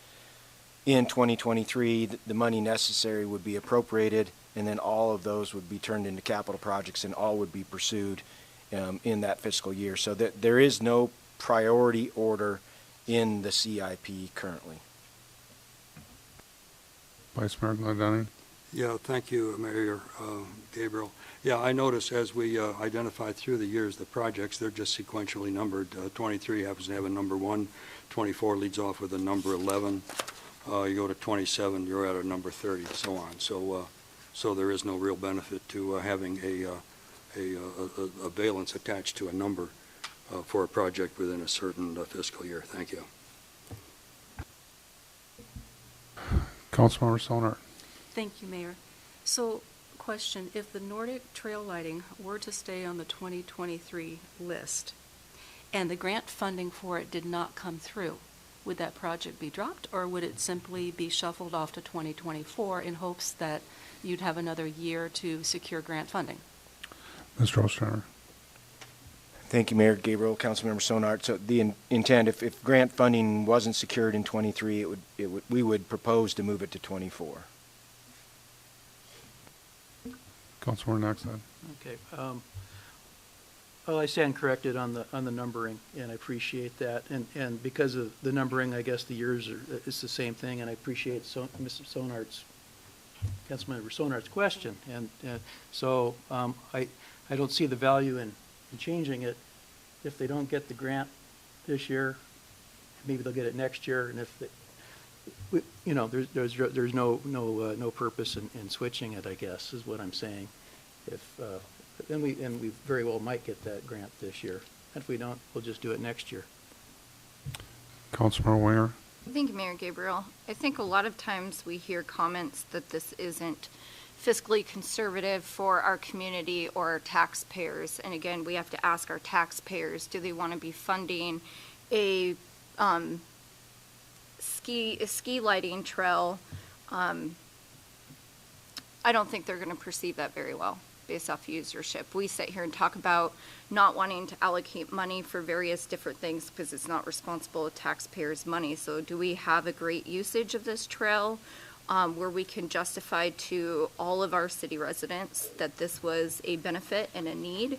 in 2023, the money necessary would be appropriated, and then all of those would be turned into capital projects, and all would be pursued in that fiscal year. So that there is no priority order in the CIP currently. Vice Mayor Glendenning. Yeah, thank you, Mayor Gabriel. Yeah, I noticed as we identified through the years the projects, they're just sequentially numbered. 23 happens to have a number 1, 24 leads off with a number 11. You go to 27, you're at a number 30, so on. So there is no real benefit to having a valence attached to a number for a project within a certain fiscal year. Thank you. Councilmember Sonart. Thank you, Mayor. So, question, if the Nordic Trail Lighting were to stay on the 2023 list and the grant funding for it did not come through, would that project be dropped, or would it simply be shuffled off to 2024 in hopes that you'd have another year to secure grant funding? Mr. Ostrander. Thank you, Mayor Gabriel, Councilmember Sonart. So the intent, if grant funding wasn't secured in 23, we would propose to move it to 24. Councilmember Naxton. Okay. Well, I stand corrected on the numbering, and I appreciate that. And because of the numbering, I guess the years it's the same thing, and I appreciate Mr. Sonart's, Councilmember Sonart's question. And so I don't see the value in changing it. If they don't get the grant this year, maybe they'll get it next year. And if there's no purpose in switching it, I guess, is what I'm saying. Then we very well might get that grant this year. If we don't, we'll just do it next year. Councilmember Winger. Thank you, Mayor Gabriel. I think a lot of times we hear comments that this isn't fiscally conservative for our community or our taxpayers. And again, we have to ask our taxpayers, do they want to be funding a ski lighting trail? I don't think they're going to perceive that very well based off usership. We sit here and talk about not wanting to allocate money for various different things because it's not responsible with taxpayers' money. So do we have a great usage of this trail where we can justify to all of our city residents that this was a benefit and a need?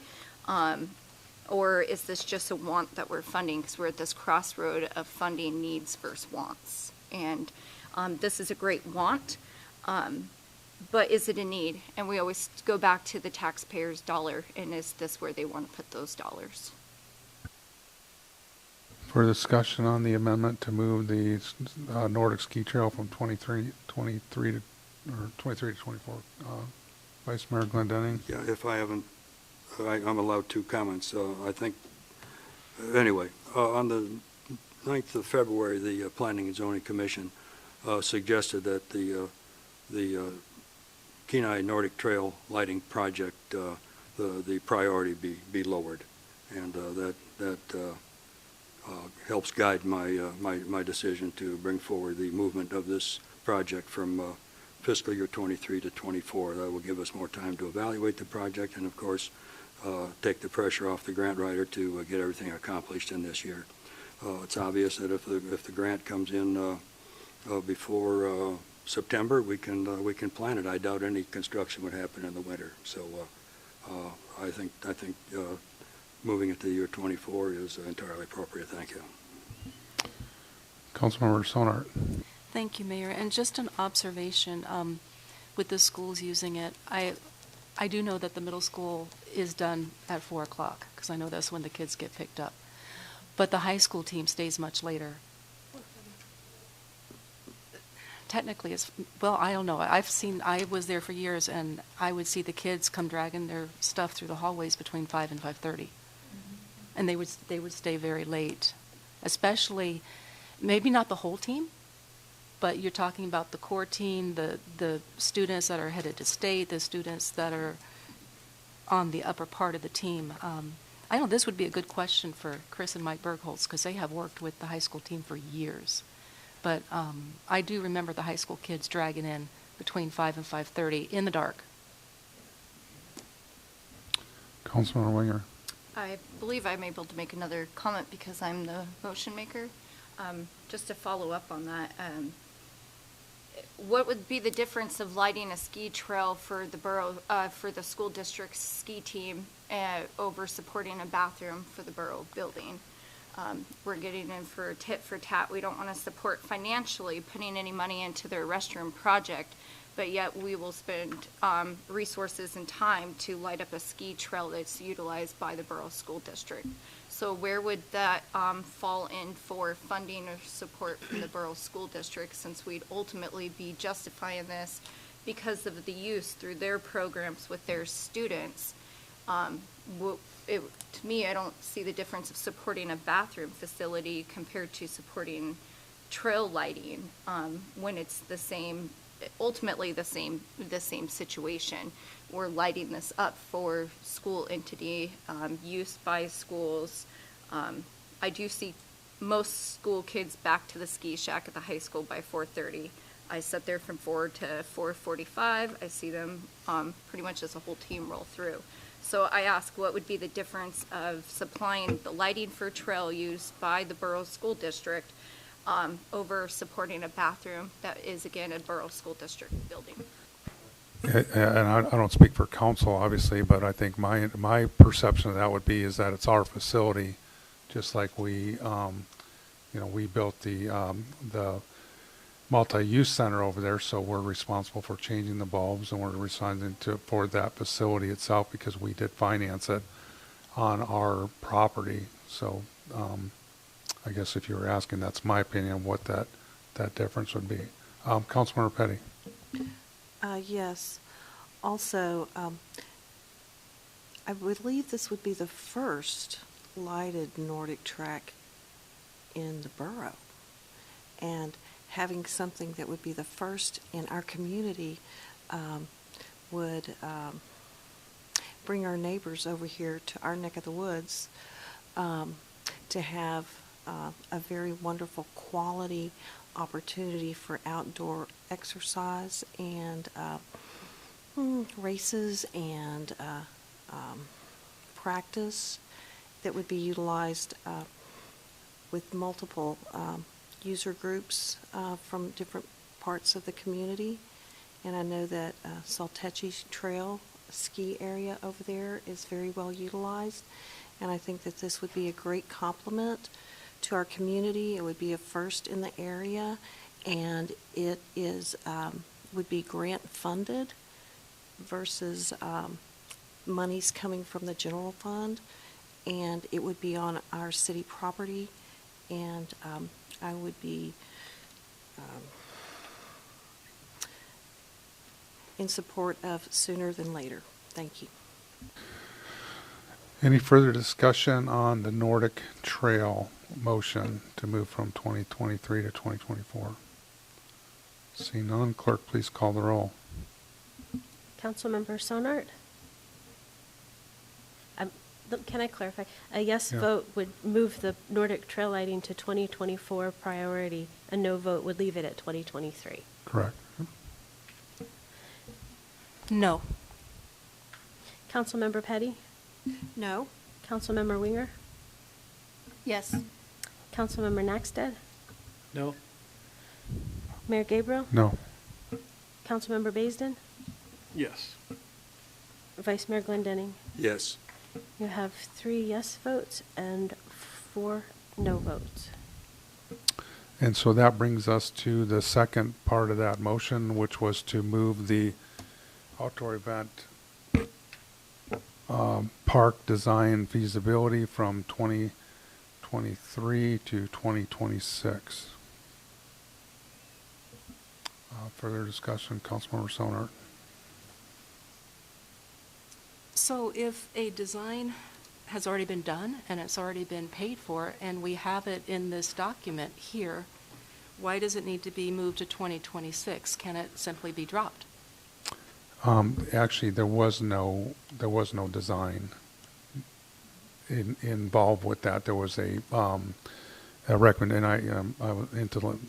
Or is this just a want that we're funding because we're at this crossroad of funding needs versus wants? And this is a great want, but is it a need? And we always go back to the taxpayer's dollar, and is this where they want to put those dollars? For discussion on the amendment to move the Nordic Ski Trail from 23 to 24. Vice Mayor Glendenning. Yeah, if I haven't, I'm allowed 2 comments. I think, anyway, on the 9th of February, the Planning and Zoning Commission suggested that the Kenai Nordic Trail lighting project, the priority be lowered, and that helps guide my decision to bring forward the movement of this project from fiscal year 23 to 24. That will give us more time to evaluate the project and, of course, take the pressure off the grant writer to get everything accomplished in this year. It's obvious that if the grant comes in before September, we can plan it. I doubt any construction would happen in the winter. So I think moving it to the year 24 is entirely appropriate. Thank you. Councilmember Sonart. Thank you, Mayor. And just an observation, with the schools using it, I do know that the middle school is done at 4 o'clock, because I know that's when the kids get picked up. But the high school team stays much later. Technically, it's, well, I don't know. I was there for years, and I would see the kids come dragging their stuff through the hallways between 5 and 5:30. And they would stay very late, especially, maybe not the whole team, but you're talking about the core team, the students that are headed to state, the students that are on the upper part of the team. I know this would be a good question for Chris and Mike Bergholz, because they have worked with the high school team for years. But I do remember the high school kids dragging in between 5 and 5:30 in the dark. Councilmember Winger. I believe I'm able to make another comment because I'm the motion maker. Just to follow up on that, what would be the difference of lighting a ski trail for the borough, for the school district's ski team, over supporting a bathroom for the borough building? We're getting in for tit for tat. We don't want to support financially putting any money into their restroom project, but yet we will spend resources and time to light up a ski trail that's utilized by the borough school district. So where would that fall in for funding or support from the borough school district, since we'd ultimately be justifying this because of the use through their programs with their students? To me, I don't see the difference of supporting a bathroom facility compared to supporting trail lighting when it's the same, ultimately the same situation. We're lighting this up for school entity, use by schools. I do see most school kids back to the ski shack at the high school by 4:30. I sit there from 4 to 4:45. I see them pretty much as a whole team roll through. So I ask, what would be the difference of supplying the lighting for trail use by the borough school district over supporting a bathroom that is, again, a borough school district building? And I don't speak for council, obviously, but I think my perception of that would be is that it's our facility, just like we built the multi-use center over there, so we're responsible for changing the bulbs, and we're responsible for that facility itself because we did finance it on our property. So I guess if you were asking, that's my opinion of what that difference would be. Councilmember Petty. Yes. Also, I believe this would be the first lighted Nordic track in the borough. And having something that would be the first in our community would bring our neighbors over here to our neck of the woods to have a very wonderful quality opportunity for outdoor exercise and races and practice that would be utilized with multiple user groups from different parts of the community. And I know that Saltechi Trail ski area over there is very well utilized. And I think that this would be a great complement to our community. It would be a first in the area, and it is would be grant funded versus monies coming from the general fund, and it would be on our city property, and I would be in support of sooner than later. Thank you. Any further discussion on the Nordic Trail motion to move from 2023 to 2024? Seeing none, clerk, please call the roll. Councilmember Sonart? Can I clarify? A yes Yeah. vote would move the Nordic trail lighting to 2024 priority. A no vote would leave it at 2023. Correct. No. Councilmember Petty? No. Councilmember Winger? Yes. Councilmember Naxted? No? Mayor Gabriel? No. Councilmember Baisden? Yes. Vice Mayor Glendenning? Yes. You have 3 yes votes and 4 no votes. And so that brings us to the second part of that motion, which was to move the outdoor event park design feasibility from 2023 to 2026. Further discussion, Councilmember Sonart. So if a design has already been done and it's already been paid for and we have it in this document here, why does it need to be moved to 2026? Can it simply be dropped? Actually, there was no design involved with that. There was a recommend, and I was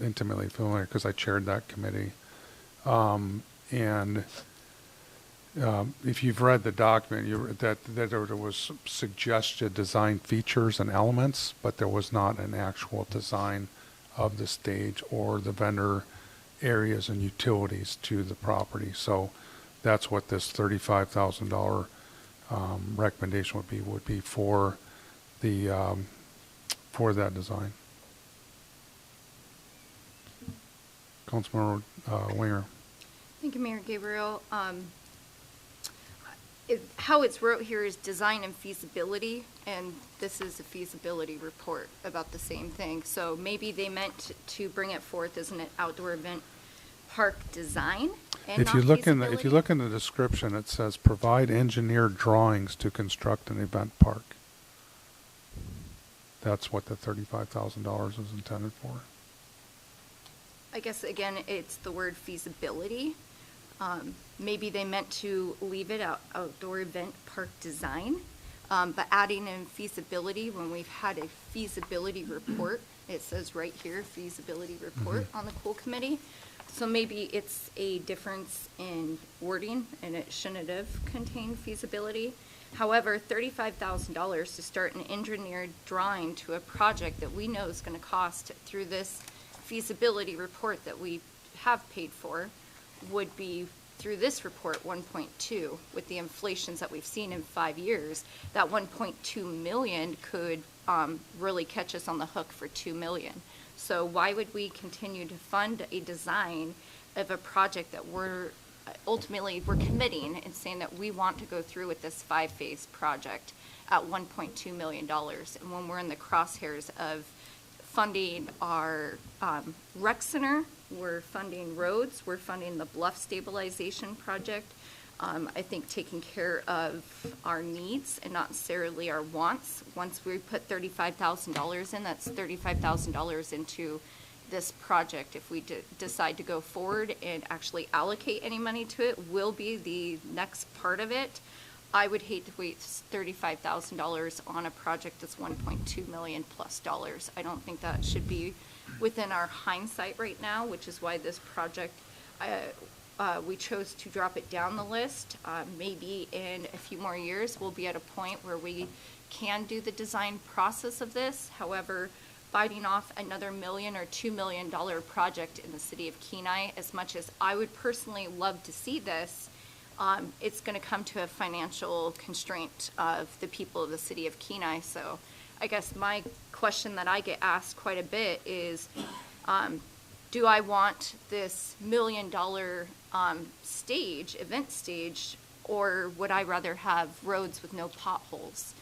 intimately familiar because I chaired that committee. If you've read the document, that there was suggested design features and elements, but there was not an actual design of the stage or the vendor areas and utilities to the property. So that's what this $35,000 recommendation would be for the for that design. Councilmember Winger. Thank you, Mayor Gabriel. How it's wrote here is design and feasibility, and this is a feasibility report about the same thing. So maybe they meant to bring it forth as an outdoor event park design and If you not look feasibility. in the description, it says provide engineered drawings to construct an event park. That's what the $35,000 is intended for. I guess, again, it's the word feasibility. Maybe they meant to leave it outdoor event park design, but adding in feasibility when we've had a feasibility report, it says right here, feasibility report on the pool committee. So maybe it's a difference in wording and it shouldn't have contained feasibility. However, $35,000 to start an engineered drawing to a project that we know is going to cost through this feasibility report that we have paid for would be through this report 1.2 with the inflations that we've seen in 5 years. That 1.2 million could really catch us on the hook for 2 million. So why would we continue to fund a design of a project that we're committing and saying that we want to go through with this 5-phase project at $1.2 million? And when we're in the crosshairs of funding our rec center, we're funding roads, we're funding the bluff stabilization project. I think taking care of our needs and not necessarily our wants. Once we put $35,000 in, that's $35,000 into this project. If we decide to go forward and actually allocate any money to it, will be the next part of it. I would hate to waste $35,000 on a project that's $1.2 million plus dollars. I don't think that should be within our hindsight right now, which is why this project, we chose to drop it down the list. Maybe in a few more years, we'll be at a point where we can do the design process of this. However, biting off another $1 million or $2 million project in the city of Kenai, as much as I would personally love to see this, it's going to come to a financial constraint of the people of the city of Kenai. So I guess my question that I get asked quite a bit is, do I want this $1 million event stage, or would I rather have roads with no potholes?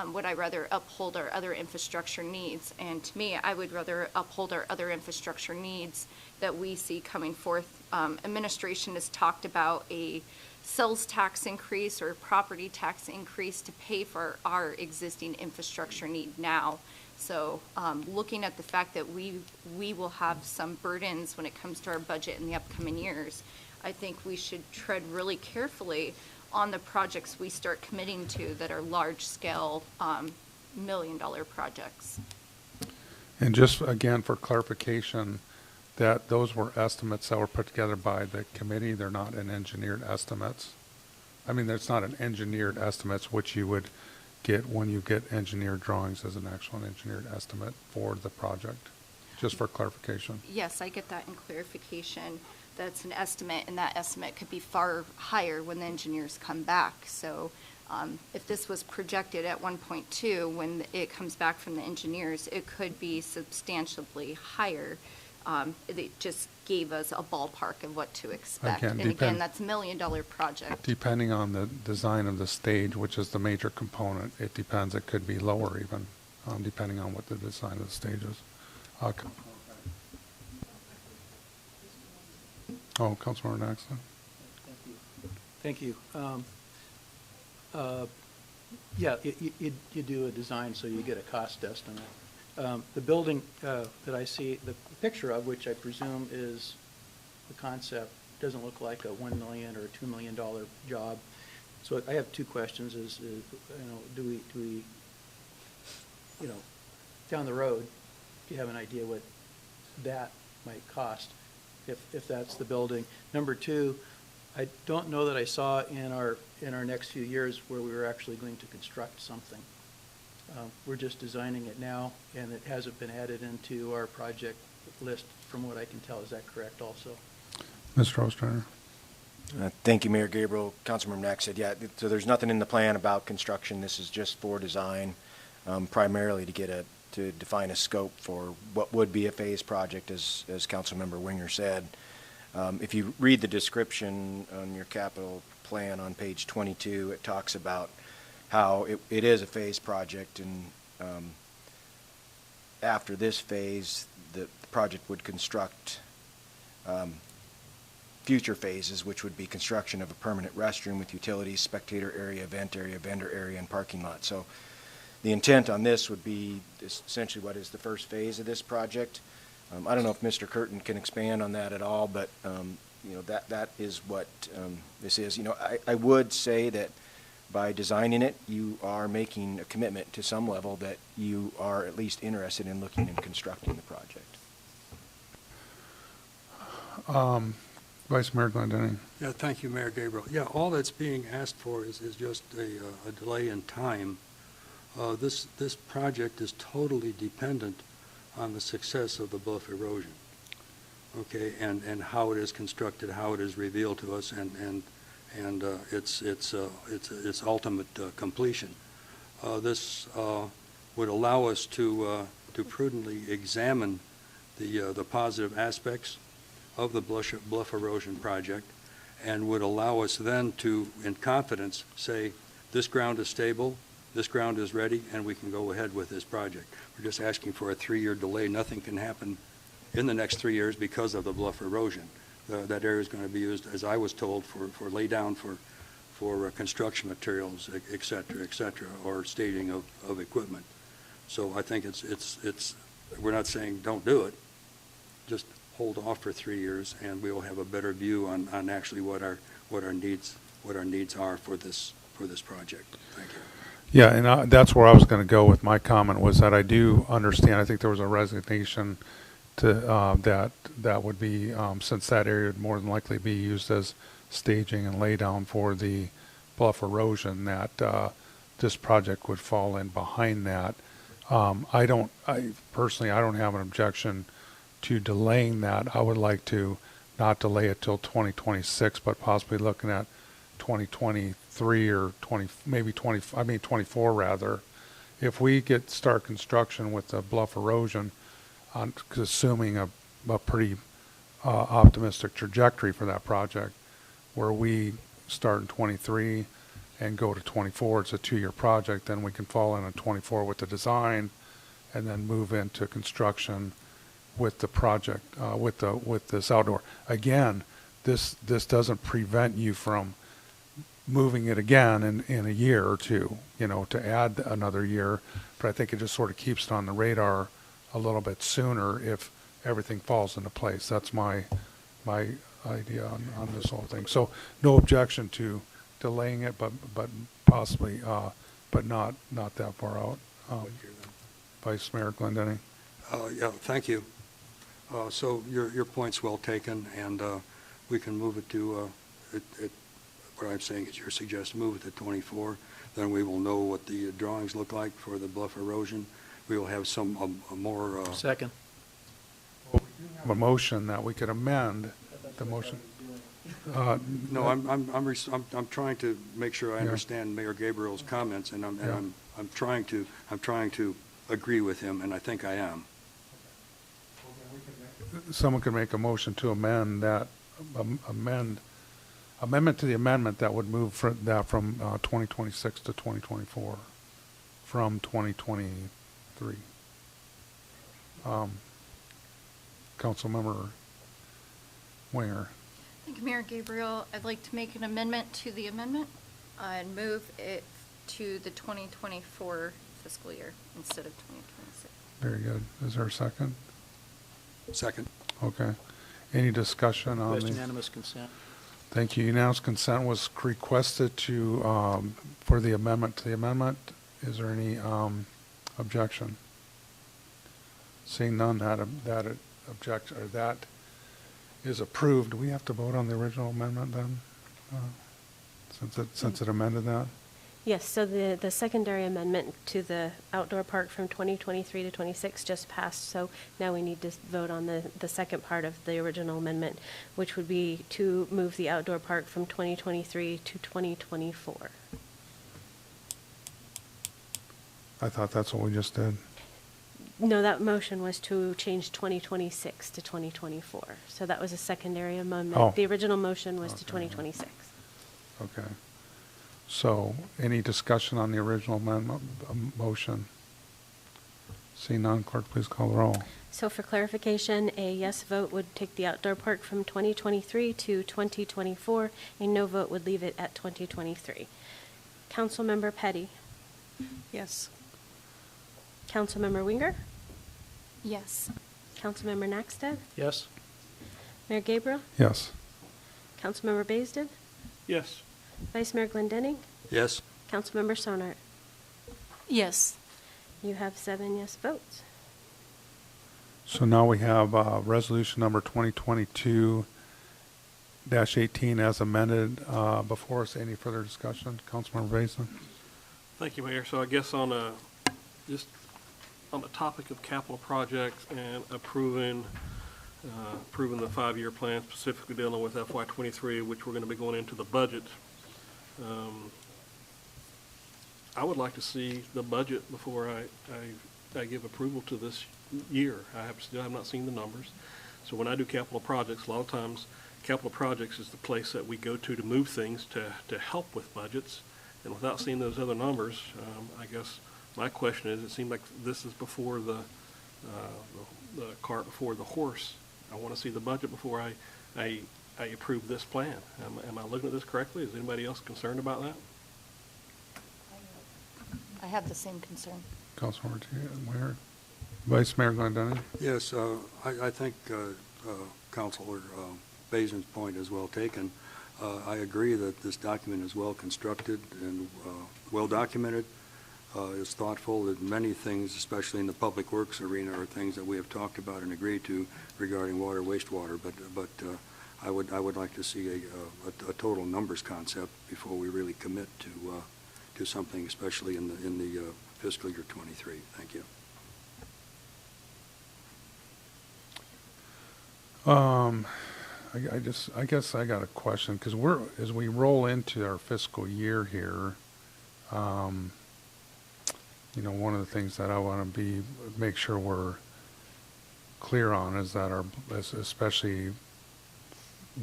Would I rather uphold our other infrastructure needs? And to me, I would rather uphold our other infrastructure needs that we see coming forth. Administration has talked about a sales tax increase or property tax increase to pay for our existing infrastructure need now. So looking at the fact that we will have some burdens when it comes to our budget in the upcoming years, I think we should tread really carefully on the projects we start committing to that are large-scale million-dollar projects. And just again, for clarification, that those were estimates that were put together by the committee. They're not an engineered estimates. I mean, it's not an engineered estimates, which you would get when you get engineered drawings as an actual engineered estimate for the project, just for clarification. Yes, I get that in clarification. That's an estimate, and that estimate could be far higher when the engineers come back. So if this was projected at 1.2, when it comes back from the engineers, it could be substantially higher. It just gave us a ballpark of what to expect. Again, And again, that's a $1 million project. Depending on the design of the stage, which is the major component, it depends. It could be lower even, depending on what the design of the stage is. Councilmember Naxton. Thank you. Yeah, you do a design, so you get a cost estimate. The building that I see, the picture of, which I presume is the concept, doesn't look like a $1 million or $2 million job. So I have two questions: do we, down the road, do you have an idea what that might cost, if that's the building? Number two, I don't know that I saw in our next few years where we were actually going to construct something. We're just designing it now, and it hasn't been added into our project list from what I can tell. Is that correct also? Mr. Ostrander. Thank you, Mayor Gabriel. Councilmember Nax said, yeah, so there's nothing in the plan about construction. This is just for design, primarily to define a scope for what would be a phased project, as Councilmember Winger said. If you read the description on your capital plan on page 22, it talks about how it is a phased project, and after this phase, the project would construct future phases, which would be construction of a permanent restroom with utilities, spectator area, event area, vendor area, and parking lot. So the intent on this would be essentially what is the first phase of this project. I don't know if Mr. Curtin can expand on that at all, but that is what this is. I would say that by designing it, you are making a commitment to some level that you are at least interested in looking and constructing the project. Vice Mayor Glendening. Yeah, thank you, Mayor Gabriel. Yeah, all that's being asked for is just a delay in time. This project is totally dependent on the success of the bluff erosion, okay, and how it is constructed, how it is revealed to us, and its ultimate completion. This would allow us to prudently examine the positive aspects of the bluff erosion project, and would allow us then to, in confidence, say, this ground is stable, this ground is ready, and we can go ahead with this project. We're just asking for a 3-year delay. Nothing can happen in the next 3 years because of the bluff erosion. That area is going to be used, as I was told, for lay down for construction materials, et cetera, or staging of equipment. So I think it's we're not saying don't do it, just hold off for 3 years, and we will have a better view on actually what our needs are for this project. Thank you. Yeah, and that's where I was going to go with my comment, was that I do understand. I think there was a resignation to that would be, since that area would more than likely be used as staging and laydown for the bluff erosion, that this project would fall in behind that. I personally don't have an objection to delaying that. I would like to not delay it till 2026, but possibly looking at 2023 or 24 rather. If we start construction with the bluff erosion, assuming a pretty optimistic trajectory for that project, where we start in 23 and go to 24, it's a 2-year project, then we can fall in on 24 with the design, and then move into construction with the project, with this outdoor. Again, this doesn't prevent you from moving it again in a year or two, you know, to add another year. But I think it just sort of keeps it on the radar a little bit sooner if everything falls into place. That's my idea on this whole thing. So no objection to delaying it, but possibly, but not that far out. Vice Mayor Glendenning. Yeah, thank you. So your point's well taken, and we can move it to, what I'm saying is you're suggesting move it to 24. Then we will know what the drawings look like for the bluff erosion. We will have some more. Second. A motion that we could amend the motion. No, I'm trying to make sure I understand Mayor Gabriel's comments, and I'm trying to agree with him, and I think I am. Someone could make a motion to amend that, amendment to the amendment that would move that from 2026 to 2024, from 2023. Councilmember Winger. Thank you, Mayor Gabriel. I'd like to make an amendment to the amendment and move it to the 2024 fiscal year instead of 2026. Very good. Is there a second? Second. Okay. Any discussion on Request the? unanimous consent. Thank you. Unanimous consent was requested to, for the amendment to the amendment. Is there any objection? Seeing none, that is approved. Do we have to vote on the original amendment then? Since it amended that? Yes, so the secondary amendment to the outdoor park from 2023 to 26 just passed, so now we need to vote on the second part of the original amendment, which would be to move the outdoor park from 2023 to 2024. I thought that's what we just did. No, that motion was to change 2026 to 2024, so that was a secondary amendment. Oh. The original motion was to 2026. Okay. So, any discussion on the original amendment, motion? Seeing none, clerk, please call the roll. So for clarification, a yes vote would take the outdoor park from 2023 to 2024. A no vote would leave it at 2023. Councilmember Petty. Yes. Councilmember Winger. Yes. Councilmember Naxted. Yes. Mayor Gabriel. Yes. Councilmember Baisden. Yes. Vice Mayor Glendenning. Yes. Councilmember Sonart. Yes. You have 7 yes votes. So now we have resolution number 2022-18 as amended before us. Any further discussion? Councilmember Baisden. Thank you, Mayor. So I guess just on the topic of capital projects and approving the 5-year plan, specifically dealing with FY23, which we're going to be going into the budget. I would like to see the budget before I give approval to this year. I still have not seen the numbers. So when I do capital projects, a lot of times capital projects is the place that we go to move things to help with budgets. And without seeing those other numbers, I guess my question is, it seems like this is before the cart before the horse. I want to see the budget before I approve this plan. Am I looking at this correctly? Is anybody else concerned about that? I have the same concern. Councilmember Winger. Vice Mayor Glendenning. Yes, I think Councilor Baisden's point is well taken. I agree that this document is well constructed and well documented. Is thoughtful that many things, especially in the public works arena, are things that we have talked about and agreed to regarding water, wastewater. But I would like to see a total numbers concept before we really commit to something, especially in the fiscal year 23. Thank you. I guess I got a question because as we roll into our fiscal year here, you know, one of the things that I want to make sure we're clear on is that especially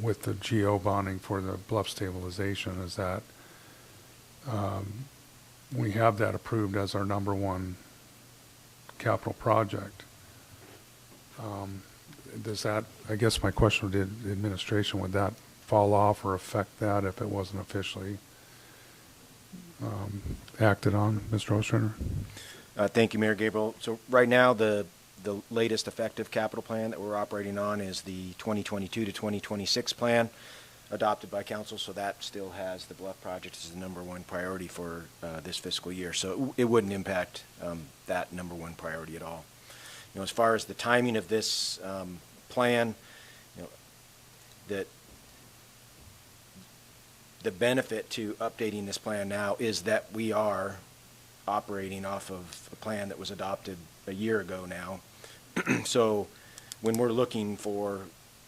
with the GO bonding for the bluff stabilization, is that we have that approved as our #1 capital project. Does that, I guess my question to the administration, would that fall off or affect that if it wasn't officially acted on. Mr. Ostrander? Thank you, Mayor Gabriel. So right now, the latest effective capital plan that we're operating on is the 2022 to 2026 plan adopted by council. So that still has the Bluff project as the #1 priority for this fiscal year. So it wouldn't impact that #1 priority at all. You know, as far as the timing of this plan, you know, that the benefit to updating this plan now is that we are operating off of a plan that was adopted a year ago now. So when we're looking for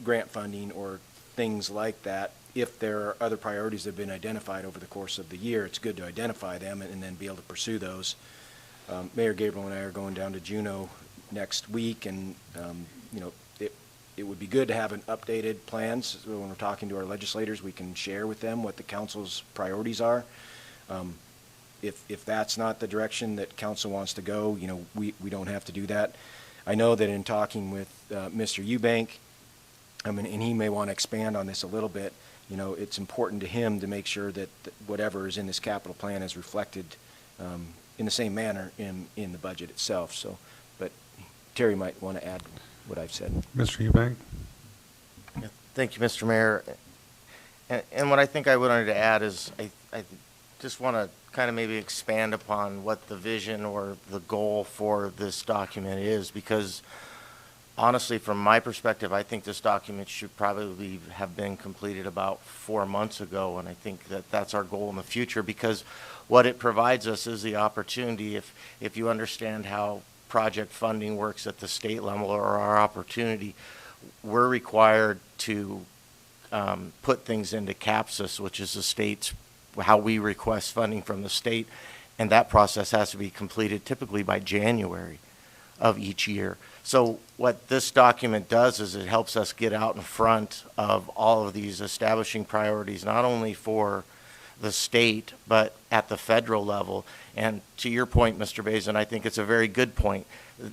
grant funding or things like that, if there are other priorities that have been identified over the course of the year, it's good to identify them and then be able to pursue those. Mayor Gabriel and I are going down to Juneau next week, and you know, it would be good to have an updated plans. So when we're talking to our legislators, we can share with them what the council's priorities are. If that's not the direction that council wants to go, you know, we don't have to do that. I know that in talking with Mr. Eubank, and he may want to expand on this a little bit, you know, it's important to him to make sure that whatever is in this capital plan is reflected in the same manner in the budget itself. So, but Terry might want to add what I've said. Mr. Eubank? Yeah, thank you, Mr. Mayor. And what I think I wanted to add is I just want to kind of maybe expand upon what the vision or the goal for this document is, because honestly, from my perspective, I think this document should probably have been completed about 4 months ago, and I think that that's our goal in the future, because what it provides us is the opportunity, if you understand how project funding works at the state level or our opportunity, we're required to put things into CAPSIS, which is the state's, how we request funding from the state, and that process has to be completed typically by January of each year. So what this document does is it helps us get out in front of all of these establishing priorities, not only for the state, but at the federal level. And to your point, Mr. Bazin, I think it's a very good point.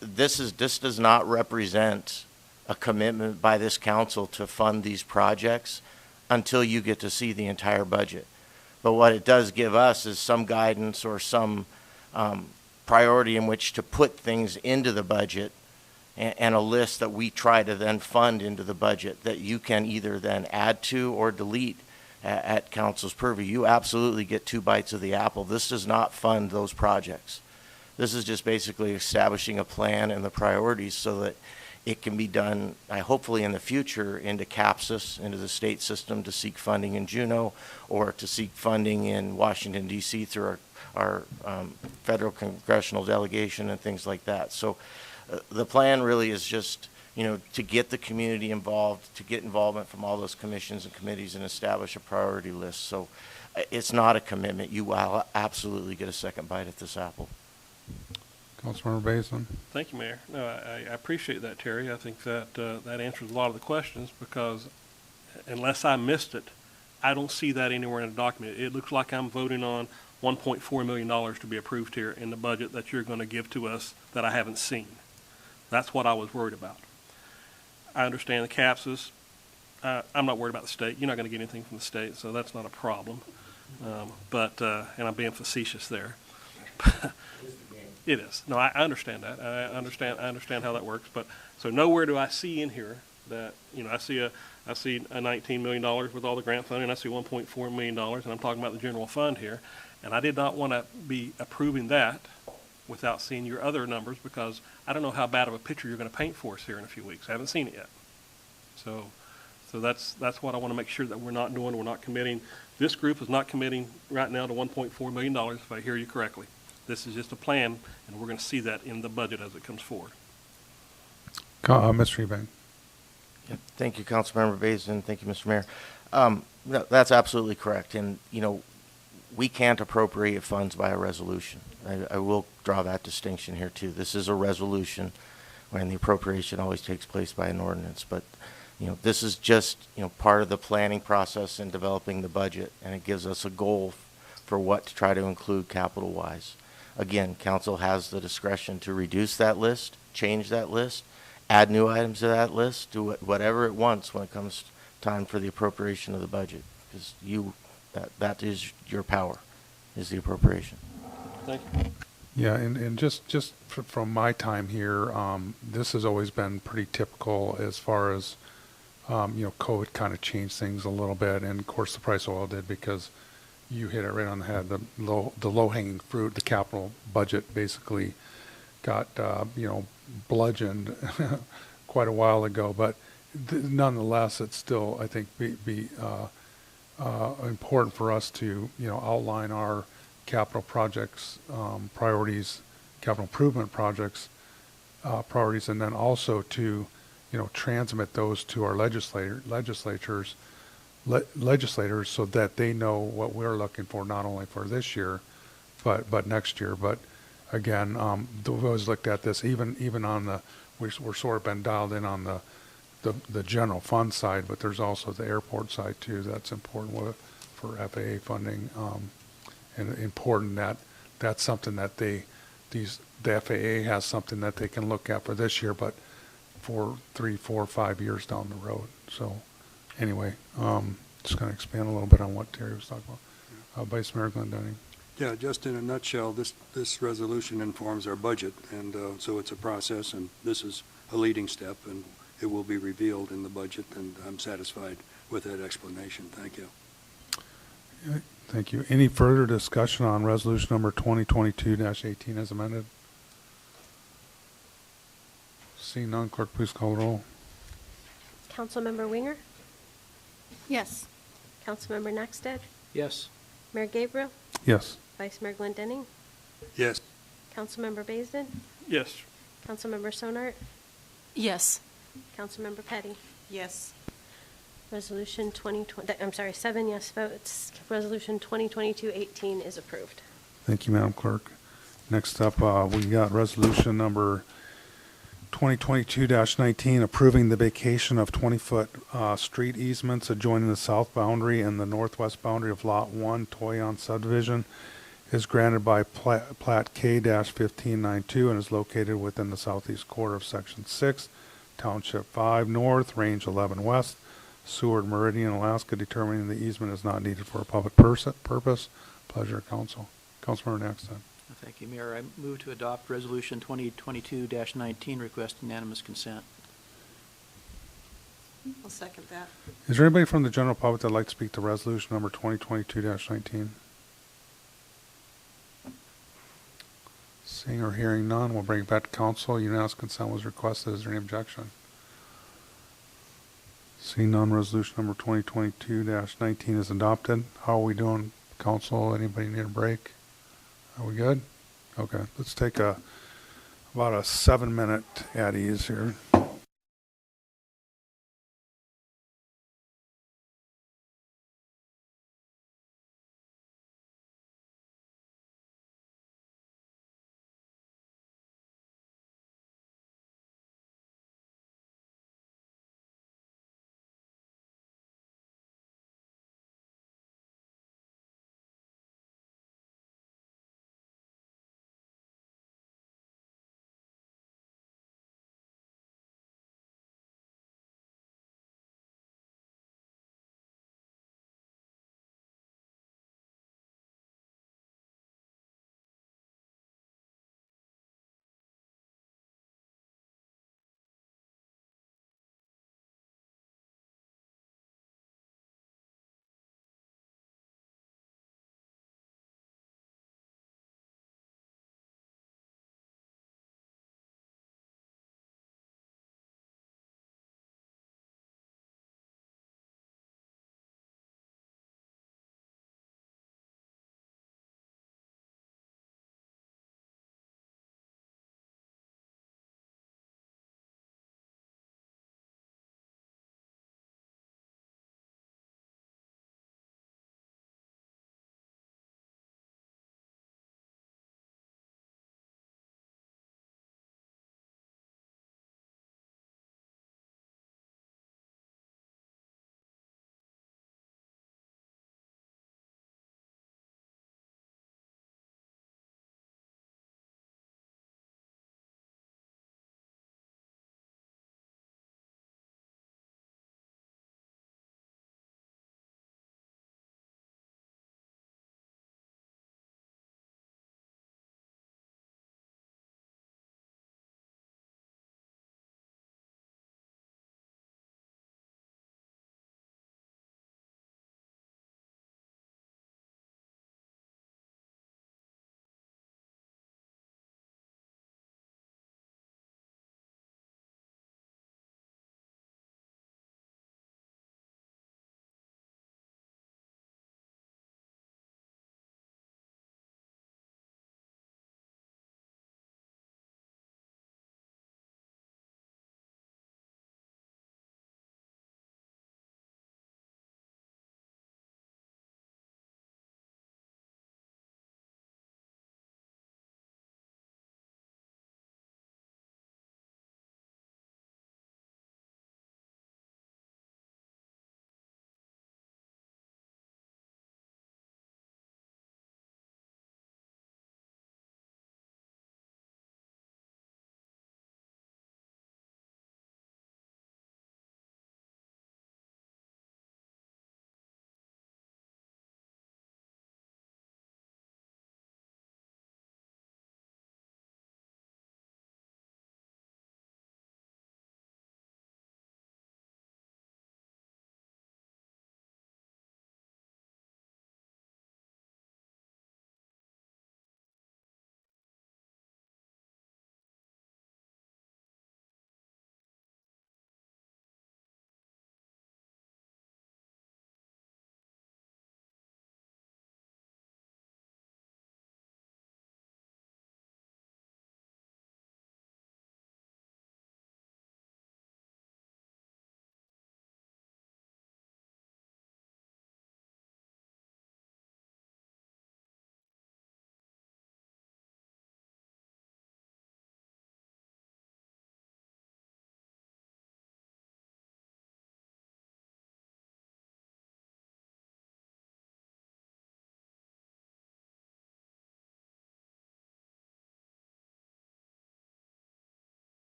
This does not represent a commitment by this council to fund these projects until you get to see the entire budget. But what it does give us is some guidance or some priority in which to put things into the budget, and a list that we try to then fund into the budget that you can either then add to or delete at council's purview. You absolutely get 2 bites of the apple. This does not fund those projects. This is just basically establishing a plan and the priorities so that it can be done, hopefully in the future, into CAPSIS, into the state system to seek funding in Juneau, or to seek funding in Washington, D.C. through our federal congressional delegation and things like that. So the plan really is just, you know, to get the community involved, to get involvement from all those commissions and committees and establish a priority list. So it's not a commitment. You will absolutely get a second bite at this apple. Councilmember Bazin? Thank you, Mayor. No, I appreciate that, Terry. I think that that answers a lot of the questions, because unless I missed it, I don't see that anywhere in the document. It looks like I'm voting on $1.4 million to be approved here in the budget that you're going to give to us that I haven't seen. That's what I was worried about. I understand the CAPSIS. I'm not worried about the state. You're not going to get anything from the state, so that's not a problem. And I'm being facetious there. It is. No, I understand that. I understand how that works. But so nowhere do I see in here that, you know, I see a $19 million with all the grant funding. I see $1.4 million, and I'm talking about the general fund here. And I did not want to be approving that without seeing your other numbers, because I don't know how bad of a picture you're going to paint for us here in a few weeks. I haven't seen it yet. So that's what I want to make sure that we're not doing. We're not committing. This group is not committing right now to $1.4 million, if I hear you correctly. This is just a plan, and we're going to see that in the budget as it comes forward. Mr. Eubank? Yeah, thank you, Councilmember Bazin. Thank you, Mr. Mayor. That's absolutely correct. And, you know, we can't appropriate funds by a resolution. I will draw that distinction here, too. This is a resolution, when the appropriation always takes place by an ordinance. But, you know, this is just, you know, part of the planning process in developing the budget, and it gives us a goal for what to try to include capital-wise. Again, council has the discretion to reduce that list, change that list, add new items to that list, do whatever it wants when it comes time for the appropriation of the budget, because that is your power. is the appropriation. Thank you. Yeah, and just from my time here, this has always been pretty typical as far as, COVID kind of changed things a little bit, and of course the price of oil did because you hit it right on the head. The low-hanging fruit, the capital budget basically got, bludgeoned quite a while ago, but nonetheless, it's still, I think, be important for us to, outline our capital projects, priorities, capital improvement projects, priorities, and then also to, transmit those to our legislators so that they know what we're looking for, not only for this year, but next year. But again, we've always looked at this, even on the, we're sort of been dialed in on the general fund side, but there's also the airport side too. That's important for FAA funding. And important that that's something that the FAA has something that they can look at for this year, but for 3, 4, 5 years down the road. So anyway, just going to expand a little bit on what Terry was talking about. Vice Mayor Glendenning. Yeah, just in a nutshell, this resolution informs our budget, and so it's a process, and this is a leading step, and it will be revealed in the budget, and I'm satisfied with that explanation. Thank you. Thank you. Any further discussion on resolution number 2022-18 as amended? Seeing none, clerk, please call the roll. Councilmember Winger? Yes. Councilmember Naxted? Yes. Mayor Gabriel? Yes. Vice Mayor Glendenning? Yes. Councilmember Baisden? Yes. Councilmember Sonart? Yes. Councilmember Petty? Yes. Resolution 7 yes votes. Resolution 2022-18 is approved. Thank you, Madam Clerk. Next up, we got resolution number 2022-19, approving the vacation of 20-foot street easements adjoining the south boundary and the northwest boundary of Lot 1, Toyon subdivision, is granted by Plat K-1592 and is located within the southeast quarter of Section 6, Township 5 North, Range 11 West, Seward Meridian, Alaska, determining the easement is not needed for a public purpose. Pleasure, Council. Councilmember Naxton. Thank you, Mayor. I move to adopt Resolution 2022-19, request unanimous consent. I'll second that. Is there anybody from the general public that'd like to speak to resolution number 2022-19? Seeing or hearing none, we'll bring it back to council. Unanimous consent was requested. Is there any objection? Seeing none, resolution number 2022-19 is adopted. How are we doing, council? Anybody need a break? Are we good? Okay, let's take about a 7-minute at ease here.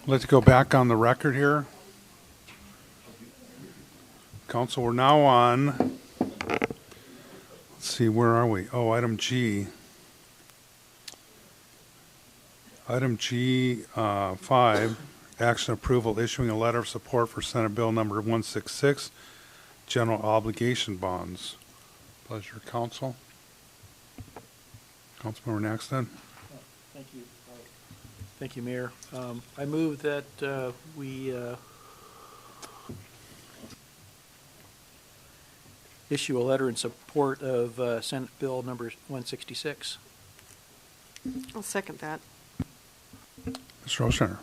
Let's go back on the record here. Council, we're now on, let's see, where are we? Oh, item G. Item G, 5, action approval issuing a letter of support for Senate Bill number 166, general obligation bonds. Pleasure, Council. Councilmember Naxton. Thank you. Thank you, Mayor. I move that we issue a letter in support of Senate Bill number 166. I'll second that. Mr. Oshner.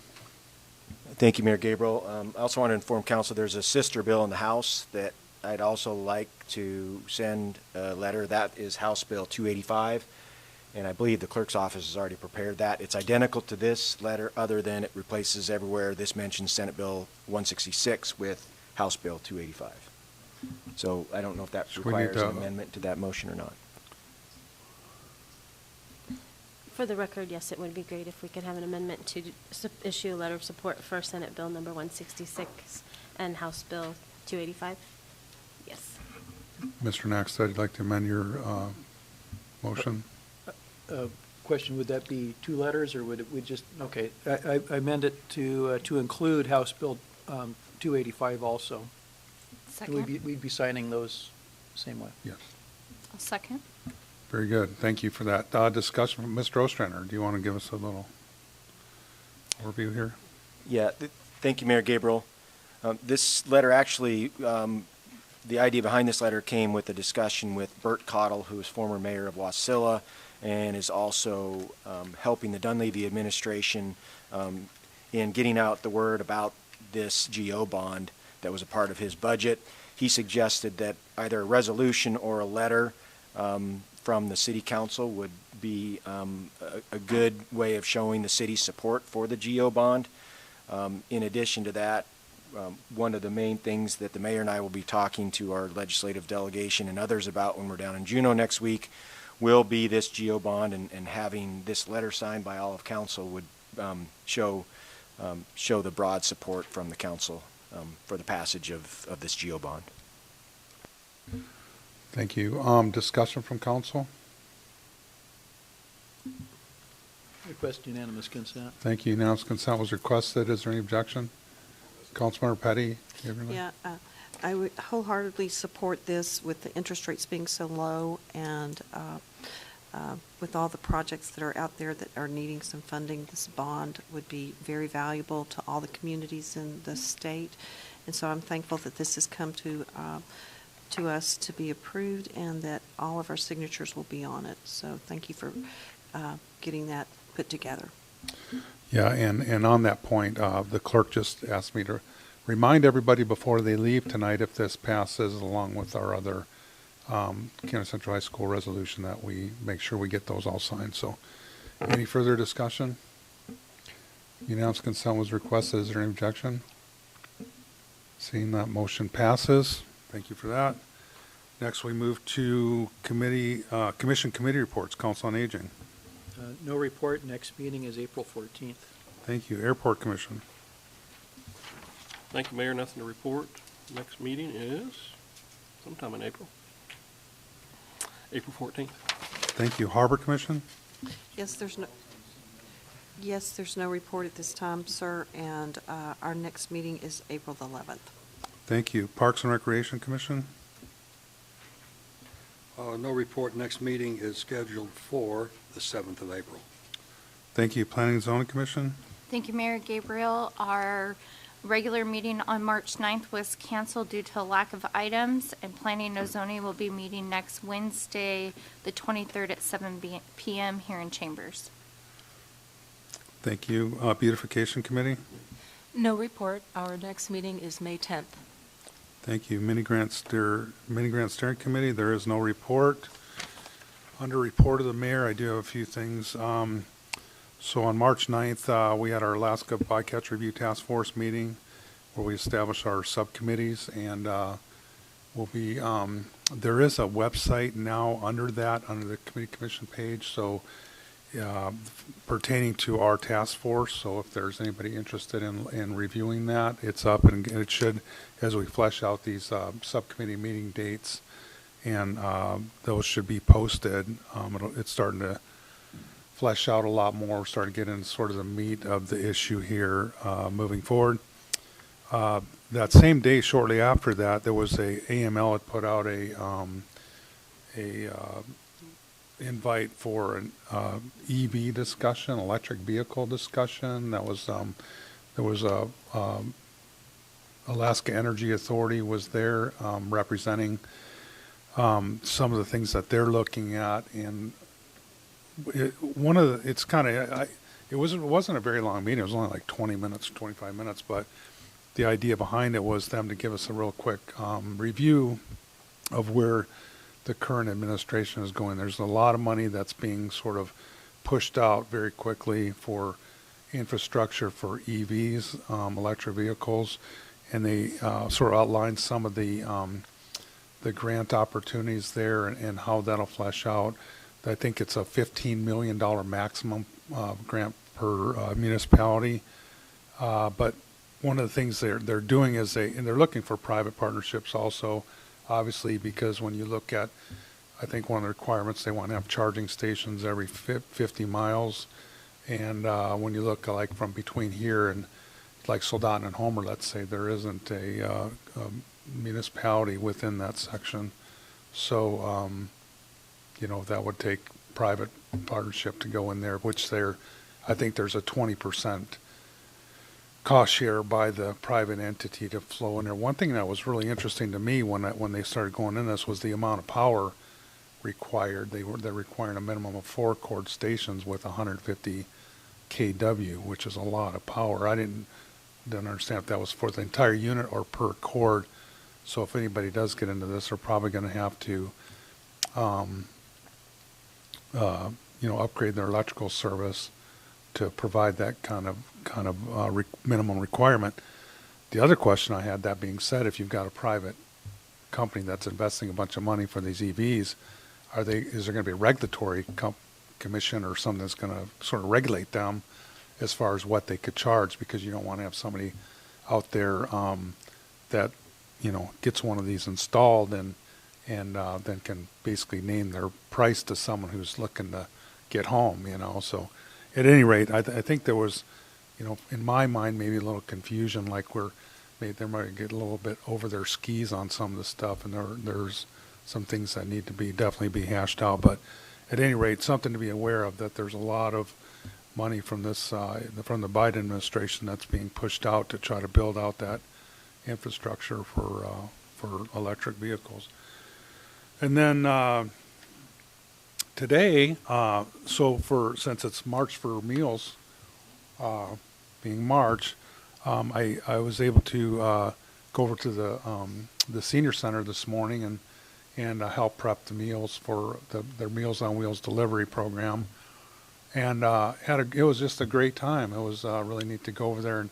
Thank you, Mayor Gabriel. I also want to inform council there's a sister bill in the House that I'd also like to send a letter. That is House Bill 285, and I believe the clerk's office has already prepared that. It's identical to this letter, other than it replaces everywhere this mentions Senate Bill 166 with House Bill 285. So I don't know if that requires an amendment to that motion or not. For the record, yes, it would be great if we could have an amendment to issue a letter of support for Senate Bill number 166 and House Bill 285. Yes. Mr. Naxton, I'd like to amend your motion. Question, would that be two letters, or would it, we just, okay, I amend it to include House Bill 285 also. Second. We'd be signing those same way. Yes. I'll second. Very good. Thank you for that. Discussion from Mr. Ostrander. Do you want to give us a little overview here? Yeah, thank you, Mayor Gabriel. This letter actually, the idea behind this letter came with a discussion with Bert Cottle, who is former mayor of Wasilla and is also helping the Dunleavy administration in getting out the word about this GO bond that was a part of his budget. He suggested that either a resolution or a letter from the city council would be a good way of showing the city's support for the GO bond. In addition to that, one of the main things that the mayor and I will be talking to our legislative delegation and others about when we're down in Juneau next week will be this GO bond, and having this letter signed by all of council would show the broad support from the council for the passage of this GO bond. Thank you. Discussion from council? Request unanimous consent. Thank you. Unanimous consent was requested. Is there any objection? Councilmember Petty? Yeah, I would wholeheartedly support this with the interest rates being so low, and with all the projects that are out there that are needing some funding. This bond would be very valuable to all the communities in the state, and so I'm thankful that this has come to us to be approved, and that all of our signatures will be on it. So thank you for getting that put together. Yeah, and on that point, the clerk just asked me to remind everybody before they leave tonight, if this passes along with our other Canada Central High School resolution, that we make sure we get those all signed. So any further discussion? Unanimous consent was requested. Is there any objection? Seeing that, motion passes. Thank you for that. Next, we move to commission committee reports. Council on Aging. No report. Next meeting is April 14th. Thank you. Airport Commission. Thank you, Mayor. Nothing to report. Next meeting is sometime in April. April 14th. Thank you. Harbor Commission. Yes, there's no report at this time, sir, and our next meeting is April the 11th. Thank you. Parks and Recreation Commission. No report. Next meeting is scheduled for the 7th of April. Thank you. Planning and Zoning Commission. Thank you, Mayor Gabriel. Our regular meeting on March 9th was canceled due to a lack of items, and Planning and Zoning will be meeting next Wednesday, the 23rd at 7 p.m. here in Chambers. Thank you. Beautification Committee. No report. Our next meeting is May 10th. Thank you. Mini Grant Steering Committee, there is no report. Under report of the mayor, I do have a few things. So on March 9th, we had our Alaska Bycatch Review Task Force meeting where we established our subcommittees, and we'll be, there is a website now under the committee commission page. So pertaining to our task force. So if there's anybody interested in reviewing that, it's up, and it should, as we flesh out these subcommittee meeting dates, and those should be posted. It's starting to flesh out a lot more. We're starting to get into sort of the meat of the issue here moving forward. That same day, shortly after that, there was AML had put out a invite for an EV discussion, electric vehicle discussion. That was there was a Alaska Energy Authority was there representing some of the things that they're looking at, and it wasn't a very long meeting. It was only like 20 minutes, 25 minutes, but the idea behind it was them to give us a real quick review of where the current administration is going. There's a lot of money that's being sort of pushed out very quickly for infrastructure for EVs, electric vehicles, and they sort of outlined some of the grant opportunities there and how that'll flesh out. I think it's a $15 million maximum grant per municipality. But one of the things they're doing is they're looking for private partnerships also, obviously, because when you look at, I think one of the requirements, they want to have charging stations every 50 miles. And when you look like from between here and like Soldotna and Homer, let's say, there isn't a municipality within that section. So, that would take private partnership to go in there, which I think there's a 20% cost share by the private entity to flow in there. One thing that was really interesting to me when they started going in this was the amount of power required. They're requiring a minimum of 4 cord stations with 150 kW, which is a lot of power. I didn't understand if that was for the entire unit or per cord. So if anybody does get into this, they're probably going to have to upgrade their electrical service to provide that kind of minimum requirement. The other question I had, that being said, if you've got a private company that's investing a bunch of money for these EVs, is there going to be a regulatory commission or something that's going to sort of regulate them as far as what they could charge? Because you don't want to have somebody out there that gets one of these installed and then can basically name their price to someone who's looking to get home, So at any rate, I think there was, in my mind, maybe a little confusion, like they might get a little bit over their skis on some of the stuff, and there's some things that need to definitely be hashed out. But at any rate, something to be aware of, that there's a lot of money from the Biden administration that's being pushed out to try to build out that infrastructure for electric vehicles. And then today, since it's March for Meals, being March, I was able to go over to the senior center this morning and help prep the meals for their Meals on Wheels delivery program, and it was just a great time. It was really neat to go over there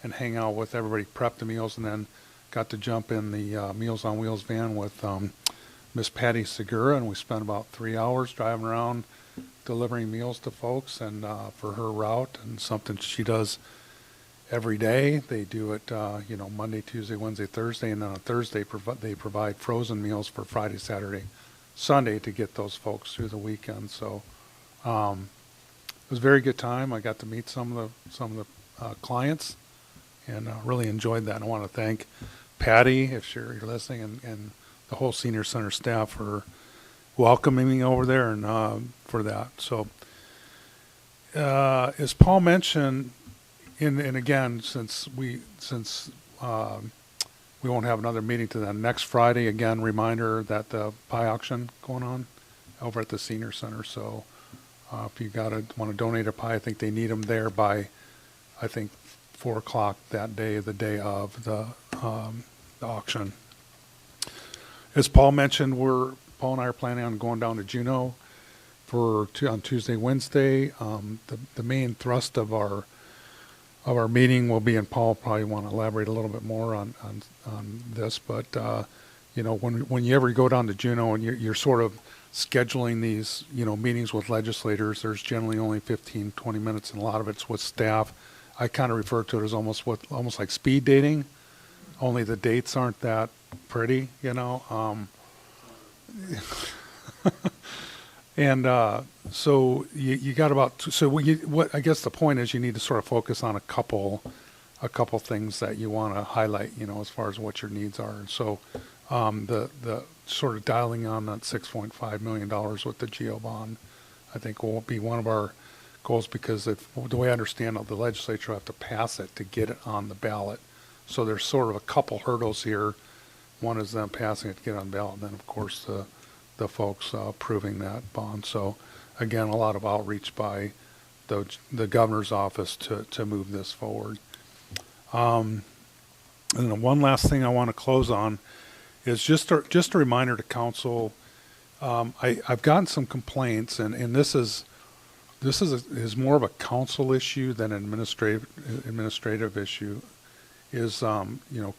and hang out with everybody, prep the meals, and then got to jump in the Meals on Wheels van with Miss Patty Segura, and we spent about 3 hours driving around delivering meals to folks, and for her route, and something she does every day. They do it, Monday, Tuesday, Wednesday, Thursday, and then on Thursday they provide frozen meals for Friday, Saturday, Sunday to get those folks through the weekend. So it was a very good time. I got to meet some of the clients, and really enjoyed that. And I want to thank Patty, if you're listening, and the whole senior center staff for welcoming me over there and for that. So as Paul mentioned, and again, since we won't have another meeting to the next Friday, again, reminder that the pie auction going on over at the senior center. So if you want to donate a pie, I think they need them there by, 4 o'clock that day, the day of the auction. As Paul mentioned, Paul and I are planning on going down to Juneau on Tuesday, Wednesday. The main thrust of our meeting will be, and Paul probably want to elaborate a little bit more on this, but when you ever go down to Juneau and you're sort of scheduling these, meetings with legislators, there's generally only 15, 20 minutes, and a lot of it's with staff. I kind of refer to it as almost like speed dating, only the dates aren't that pretty, And so you got about, what I guess the point is you need to sort of focus on a couple things that you want to highlight, as far as what your needs are. And so the sort of dialing on that $6.5 million with the GEO bond, I think will be one of our goals, because the way I understand it, the legislature will have to pass it to get it on the ballot. So there's sort of a couple hurdles here. One is them passing it to get on the ballot, and then of course the folks approving that bond. So again, a lot of outreach by the governor's office to move this forward. And then one last thing I want to close on is just a reminder to council. I've gotten some complaints, and this is more of a council issue than an administrative issue. Is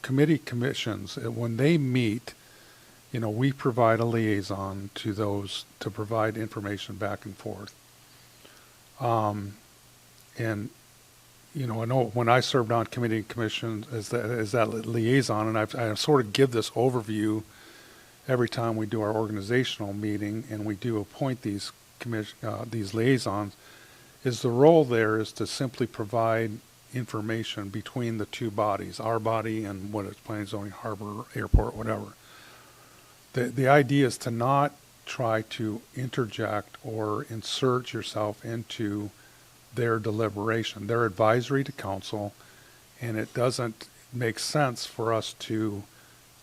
commissions, when they meet, we provide a liaison to those to provide information back and forth. And I know when I served on committee and commission as that liaison, and I sort of give this overview every time we do our organizational meeting, and we do appoint these liaisons. Is the role there is to simply provide information between the two bodies, our body and what it's planning, zoning, harbor, airport, whatever. The idea is to not try to interject or insert yourself into their deliberation. They're advisory to council, and it doesn't make sense for us to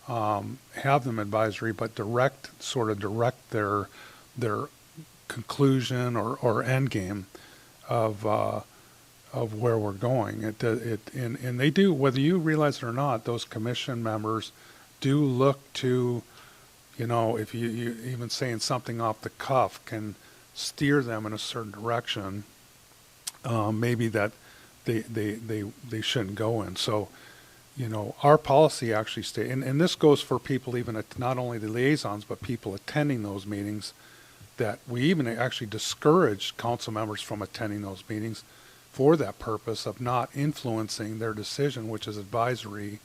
have them advisory, but direct their conclusion or end game of where we're going. And they do, whether you realize it or not, those commission members do look to, if you even saying something off the cuff can steer them in a certain direction, maybe that they shouldn't go in. So, our policy actually and this goes for people even at not only the liaisons, but people attending those meetings, that we even actually discourage council members from attending those meetings for that purpose of not influencing their decision, which is advisory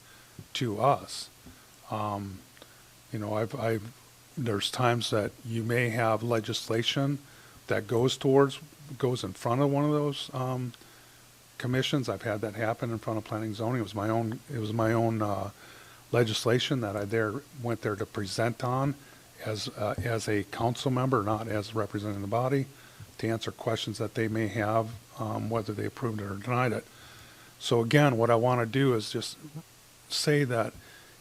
to us. There's times that you may have legislation that goes in front of one of those commissions. I've had that happen in front of planning and zoning. It was my own legislation that I went there to present on as a council member, not as representing the body, to answer questions that they may have, whether they approved it or denied it. So again, what I want to do is just say that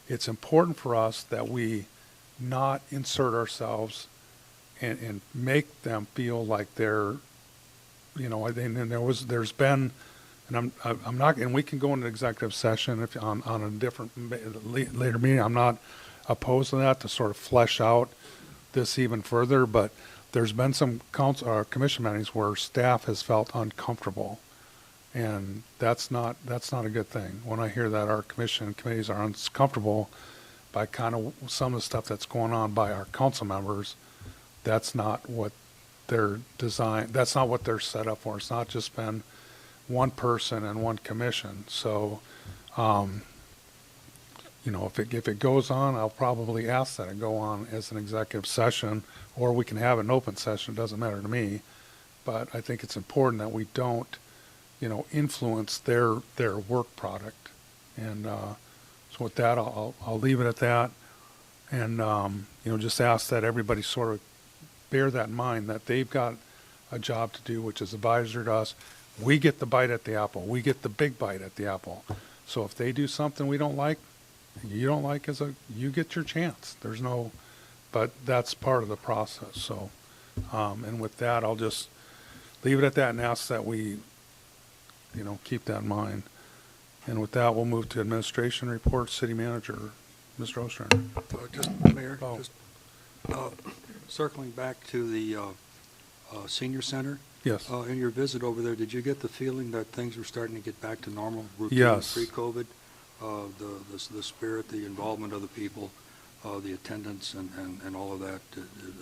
it's important for us that we not insert ourselves and make them feel like they're, and there's been, and I'm not, and we can go into executive session on a different later meeting. I'm not opposed to that, to sort of flesh out this even further, but there's been some commission meetings where staff has felt uncomfortable, and that's not a good thing. When I hear that our commission committees are uncomfortable by kind of some of the stuff that's going on by our council members, that's not what they're designed. That's not what they're set up for. It's not just been one person and one commission. So, if it goes on, I'll probably ask that it go on as an executive session, or we can have an open session. It doesn't matter to me, but I think it's important that we don't, influence their work product. And so with that, I'll leave it at that, and just ask that everybody sort of bear that in mind, that they've got a job to do, which is advisory to us. We get the bite at the apple. We get the big bite at the apple. So if they do something we don't like, you don't like, you get your chance. But that's part of the process. So, and with that, I'll just leave it at that and ask that we, keep that in mind. And with that, we'll move to administration report. City Manager, Mr. Ostrander. Mayor, circling back to the senior center. Yes. In your visit over there, did you get the feeling that things were starting to get back to normal routine Yes. pre-COVID? The spirit, the involvement of the people, the attendance and all of that.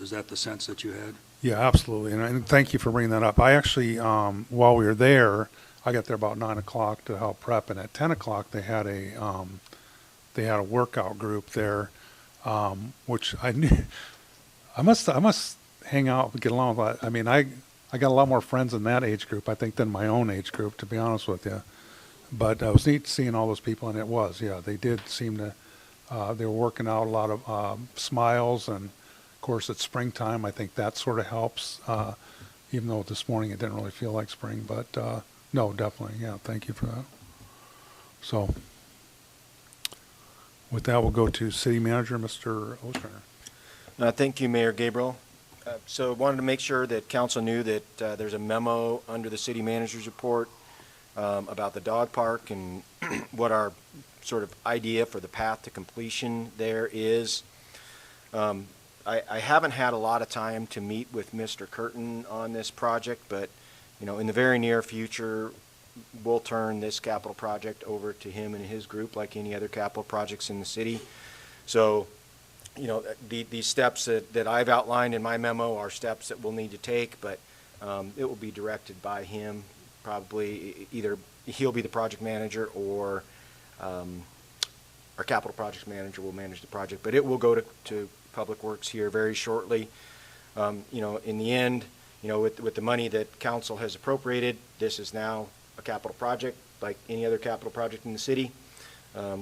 Is that the sense that you had? Yeah, absolutely. And thank you for bringing that up. I actually, while we were there, I got there about 9 o'clock to help prep, and at 10 o'clock they had a workout group there, which I knew I must hang out and get along with. I mean, I got a lot more friends in that age group, I think, than my own age group, to be honest with you. But it was neat seeing all those people, and it was, yeah, they did seem to, they were working out a lot of smiles, and of course it's springtime. I think that sort of helps, even though this morning it didn't really feel like spring, but no, definitely, yeah, thank you for that. So with that, we'll go to City Manager, Mr. Ostrander. Thank you, Mayor Gabriel. So wanted to make sure that council knew that there's a memo under the city manager's report about the dog park and what our sort of idea for the path to completion there is. I haven't had a lot of time to meet with Mr. Curtin on this project, but you know, in the very near future, we'll turn this capital project over to him and his group like any other capital projects in the city. So, you know, these steps that I've outlined in my memo are steps that we'll need to take, but it will be directed by him. Probably either he'll be the project manager or our capital projects manager will manage the project, but it will go to Public Works here very shortly. You know, in the end, you know, with the money that council has appropriated, this is now a capital project like any other capital project in the city.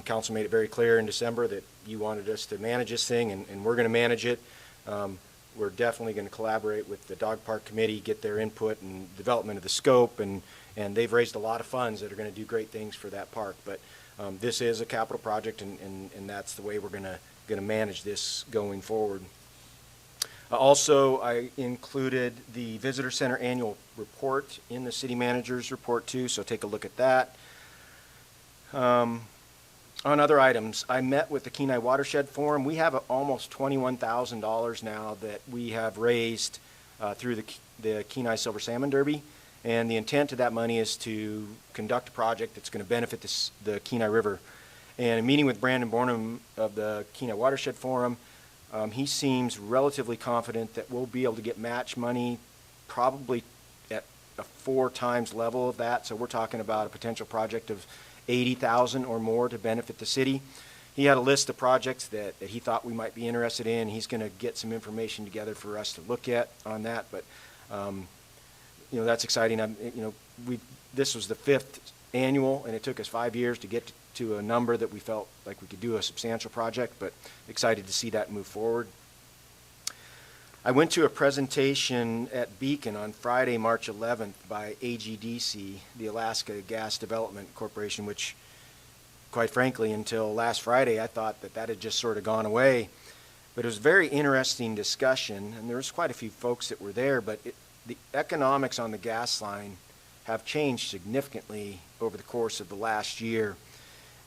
Council made it very clear in December that you wanted us to manage this thing, and we're going to manage it. We're definitely going to collaborate with the Dog Park Committee, get their input and development of the scope, and they've raised a lot of funds that are going to do great things for that park. But this is a capital project, and that's the way we're going to manage this going forward. Also, I included the Visitor Center annual report in the city manager's report too, so take a look at that. On other items, I met with the Kenai Watershed Forum. We have almost $21,000 now that we have raised through the Kenai Silver Salmon Derby, and the intent of that money is to conduct a project that's going to benefit the Kenai River. And in meeting with Brandon Bornham of the Kenai Watershed Forum, he seems relatively confident that we'll be able to get match money probably at a 4 times level of that. So we're talking about a potential project of $80,000 or more to benefit the city. He had a list of projects that he thought we might be interested in. He's going to get some information together for us to look at on that. But you know, that's exciting. You know, this was the 5th annual, and it took us 5 years to get to a number that we felt like we could do a substantial project, but excited to see that move forward. I went to a presentation at Beacon on Friday, March 11th by AGDC, the Alaska Gas Development Corporation, which, quite frankly, until last Friday, I thought that had just sort of gone away. But it was a very interesting discussion, and there was quite a few folks that were there, but the economics on the gas line have changed significantly over the course of the last year.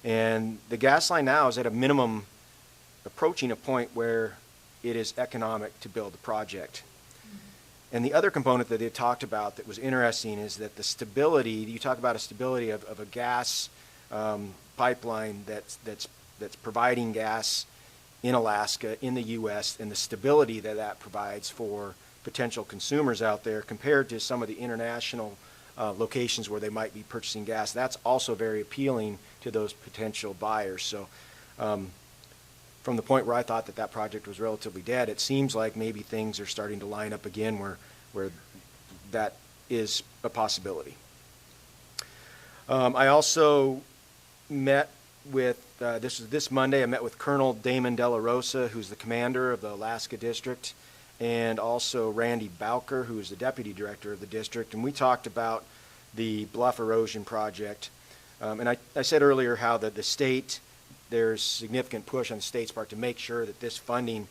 And the gas line now is at a minimum approaching a point where it is economic to build the project. And the other component that they talked about that was interesting is that the stability, you talk about a stability of a gas pipeline that's providing gas in Alaska, in the U.S., and the stability that provides for potential consumers out there compared to some of the international locations where they might be purchasing gas. That's also very appealing to those potential buyers. So from the point where I thought that project was relatively dead, it seems like maybe things are starting to line up again where that is a possibility. I also met with, this Monday, I met with Colonel Damon De La Rosa, who's the commander of the Alaska District, and also Randy Bowker, who is the deputy director of the district, and we talked about the bluff erosion project. And I said earlier how the state, there's significant push on the state's part to make sure that this funding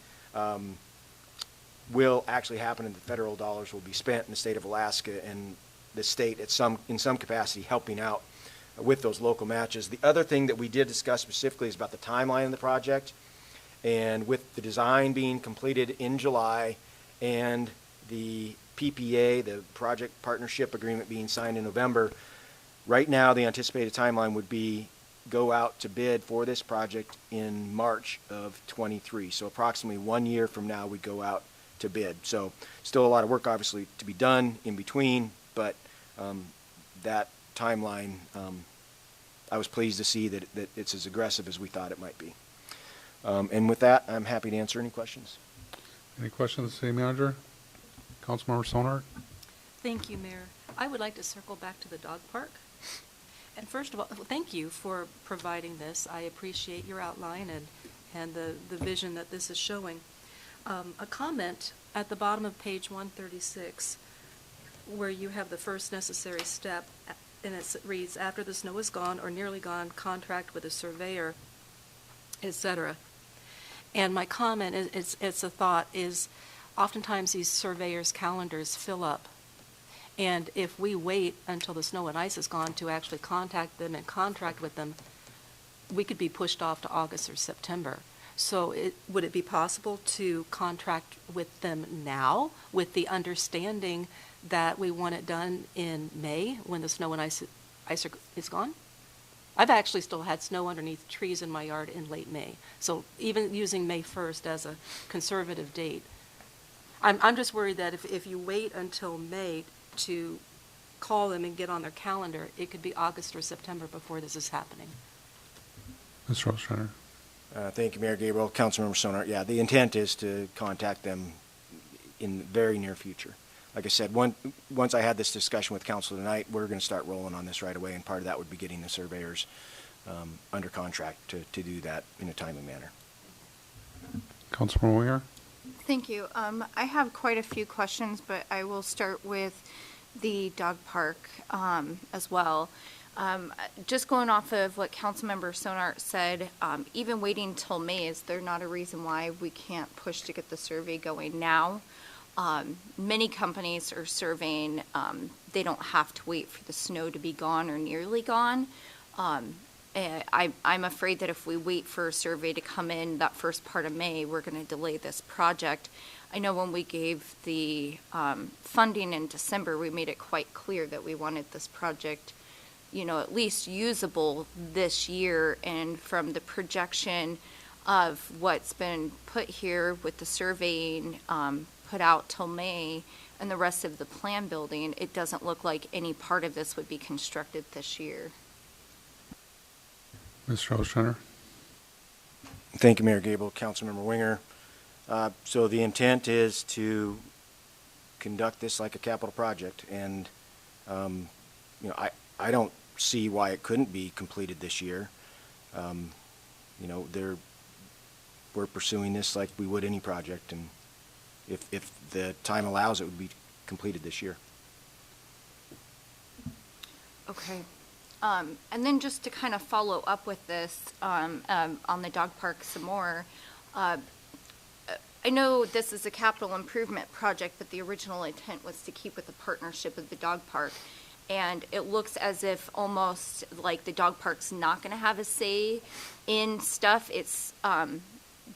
will actually happen and the federal dollars will be spent in the state of Alaska, and the state in some capacity helping out with those local matches. The other thing that we did discuss specifically is about the timeline of the project, and with the design being completed in July and the PPA, the project partnership agreement, being signed in November, right now the anticipated timeline would be go out to bid for this project in March of '23. So approximately 1 year from now, we go out to bid. So still a lot of work, obviously, to be done in between, but that timeline, I was pleased to see that it's as aggressive as we thought it might be. And with that, I'm happy to answer any questions. Any questions, City Manager? Councilmember Sonart? Thank you, Mayor. I would like to circle back to the dog park. And first of all, thank you for providing this. I appreciate your outline and the vision that this is showing. A comment at the bottom of page 136, where you have the first necessary step, and it reads, after the snow is gone or nearly gone, contract with a surveyor, etc. And my comment, it's a thought, is oftentimes these surveyors' calendars fill up. And if we wait until the snow and ice is gone to actually contact them and contract with them, we could be pushed off to August or September. So would it be possible to contract with them now with the understanding that we want it done in May when the snow and ice is gone? I've actually still had snow underneath trees in my yard in late May. So even using May 1st as a conservative date, I'm just worried that if you wait until May to call them and get on their calendar, it could be August or September before this is happening. Mr. Ostrander? Thank you, Mayor Gabriel. Councilmember Sonart, yeah, the intent is to contact them in the very near future. Like I said, once I had this discussion with council tonight, we're going to start rolling on this right away, and part of that would be getting the surveyors under contract to do that in a timely manner. Councilmember Winger? Thank you. I have quite a few questions, but I will start with the dog park as well. Just going off of what Councilmember Sonart said, even waiting till May, is there not a reason why we can't push to get the survey going now? Many companies are surveying, they don't have to wait for the snow to be gone or nearly gone. I'm afraid that if we wait for a survey to come in that first part of May, we're going to delay this project. I know when we gave the funding in December, we made it quite clear that we wanted this project, you know, at least usable this year. And from the projection of what's been put here with the surveying put out till May and the rest of the plan building, it doesn't look like any part of this would be constructed this year. Mr. Ostrander? Thank you, Mayor Gable. Councilmember Winger. So the intent is to conduct this like a capital project, and you know, I don't see why it couldn't be completed this year. You know, we're pursuing this like we would any project, and if the time allows, it would be completed this year. Okay. And then just to kind of follow up with this on the dog park some more, I know this is a capital improvement project, but the original intent was to keep with the partnership of the dog park. And it looks as if almost like the dog park's not going to have a say in stuff. It's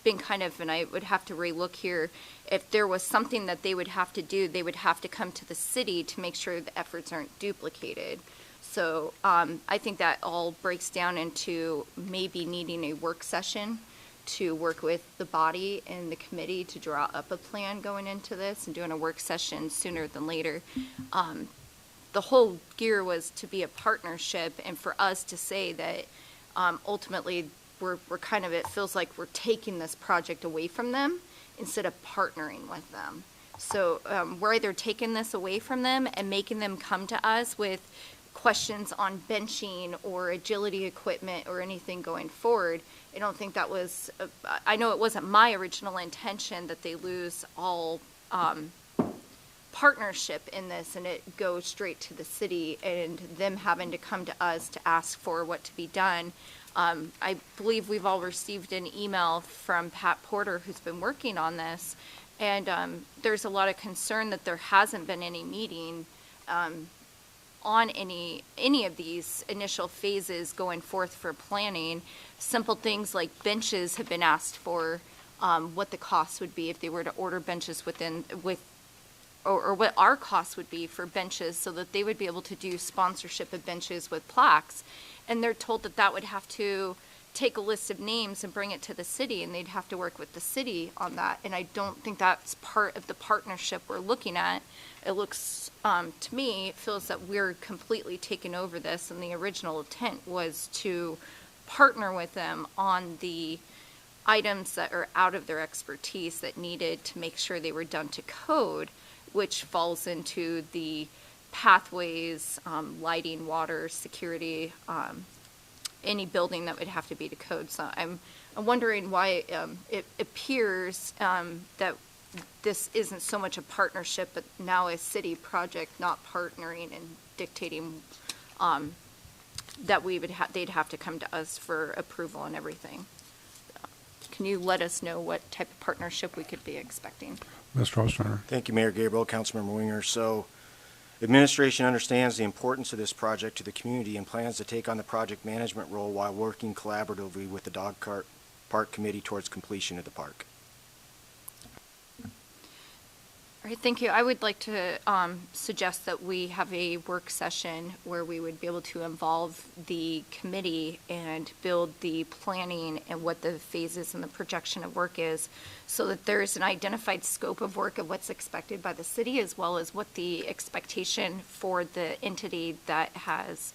been kind of, and I would have to relook here, if there was something that they would have to do, they would have to come to the city to make sure the efforts aren't duplicated. So I think that all breaks down into maybe needing a work session to work with the body and the committee to draw up a plan going into this, and doing a work session sooner than later. The whole gear was to be a partnership, and for us to say that ultimately we're kind of, it feels like we're taking this project away from them instead of partnering with them. So we're either taking this away from them and making them come to us with questions on benching or agility equipment or anything going forward. I don't think that was, I know it wasn't my original intention that they lose all partnership in this and it goes straight to the city and them having to come to us to ask for what to be done. I believe we've all received an email from Pat Porter, who's been working on this, and there's a lot of concern that there hasn't been any meeting on any of these initial phases going forth for planning. Simple things like benches have been asked for, what the cost would be if they were to order benches or what our cost would be for benches so that they would be able to do sponsorship of benches with plaques. And they're told that that would have to take a list of names and bring it to the city, and they'd have to work with the city on that. And I don't think that's part of the partnership we're looking at. It looks, to me, it feels that we're completely taking over this, and the original intent was to partner with them on the items that are out of their expertise that needed to make sure they were done to code, which falls into the pathways, lighting, water, security, any building that would have to be to code. So I'm wondering why it appears that this isn't so much a partnership, but now a city project, not partnering and dictating that they'd have to come to us for approval and everything. Can you let us know what type of partnership we could be expecting? Mr. Ostrander. Thank you, Mayor Gabriel, Councilmember Winger. So, administration understands the importance of this project to the community and plans to take on the project management role while working collaboratively with the Dog Park Committee towards completion of the park. All right, thank you. I would like to suggest that we have a work session where we would be able to involve the committee and build the planning and what the phases and the projection of work is, so that there's an identified scope of work of what's expected by the city, as well as what the expectation for the entity that has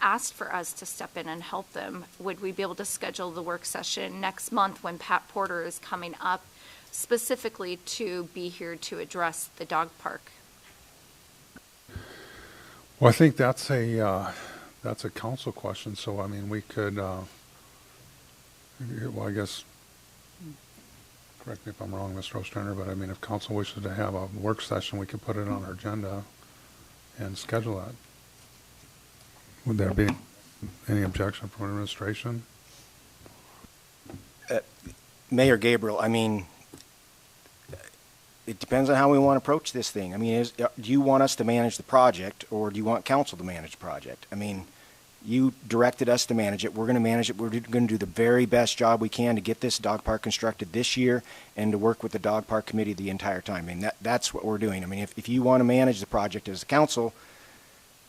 asked for us to step in and help them. Would we be able to schedule the work session next month when Pat Porter is coming up, specifically to be here to address the dog park? Well, I think that's a council question, so I mean, we could, well, I guess, correct me if I'm wrong, Mr. Ostrander, but I mean, if council wishes to have a work session, we could put it on our agenda and schedule that. Would there be any objection from administration? Mayor Gabriel, I mean, it depends on how we want to approach this thing. I mean, do you want us to manage the project, or do you want council to manage the project? I mean, you directed us to manage it. We're going to manage it. We're going to do the very best job we can to get this dog park constructed this year and to work with the dog park committee the entire time. I mean, that's what we're doing. I mean, if you want to manage the project as a council,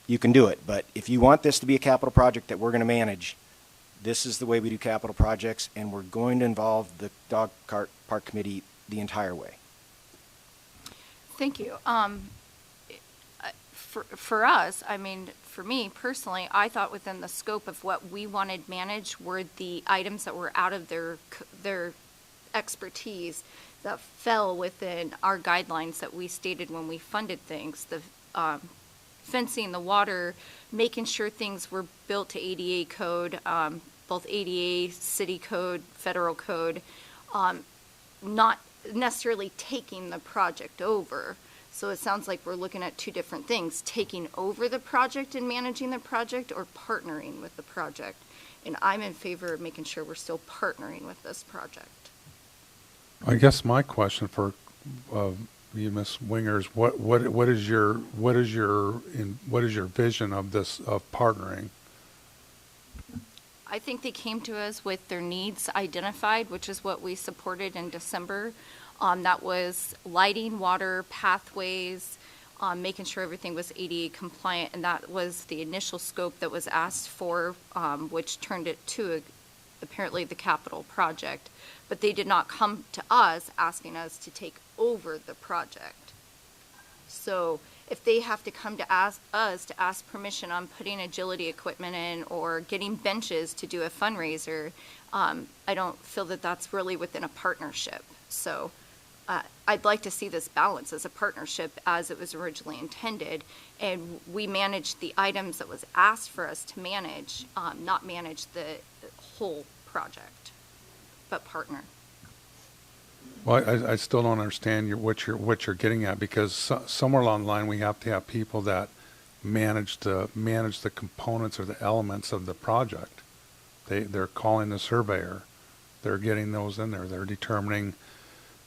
you can do it. But if you want this to be a capital project that we're going to manage, this is the way we do capital projects, and we're going to involve the dog park committee the entire way. Thank you. For us, I mean, for me personally, I thought within the scope of what we wanted managed were the items that were out of their expertise that fell within our guidelines that we stated when we funded things. The fencing, the water, making sure things were built to ADA code, both ADA, city code, federal code, not necessarily taking the project over. So it sounds like we're looking at two different things: taking over the project and managing the project, or partnering with the project. And I'm in favor of making sure we're still partnering with this project. I guess my question for you, Ms. Winger, is what is your vision of this, of partnering? I think they came to us with their needs identified, which is what we supported in December. That was lighting, water, pathways, making sure everything was ADA compliant, and that was the initial scope that was asked for, which turned it to apparently the capital project. But they did not come to us asking us to take over the project. So if they have to come to us to ask permission on putting agility equipment in or getting benches to do a fundraiser, I don't feel that that's really within a partnership. So I'd like to see this balance as a partnership as it was originally intended, and we manage the items that was asked for us to manage, not manage the whole project, but partner. Well, I still don't understand what you're getting at, because somewhere along the line we have to have people that manage the components or the elements of the project. They're calling the surveyor, they're getting those in there, they're determining,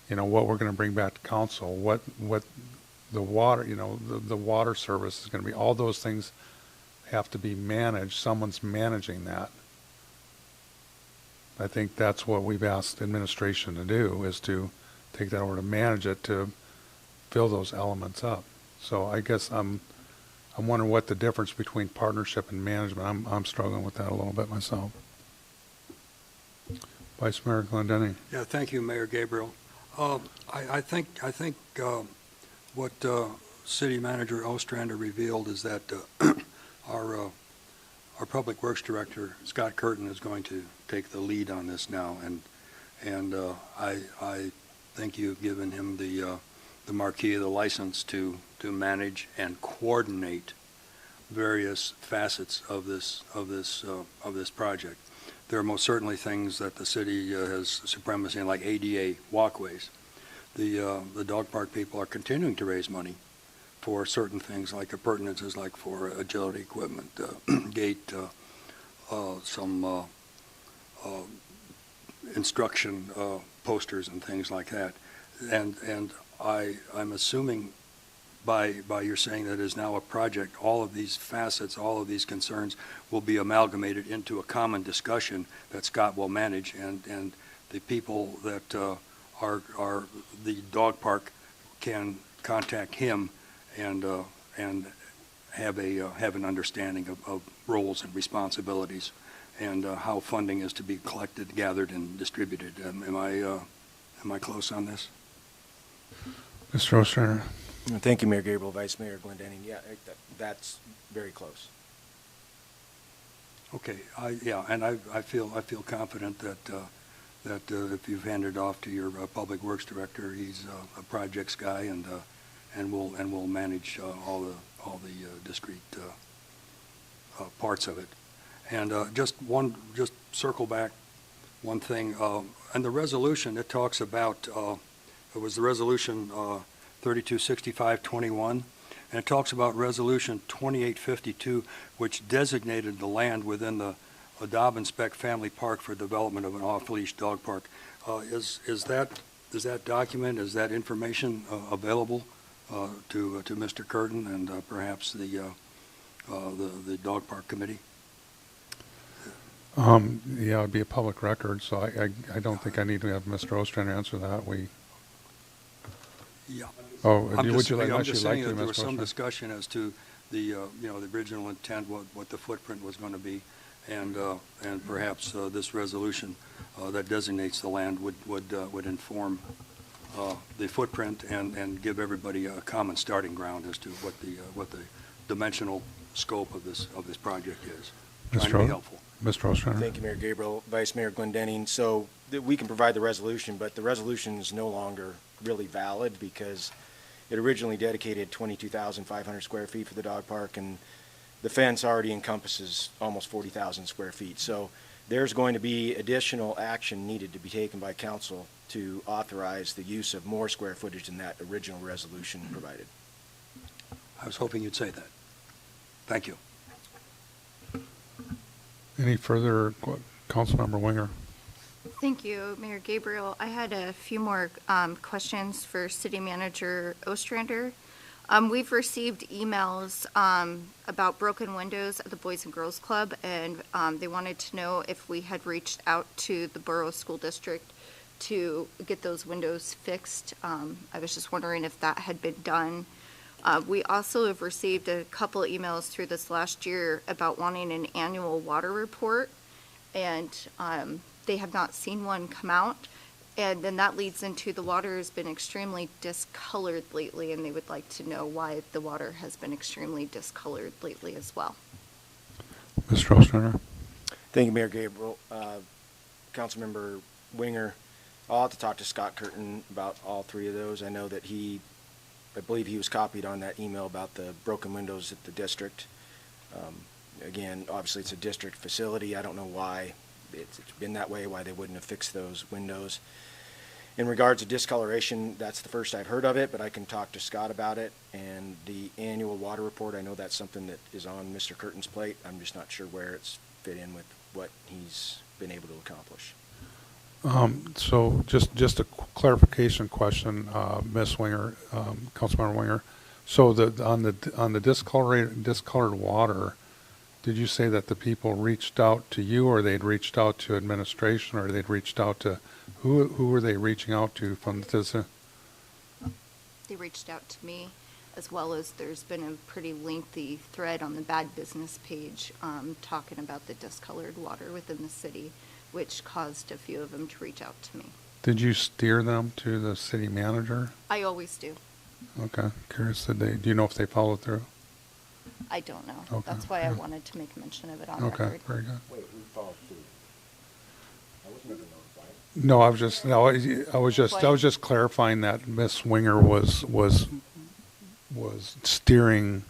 what we're going to bring back to council, what the water, the water service is going to be. All those things have to be managed. Someone's managing that. I think that's what we've asked administration to do, is to take that over to manage it, to fill those elements up. So I guess I I'm wondering what the difference between partnership and management. I'm struggling with that a little bit myself. Vice Mayor Glendenning. Yeah, thank you, Mayor Gabriel. I think what City Manager Ostrander revealed is that our Public Works Director, Scott Curtin, is going to take the lead on this now, and I think you've given him the marquee of the license to manage and coordinate various facets of this project. There are most certainly things that the city has supremacy in, like ADA walkways. The dog park people are continuing to raise money for certain things, like appurtenances, like for agility equipment, gate, some instruction posters and things like that. And I'm assuming by your saying that it is now a project, all of these facets, all of these concerns will be amalgamated into a common discussion that Scott will manage, and the people that are the dog park can contact him and have an understanding of roles and responsibilities and how funding is to be collected, gathered, and distributed. Am I close on this? Mr. Ostrander. Thank you, Mayor Gabriel, Vice Mayor Glendenning. Yeah, that's very close. Okay, and I feel confident that if you've handed off to your Public Works Director, he's a projects guy and will manage all the discrete parts of it. And just circle back one thing. And the resolution, it talks about it was the resolution 3265-21, and it talks about resolution 2852, which designated the land within the Dobbins Beck Family Park for development of an off-leash dog park. Is that document, is that information available to Mr. Curtin and perhaps the dog park committee? Yeah, it'd be a public record, so I don't think I need to have Mr. Ostrander answer that. Yeah. Oh, I'm would just you like saying to, that there Mr. was some Ostrander? discussion as to the the original intent, what the footprint was going to be, and perhaps this resolution that designates the land would inform the footprint and give everybody a common starting ground as to what the dimensional scope of this project is. Trying to be helpful. Mr. Ostrander. Thank you, Mayor Gabriel, Vice Mayor Glendenning. So we can provide the resolution, but the resolution is no longer really valid because it originally dedicated 22,500 square feet for the dog park, and the fence already encompasses almost 40,000 square feet. So there's going to be additional action needed to be taken by council to authorize the use of more square footage than that original resolution provided. I was hoping you'd say that. Thank you. Any further, Councilmember Winger? Thank you, Mayor Gabriel. I had a few more questions for City Manager Ostrander. We've received emails about broken windows at the Boys and Girls Club, and they wanted to know if we had reached out to the Borough School District to get those windows fixed. I was just wondering if that had been done. We also have received a couple emails through this last year about wanting an annual water report, and they have not seen one come out. And then that leads into the water has been extremely discolored lately, and they would like to know why the water has been extremely discolored lately as well. Mr. Ostrander. Thank you, Mayor Gabriel. Councilmember Winger, I'll have to talk to Scott Curtin about all three of those. I know that I believe he was copied on that email about the broken windows at the district. Again, obviously it's a district facility. I don't know why it's been that way, why they wouldn't have fixed those windows. In regards to discoloration, that's the first I've heard of it, but I can talk to Scott about it. And the annual water report, I know that's something that is on Mr. Curtin's plate. I'm just not sure where it's fit in with what he's been able to accomplish. So just a clarification question, Ms. Winger, Councilmember Winger. So on the discolored water, did you say that the people reached out to you, or they'd reached out to administration, or they'd reached out to who were they reaching out to from the? They reached out to me. as well as there's been a pretty lengthy thread on the bad business page talking about the discolored water within the city, which caused a few of them to reach out to me. Did you steer them to the city manager? I always do. Okay, curious, do you know if they followed through? I don't know. Okay, That's why I yeah. wanted to make mention of it on Okay, record. very good. Wait, we followed through. I was never notified. No, I was just clarifying that Miss Winger was steering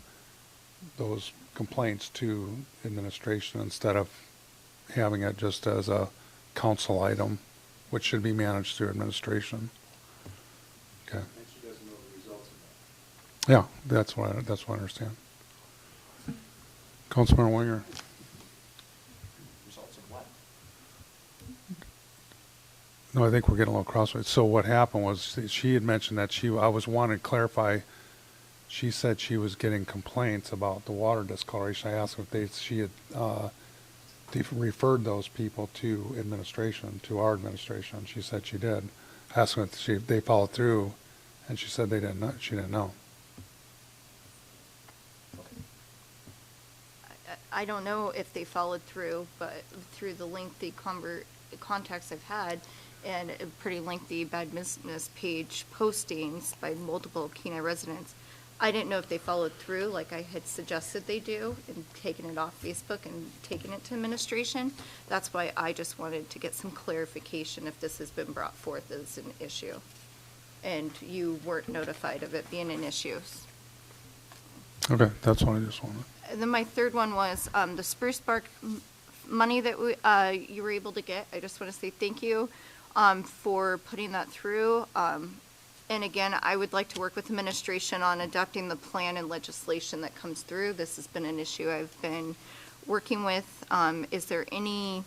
those complaints to administration instead of having it just as a council item, which should be managed through administration. Okay. And she doesn't know the results of Yeah, that's what I understand. Councilman Winger. Results of what? No, I think we're getting a little crossways. So what happened was she had mentioned that I was wanting to clarify. She said she was getting complaints about the water discoloration. I asked if she had referred those people to administration, to our administration. She said she did. I asked her if they followed through, and she said they didn't know. She didn't know. I don't know if they followed through, but through the lengthy contacts I've had and a pretty lengthy bad business page postings by multiple Kenai residents, I didn't know if they followed through like I had suggested they do and taken it off Facebook and taken it to administration. That's why I just wanted to get some clarification if this has been brought forth as an issue. And you weren't notified of it being an issue. Okay, that's what I just wanted. And then my third one was the Spruce Bark money that you were able to get. I just want to say thank you for putting that through. And again, I would like to work with administration on adopting the plan and legislation that comes through. This has been an issue I've been working with. Is there any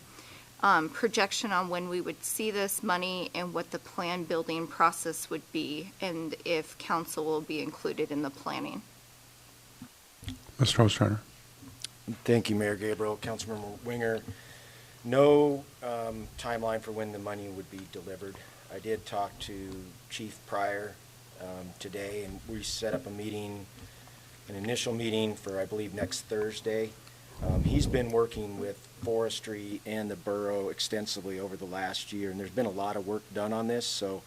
projection on when we would see this money and what the plan building process would be, and if council will be included in the planning? Mr. Ostrander. Thank you, Mayor Gabriel. Councilmember Winger. No timeline for when the money would be delivered. I did talk to Chief Pryor today, and we set up a meeting, an initial meeting for, I believe, next Thursday. He's been working with forestry and the borough extensively over the last year, and there's been a lot of work done on this, so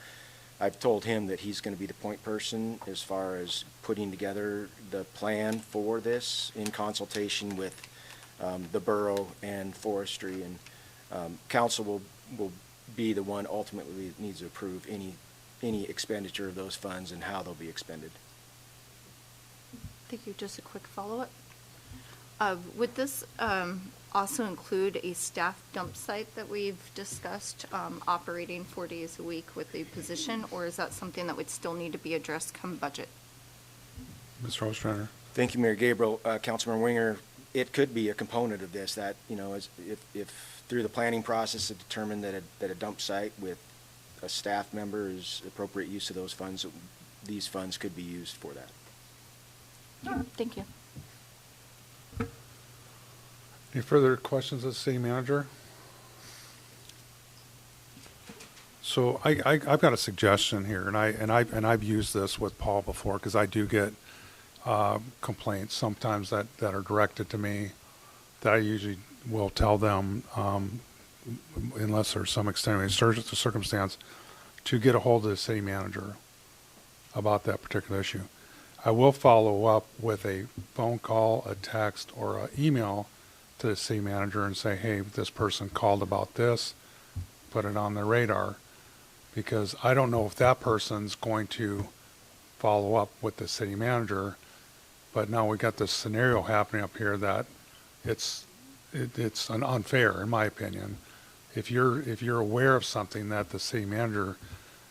I've told him that he's going to be the point person as far as putting together the plan for this in consultation with the borough and forestry, and council will be the one ultimately that needs to approve any expenditure of those funds and how they'll be expended. Thank you. Just a quick follow-up. Would this also include a staff dump site that we've discussed operating 4 days a week with a position, or is that something that would still need to be addressed come budget? Mr. Ostrander. Thank you, Mayor Gabriel. Councilman Winger, it could be a component of this that, if through the planning process it determined that a dump site with a staff member is appropriate use of those funds, these funds could be used for that. Oh, thank you. Any further questions of the city manager? So I've got a suggestion here, and I've used this with Paul before, because I do get complaints sometimes that are directed to me that I usually will tell them, unless there's some extenuating circumstance, to get a hold of the city manager about that particular issue. I will follow up with a phone call, a text, or an email to the city manager and say, hey, this person called about this, put it on their radar, because I don't know if that person's going to follow up with the city manager, but now we got this scenario happening up here that it's unfair, in my opinion. If you're aware of something that the city manager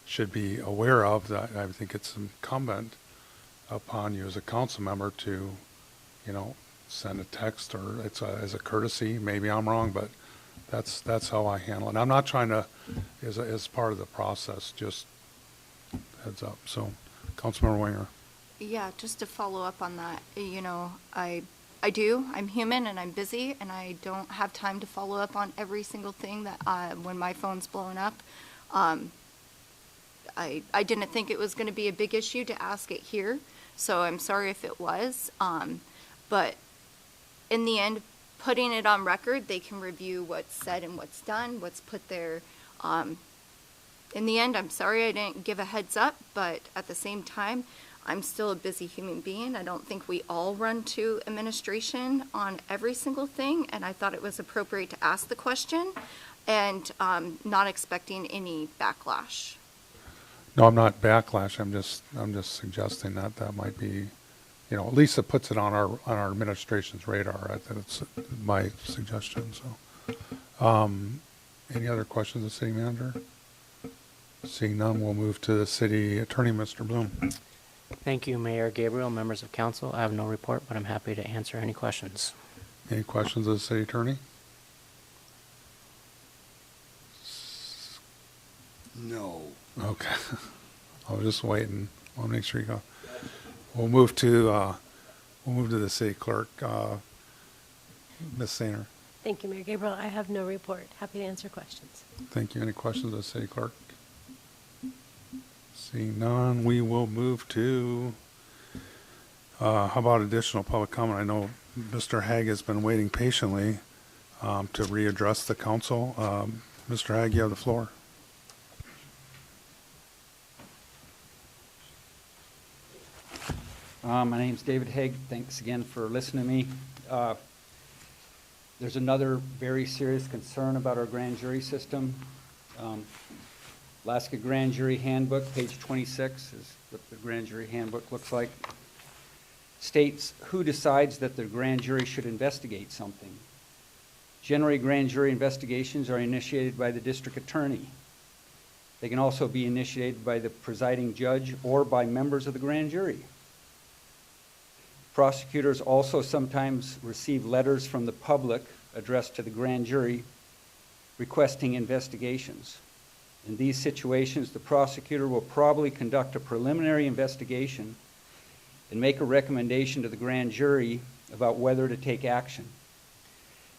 should be aware of, that I think it's incumbent upon you as a council member to, send a text, or it's as a courtesy. Maybe I'm wrong, but that's how I handle it. And I'm not trying to, as part of the process, just heads up. So, Councilmember Winger. Yeah, just to follow up on that, I'm human and I'm busy and I don't have time to follow up on every single thing that when my phone's blowing up. I didn't think it was going to be a big issue to ask it here, So I'm sorry if it was. But in the end, putting it on record, they can review what's said and what's done, what's put there. In the end, I'm sorry I didn't give a heads up, but at the same time, I'm still a busy human being. I don't think we all run to administration on every single thing, and I thought it was appropriate to ask the question and not expecting any backlash. No, I'm not backlash. I'm just suggesting that might be, at least it puts it on our administration's radar. That's my suggestion. So, any other questions of the city manager? Seeing none, we'll move to the city attorney, Mr. Bloom. Thank you, Mayor Gabriel, members of council. I have no report, but I'm happy to answer any questions. Any questions of the city attorney? No. Okay. I was just waiting. I'll make sure you go. We'll move to the city clerk, Ms. Sainer. Thank you, Mayor Gabriel. I have no report. Happy to answer questions. Thank you. Any questions of the city clerk? Seeing none, we will move to, how about additional public comment? I know Mr. Hague has been waiting patiently to readdress the council. Mr. Hague, you have the floor. My name's David Haig. Thanks again for listening to me. There's another very serious concern about our grand jury system. Alaska Grand Jury Handbook, page 26, is what the grand jury handbook looks like. States who decides that the grand jury should investigate something. Generally, grand jury investigations are initiated by the district attorney. They can also be initiated by the presiding judge or by members of the grand jury. Prosecutors also sometimes receive letters from the public addressed to the grand jury requesting investigations. In these situations, the prosecutor will probably conduct a preliminary investigation and make a recommendation to the grand jury about whether to take action.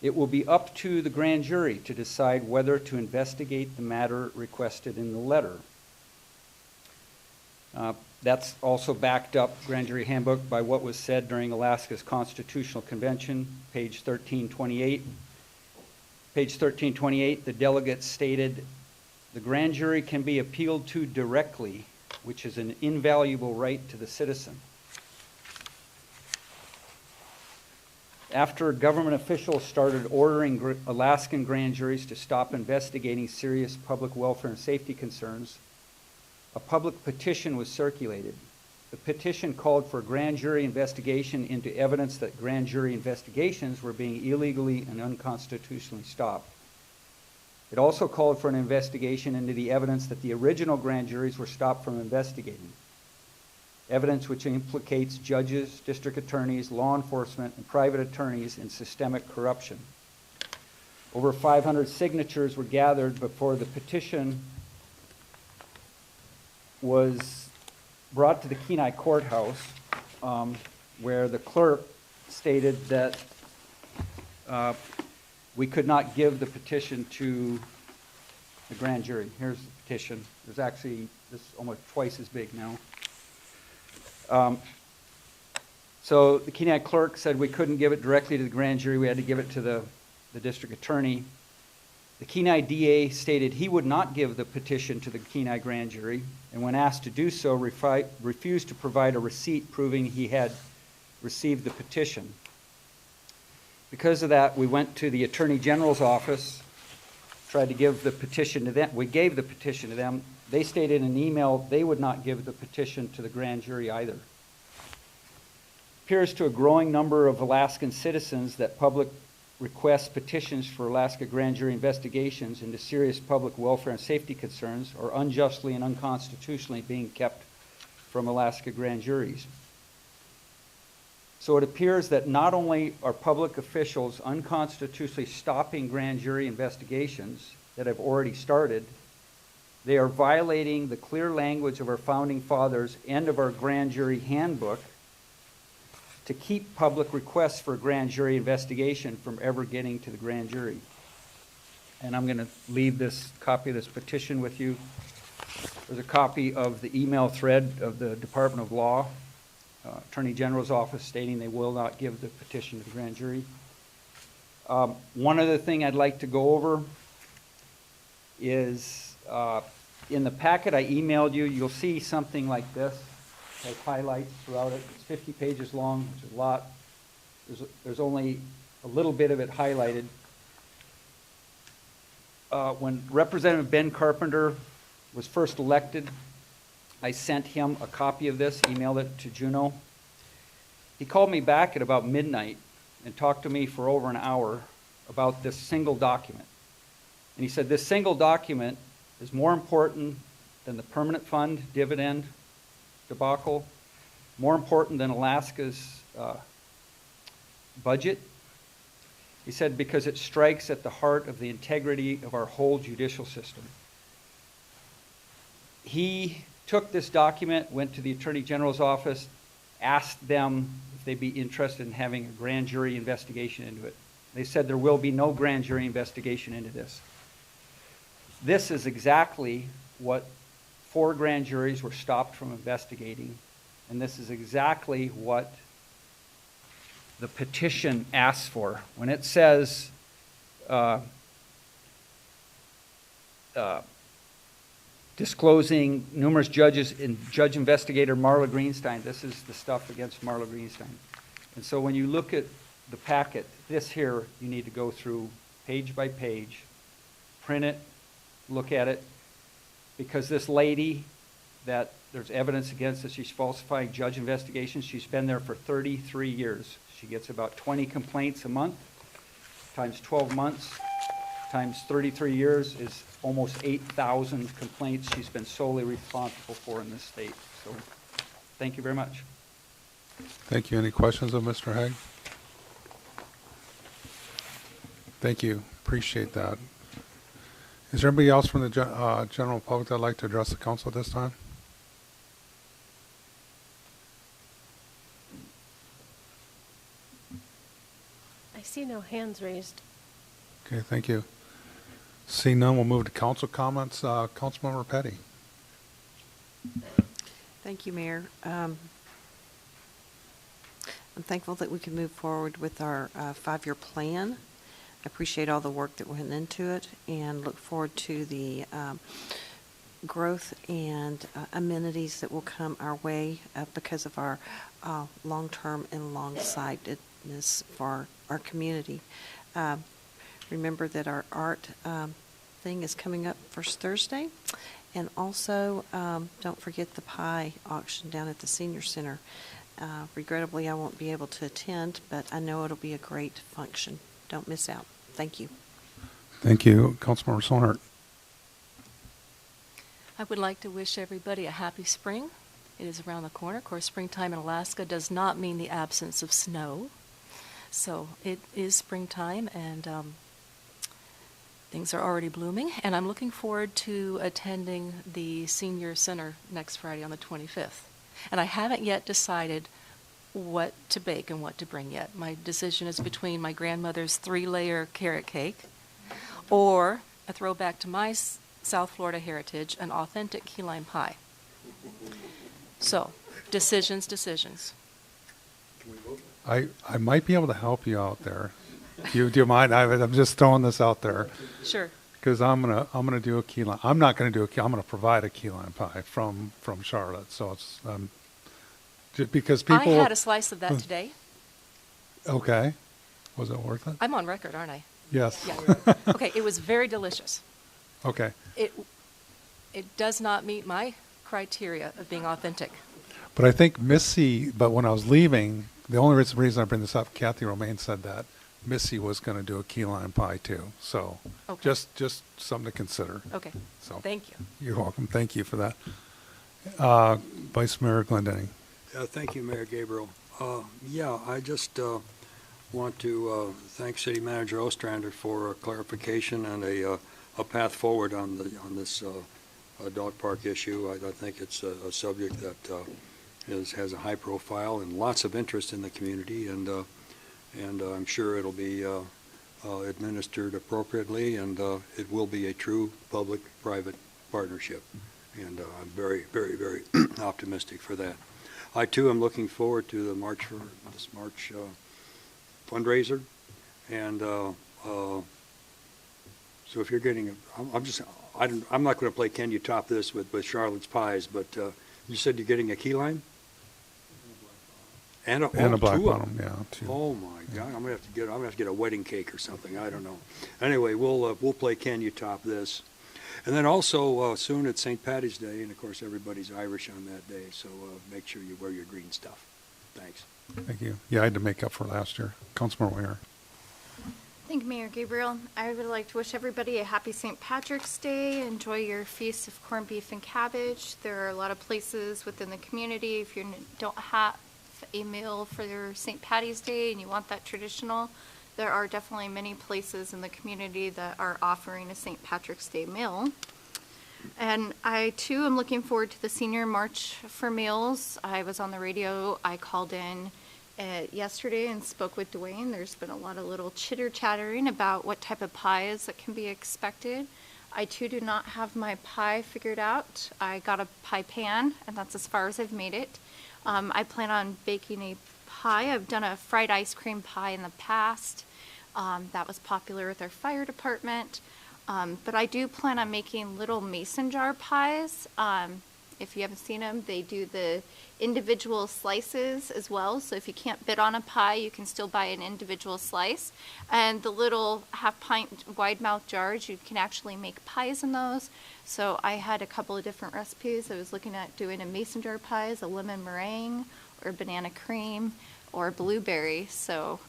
It will be up to the grand jury to decide whether to investigate the matter requested in the letter. That's also backed up, Grand Jury Handbook, by what was said during Alaska's Constitutional Convention, page 1328. Page 1328, the delegates stated, the grand jury can be appealed to directly, which is an invaluable right to the citizen. After government officials started ordering Alaskan grand juries to stop investigating serious public welfare and safety concerns, a public petition was circulated. The petition called for a grand jury investigation into evidence that grand jury investigations were being illegally and unconstitutionally stopped. It also called for an investigation into the evidence that the original grand juries were stopped from investigating. Evidence which implicates judges, district attorneys, law enforcement, and private attorneys in systemic corruption. Over 500 signatures were gathered before the petition was brought to the Kenai Courthouse, where the clerk stated that we could not give the petition to the grand jury. Here's the petition. There's actually, this is almost twice as big now. So the Kenai clerk said we couldn't give it directly to the grand jury. We had to give it to the district attorney. The Kenai DA stated he would not give the petition to the Kenai grand jury, and when asked to do so, refused to provide a receipt proving he had received the petition. Because of that, we went to the Attorney General's office, tried to give the petition to them. We gave the petition to them. They stated in an email they would not give the petition to the grand jury either. It appears to a growing number of Alaskan citizens that public requests petitions for Alaska grand jury investigations into serious public welfare and safety concerns are unjustly and unconstitutionally being kept from Alaska grand juries. So it appears that not only are public officials unconstitutionally stopping grand jury investigations that have already started, they are violating the clear language of our founding fathers and of our grand jury handbook to keep public requests for a grand jury investigation from ever getting to the grand jury. And I'm going to leave this copy of this petition with you. There's a copy of the email thread of the Department of Law. Attorney General's office stating they will not give the petition to the grand jury. One other thing I'd like to go over is in the packet I emailed you, you'll see something like this. It has highlights throughout it. It's 50 pages long, which is a lot. There's only a little bit of it highlighted. When Representative Ben Carpenter was first elected, I sent him a copy of this, emailed it to Juneau. He called me back at about midnight and talked to me for over an hour about this single document. And he said this single document is more important than the permanent fund dividend debacle, more important than Alaska's budget. He said because it strikes at the heart of the integrity of our whole judicial system. He took this document, went to the Attorney General's office, asked them if they'd be interested in having a grand jury investigation into it. They said there will be no grand jury investigation into this. This is exactly what 4 grand juries were stopped from investigating, and this is exactly what the petition asks for. When it says disclosing numerous judges and judge investigator Marla Greenstein. This is the stuff against Marla Greenstein. And so when you look at the packet, this here, you need to go through page by page, print it, look at it, because this lady that there's evidence against that she's falsifying judge investigations, she's been there for 33 years. She gets about 20 complaints a month, times 12 months, times 33 years is almost 8,000 complaints she's been solely responsible for in this state. So thank you very much. Thank you. Any questions of Mr. Haig? Thank you. Appreciate that. Is there anybody else from the general public that would like to address the council at this time? I see no hands raised. Okay, thank you. Seeing none, we'll move to council comments. Councilmember Petty. Thank you, Mayor. I'm thankful that we can move forward with our 5-year plan. I appreciate all the work that went into it and look forward to the growth and amenities that will come our way because of our long-term and long-sightedness for our community. Remember that our art thing is coming up first Thursday. And also, don't forget the pie auction down at the Senior Center. Regrettably, I won't be able to attend, but I know it'll be a great function. Don't miss out. Thank you. Thank you. Councilmember Sonert. I would like to wish everybody a happy spring. It is around the corner. Of course, springtime in Alaska does not mean the absence of snow. So it is springtime, and things are already blooming. And I'm looking forward to attending the Senior Center next Friday on the 25th. And I haven't yet decided what to bake and what to bring yet. My decision is between my grandmother's 3-layer carrot cake or a throwback to my South Florida heritage, an authentic key lime pie. So, decisions. I might be able to help you out there. Do you mind? I'm just throwing this out there. Sure. Because I'm gonna do a key lime. I'm not gonna do a key. I'm gonna provide a key lime pie from Charlotte. So it's just because people. I had a slice of that today. Okay. Was it worth it? I'm on record, aren't I? Yes. Yeah. Okay. It was very delicious. Okay. It does not meet my criteria of being authentic. But I think Missy. But when I was leaving, the only reason I bring this up, Kathy Romaine said that Missy was going to do a key lime pie too. So okay. just something to consider. Okay. So thank you. You're welcome. Thank you for that. Vice Mayor Glendenning. Thank you, Mayor Gabriel. I just want to thank City Manager Ostrander for clarification and a path forward on this dog park issue. I think it's a subject that has a high profile and lots of interest in the community, and I'm sure it'll be administered appropriately, and it will be a true public-private partnership. And I'm very, very, very optimistic for that. I too am looking forward to this March fundraiser. And so if you're getting, I'm not going to play Can You Top This with Charlotte's Pies, but you said you're getting a key lime? And a black two of bottom, them. yeah. Two. Oh my God! I'm gonna have to get a wedding cake or something. I don't know. Anyway, we'll play Can You Top This, and then also soon it's St. Paddy's Day, and of course everybody's Irish on that day. So make sure you wear your green stuff. Thanks. Thank you. Yeah, I had to make up for last year. Councilmember Winger. Thank you, Mayor Gabriel. I would like to wish everybody a happy St. Patrick's Day. Enjoy your feast of corned beef and cabbage. There are a lot of places within the community. If you don't have a meal for your St. Patty's Day and you want that traditional, there are definitely many places in the community that are offering a St. Patrick's Day meal. And I too am looking forward to the Senior March for Meals. I was on the radio. I called in yesterday and spoke with Dwayne. There's been a lot of little chitter-chattering about what type of pies that can be expected. I too do not have my pie figured out. I got a pie pan, and that's as far as I've made it. I plan on baking a pie. I've done a fried ice cream pie in the past. That was popular with our fire department. But I do plan on making little mason jar pies. If you haven't seen them, they do the individual slices as well. So if you can't bid on a pie, you can still buy an individual slice. And the little half-pint wide-mouth jars, you can actually make pies in those. So I had a couple of different recipes. I was looking at doing a mason jar pies, a lemon meringue, or banana cream, or blueberry. So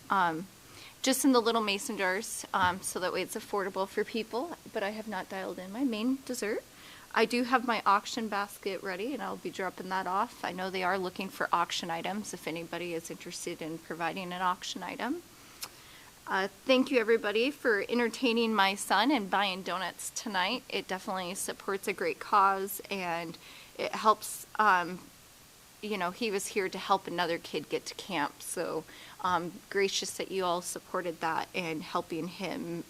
just in the little mason jars, so that way it's affordable for people. But I have not dialed in my main dessert. I do have my auction basket ready, and I'll be dropping that off. I know they are looking for auction items if anybody is interested in providing an auction item. Thank you, everybody, for entertaining my son and buying donuts tonight. It definitely supports a great cause, and it helps, you know, he was here to help another kid get to camp. So gracious that you all supported that and helping him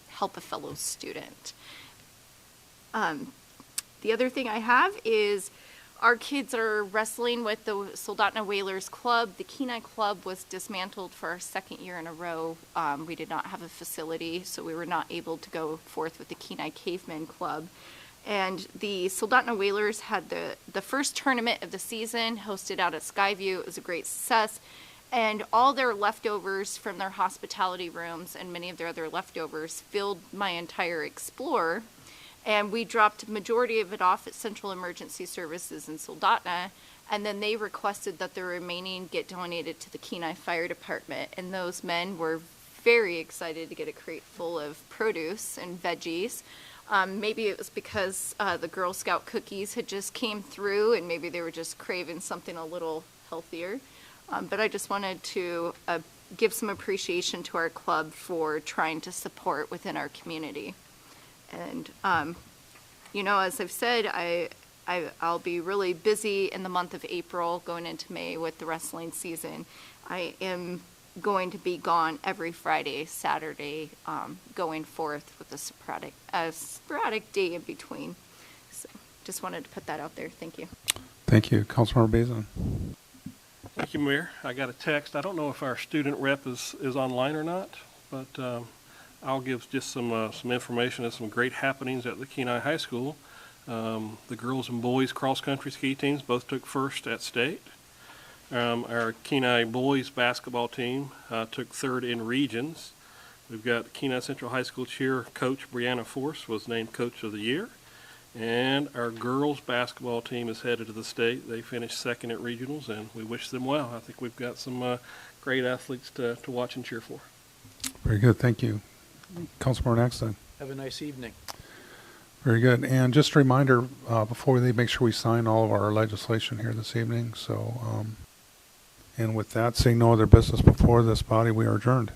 help a fellow student. The other thing I have is our kids are wrestling with the Soldotna Whalers Club. The Kenai Club was dismantled for our second year in a row. We did not have a facility, so we were not able to go forth with the Kenai Cavemen Club. And the Soldotna Whalers had the first tournament of the season hosted out at Skyview. It was a great success. And all their leftovers from their hospitality rooms and many of their other leftovers filled my entire Explorer. And we dropped the majority of it off at Central Emergency Services in Soldotna, and then they requested that the remaining get donated to the Kenai Fire Department. And those men were very excited to get a crate full of produce and veggies. Maybe it was because the Girl Scout cookies had just came through, and maybe they were just craving something a little healthier. But I just wanted to give some appreciation to our club for trying to support within our community. And, you know, as I've said, I'll be really busy in the month of April going into May with the wrestling season. I am going to be gone every Friday, Saturday, going forth with a sporadic day in between. So just wanted to put that out there. Thank you. Thank you. Councilmember Bazin. Thank you, Mayor. I got a text. I don't know if our student rep is online or not, but I'll give just some information of some great happenings at the Kenai High School. The girls and boys cross-country ski teams both took first at state. Our Kenai boys basketball team took third in regions. We've got Kenai Central High School cheer coach Brianna Force was named Coach of the Year. And our girls basketball team is headed to the state. They finished second at regionals, and we wish them well. I think we've got some great athletes to watch and cheer for. Very good. Thank you. Councilmember Naxton. Have a nice evening. Very good. And just a reminder, before we leave, make sure we sign all of our legislation here this evening. So, and with that, seeing no other business before this body, we are adjourned.